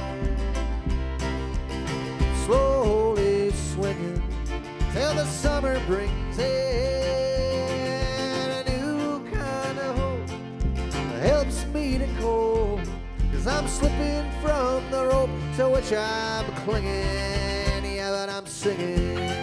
slowly swinging till the summer brings in a new kind of hope that helps me to cope, 'cause I'm slipping from the rope to which I'm clinging, yeah, but I'm singing.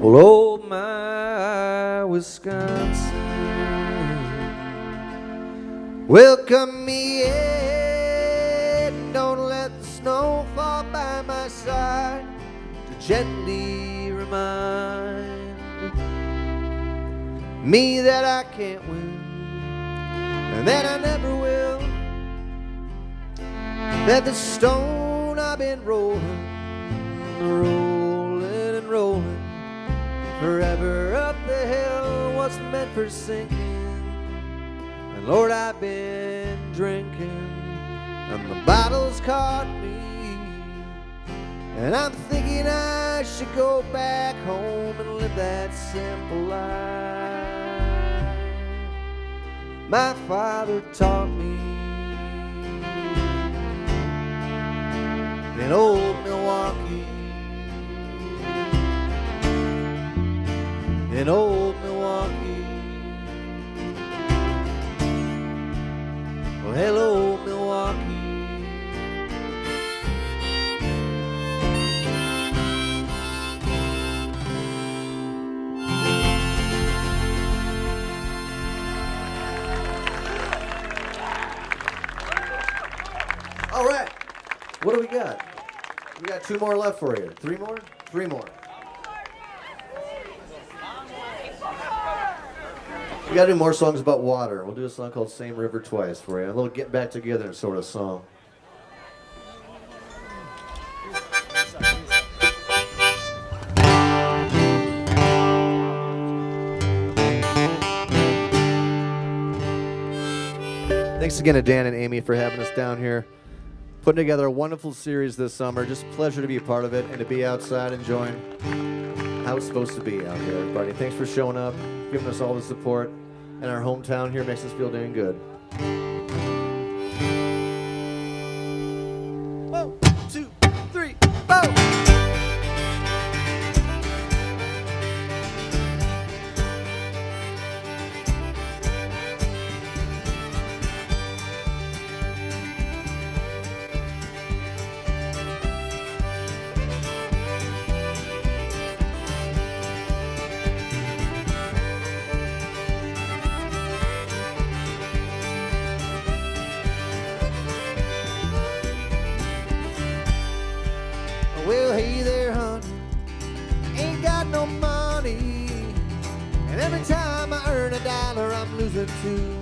Well, oh, my Wisconsin, welcome me in. Don't let the snow fall by my side to gently remind me that I can't win and that I never will, that the stone I've been rolling and rolling forever up the hill was meant for sinking. And Lord, I've been drinking and the bottle's caught me, and I'm thinking I should go back home and live that simple life my father taught me in old Milwaukee. In old Milwaukee. Well, hello, Milwaukee. All right, what do we got? We got 2 more left for you. 3 more? 3 more. We gotta do more songs about water. We'll do a song called Same River Twice for you. A little get back together sort of song. Thanks again to Dan and Amy for having us down here, putting together a wonderful series this summer. Just a pleasure to be a part of it and to be outside enjoying how it's supposed to be out here, everybody. Thanks for showing up, giving us all the support, and our hometown here makes us feel dang good. 1, 2, 3, 4. Well, hey there, honey, ain't got no money, and every time I earn a dollar, I'm losing two.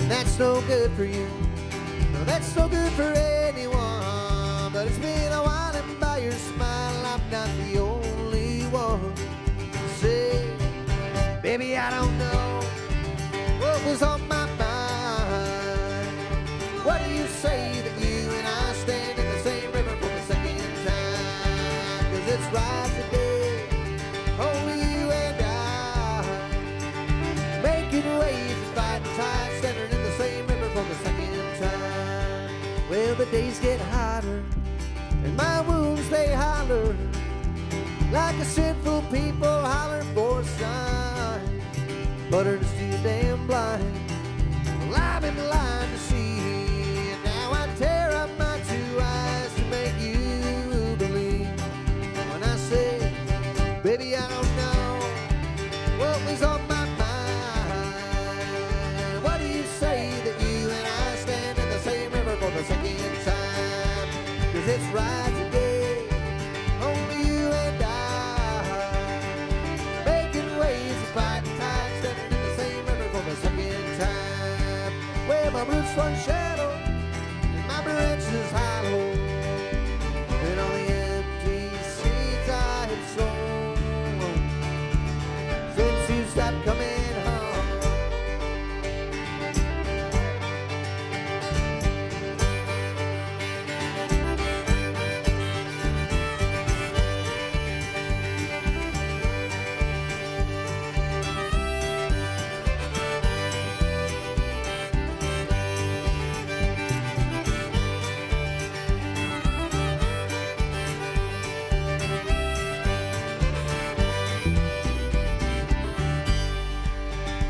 And that's no good for you, no, that's no good for anyone. But it's been a while, and by your smile, I'm not the only one. Say, baby, I don't know what was on my mind. What do you say that you and I stand in the same river for the second time? 'Cause it's right today, only you and I, making waves and fighting tides, standing in the same river for the second time. Well, the days get hotter, and my wounds they holler, like a sinful people holler for a sign. But it's too damn blind, well, I've been blind to see. Now I tear up my two eyes to make you believe. When I say, baby, I don't know what was on my mind. What do you say that you and I stand in the same river for the second time? 'Cause it's right today, only you and I, making waves and fighting tides, standing in the same river for the second time. Where my roots run shadow, my branches hollow, and all the empty seeds I have sown since you stopped coming home.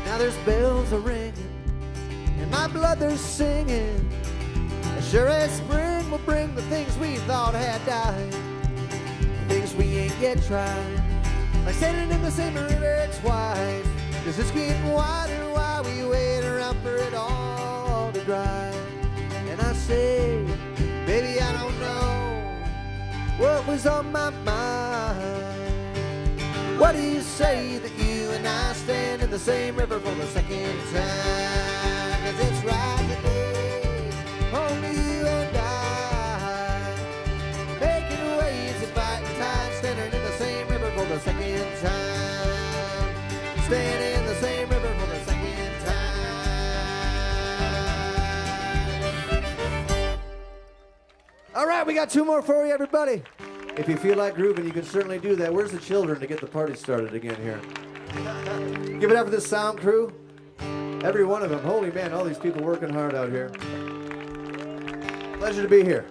Now there's bells a ringing, and my blood they're singing. As sure as spring will bring the things we thought had died, things we ain't yet tried, like standing in the same river twice. 'Cause it's getting wider while we wait around for it all to dry. And I say, baby, I don't know what was on my mind. What do you say that you and I stand in the same river for the second time? 'Cause it's right today, only you and I, making waves and fighting tides, standing in the same river for the second time. Standing in the same river for the second time. All right, we got two more for you, everybody. If you feel like grooving, you can certainly do that. Where's the children to get the party started again here? Give it up for this sound crew. Every one of them. Holy man, all these people working hard out here. Pleasure to be here.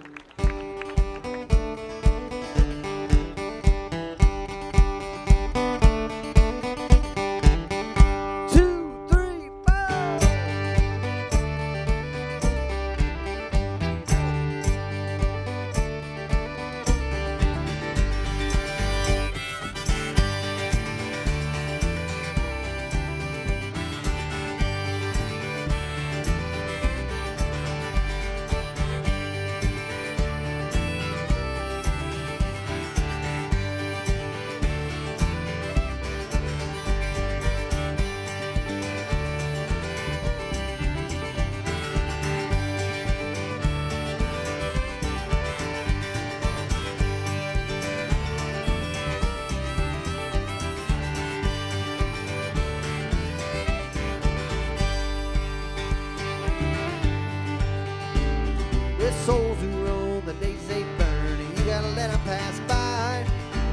There's souls who roam, the days they burn, and you gotta let them pass by.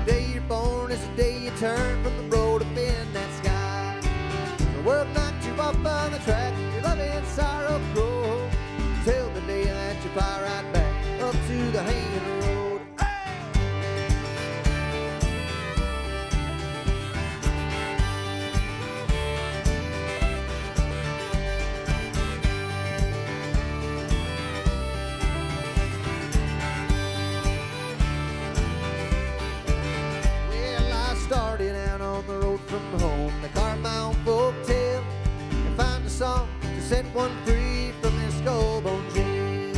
The day you're born is the day you turn from the road up in that sky. The world knocked you up on the track, your love and sorrow grow, till the day that you fly right back up to the hanging road. Started out on the road from home to carve my own folk tale and find a song to set one free from this skull-bone jail.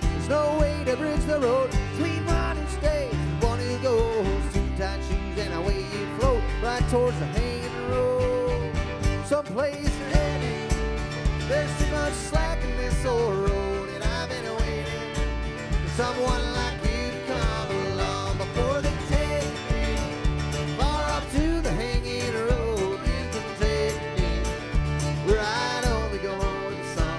There's no way to bridge the road between one who stays and one who goes. Two tight shoes and away you float right towards the hanging road. Someplace you're heading, there's too much slack in this old road, and I've been waiting for someone like you to come along before they take me far up to the hanging road. You can take me where I'd only go with the song.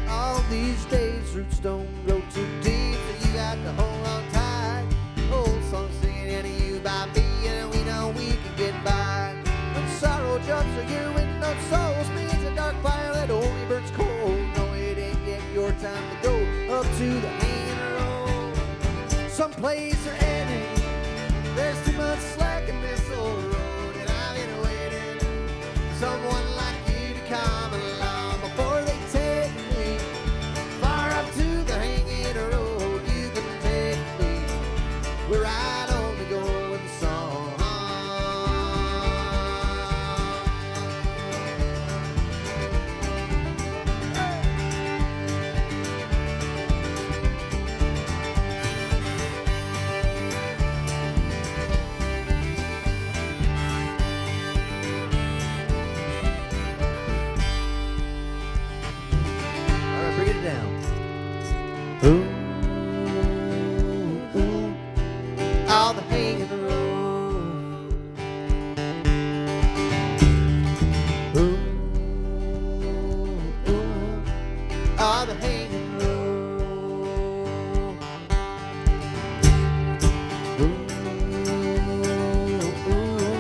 All these days roots don't grow too deep, so you got to hold on tight. Old song singing into you by me, and we know we can get by. When sorrow jumps or your window soul speeds a dark fire that only burns cold. No, it ain't yet your time to go up to the hanging road. Someplace you're heading, there's too much slack in this old road, and I've been waiting for someone like you to come along before they take me far up to the hanging road. You can take me where I'd only go with the song. All right, bring it down. Ooh, ooh, all the hanging road. Ooh, ooh, all the hanging road. Ooh, ooh,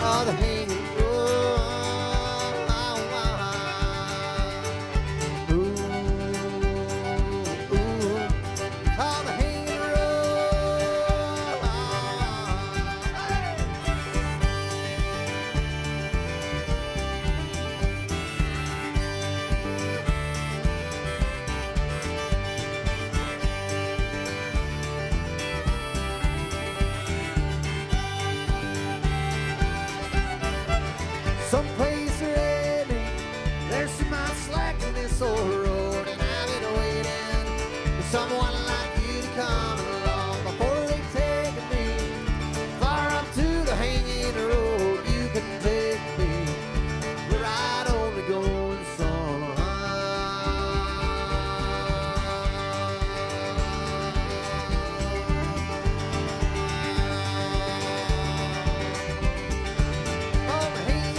all the hanging road. All the hanging road. Someplace you're heading, there's too much slack in this old road, and I've been waiting for someone like you to come along before they take me far up to the hanging road. You can take me where I'd only go in song. On the hanging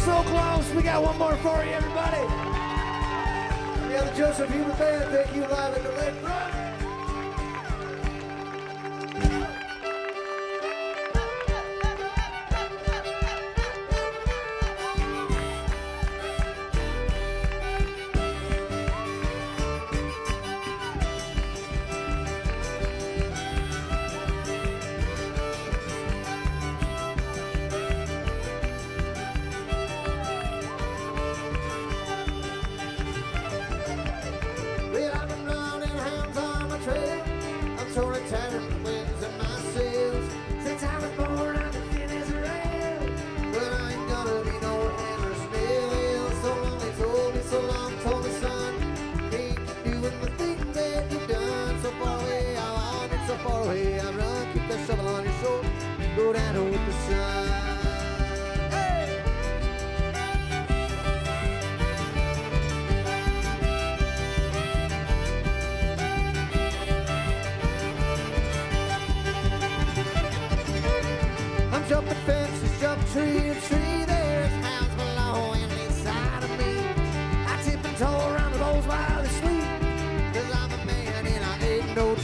So close. We got one more for you, everybody. We have the Joseph Hubert Band. Thank you, live at the Lakefront.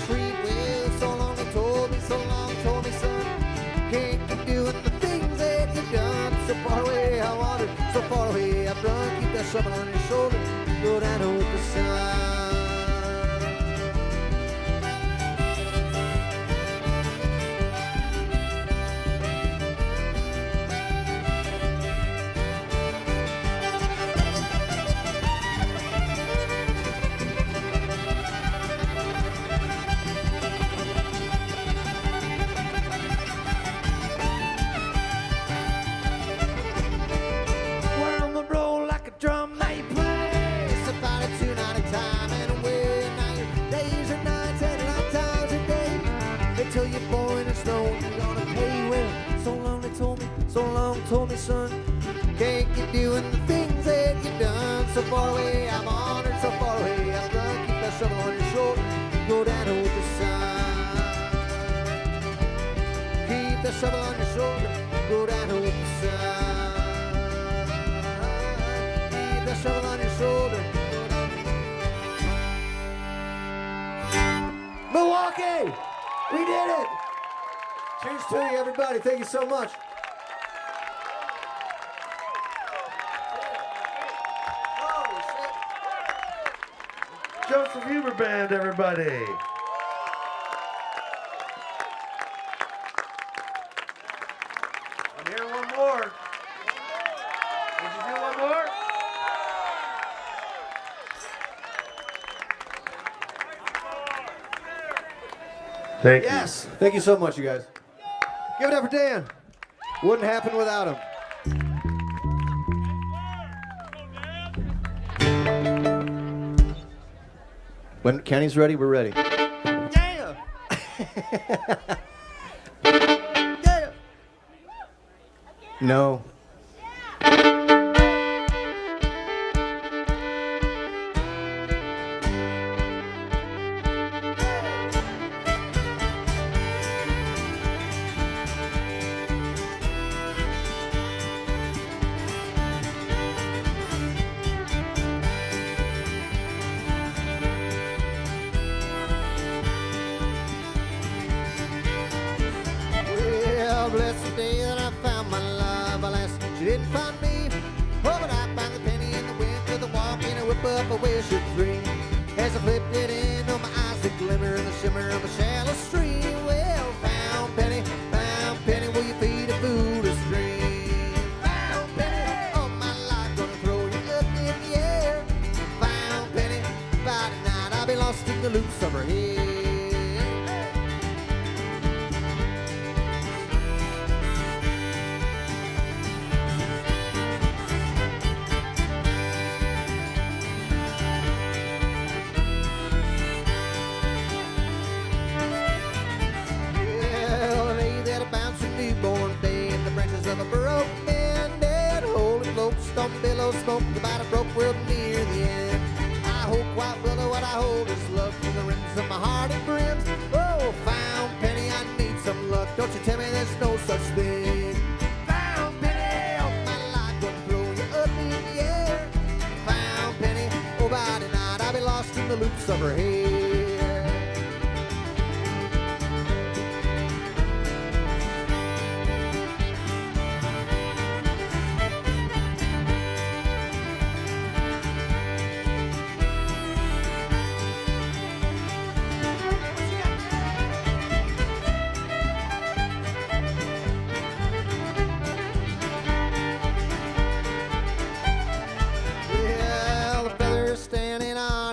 street. Well, so long they told me, so long told me, son, can't keep doing the things that you've done. So far away I wandered, so far away I've run. Keep that shovel on your shoulder, go down with the sun. Drum they play, so find a tune at a time and away. Now your days are nights and night times a day. Until you're born and snow, you're gonna pay well. So long they told me, so long told me, son, can't keep doing the things that you've done. So far away I'm honored, so far away I've run. Keep that shovel on your shoulder, go down with the sun. Keep that shovel on your shoulder, go down with the sun. Shovel on your shoulder. Milwaukee! We did it! Cheers to you, everybody. Thank you so much. Joseph Huber Band, everybody. I'm hearing one more. Did you do one more? Thank you. Yes. Thank you so much, you guys. Give it up for Dan. Wouldn't happen without him. When Kenny's ready, we're ready. Yeah. Yeah. No. Up a wish of dream as I flipped it in on my eyes, the glimmer and the shimmer of a shallow stream. Well, found penny, will you feed a foolish dream? Found penny, all my life gonna throw you up in the air. Found penny, by tonight I'll be lost in the loops of her head. Billow smoke, the bottom broke world near the end. I hope quite well what I hold is love from the rims of my heart and brims. Oh, found penny, I need some luck. Don't you tell me there's no such thing. Found penny, all my life gonna throw you up in the air. Found penny, oh by tonight I'll be lost in the loops of her hair.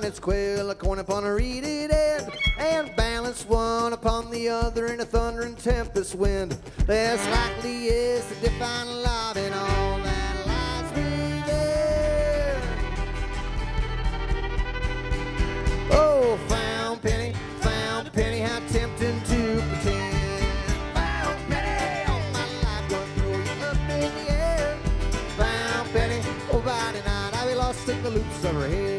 Its quill, a corn upon a reedy end, and balance one upon the other in a thundering tempest wind. Less likely is to define love in all that lies within. Oh, found penny, how tempting to pretend. Found penny, all my life gonna throw you up in the air. Found penny, oh by tonight I'll be lost in the loops of her hair.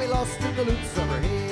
Lost in the loops of her head.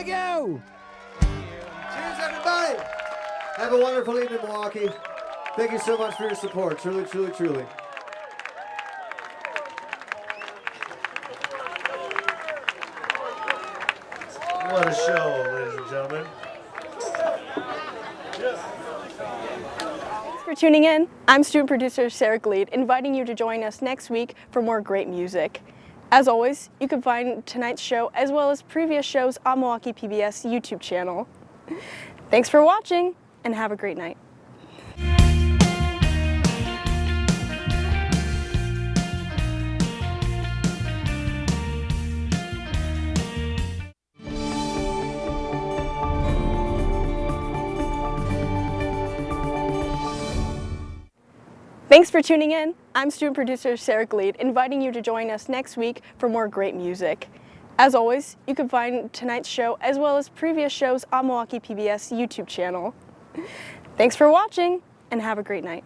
Thank you. Cheers, everybody. Have a wonderful evening, Milwaukee. Thank you so much for your support. Truly, truly, truly. What a show, ladies and gentlemen. Thanks for tuning in. I'm student producer Sarah Gleed, inviting you to join us next week for more great music. As always, you can find tonight's show as well as previous shows on Milwaukee PBS YouTube channel. Thanks for watching and have a great night. Thanks for tuning in. I'm student producer Sarah Gleed, inviting you to join us next week for more great music. As always, you can find tonight's show as well as previous shows on Milwaukee PBS YouTube channel. Thanks for watching and have a great night.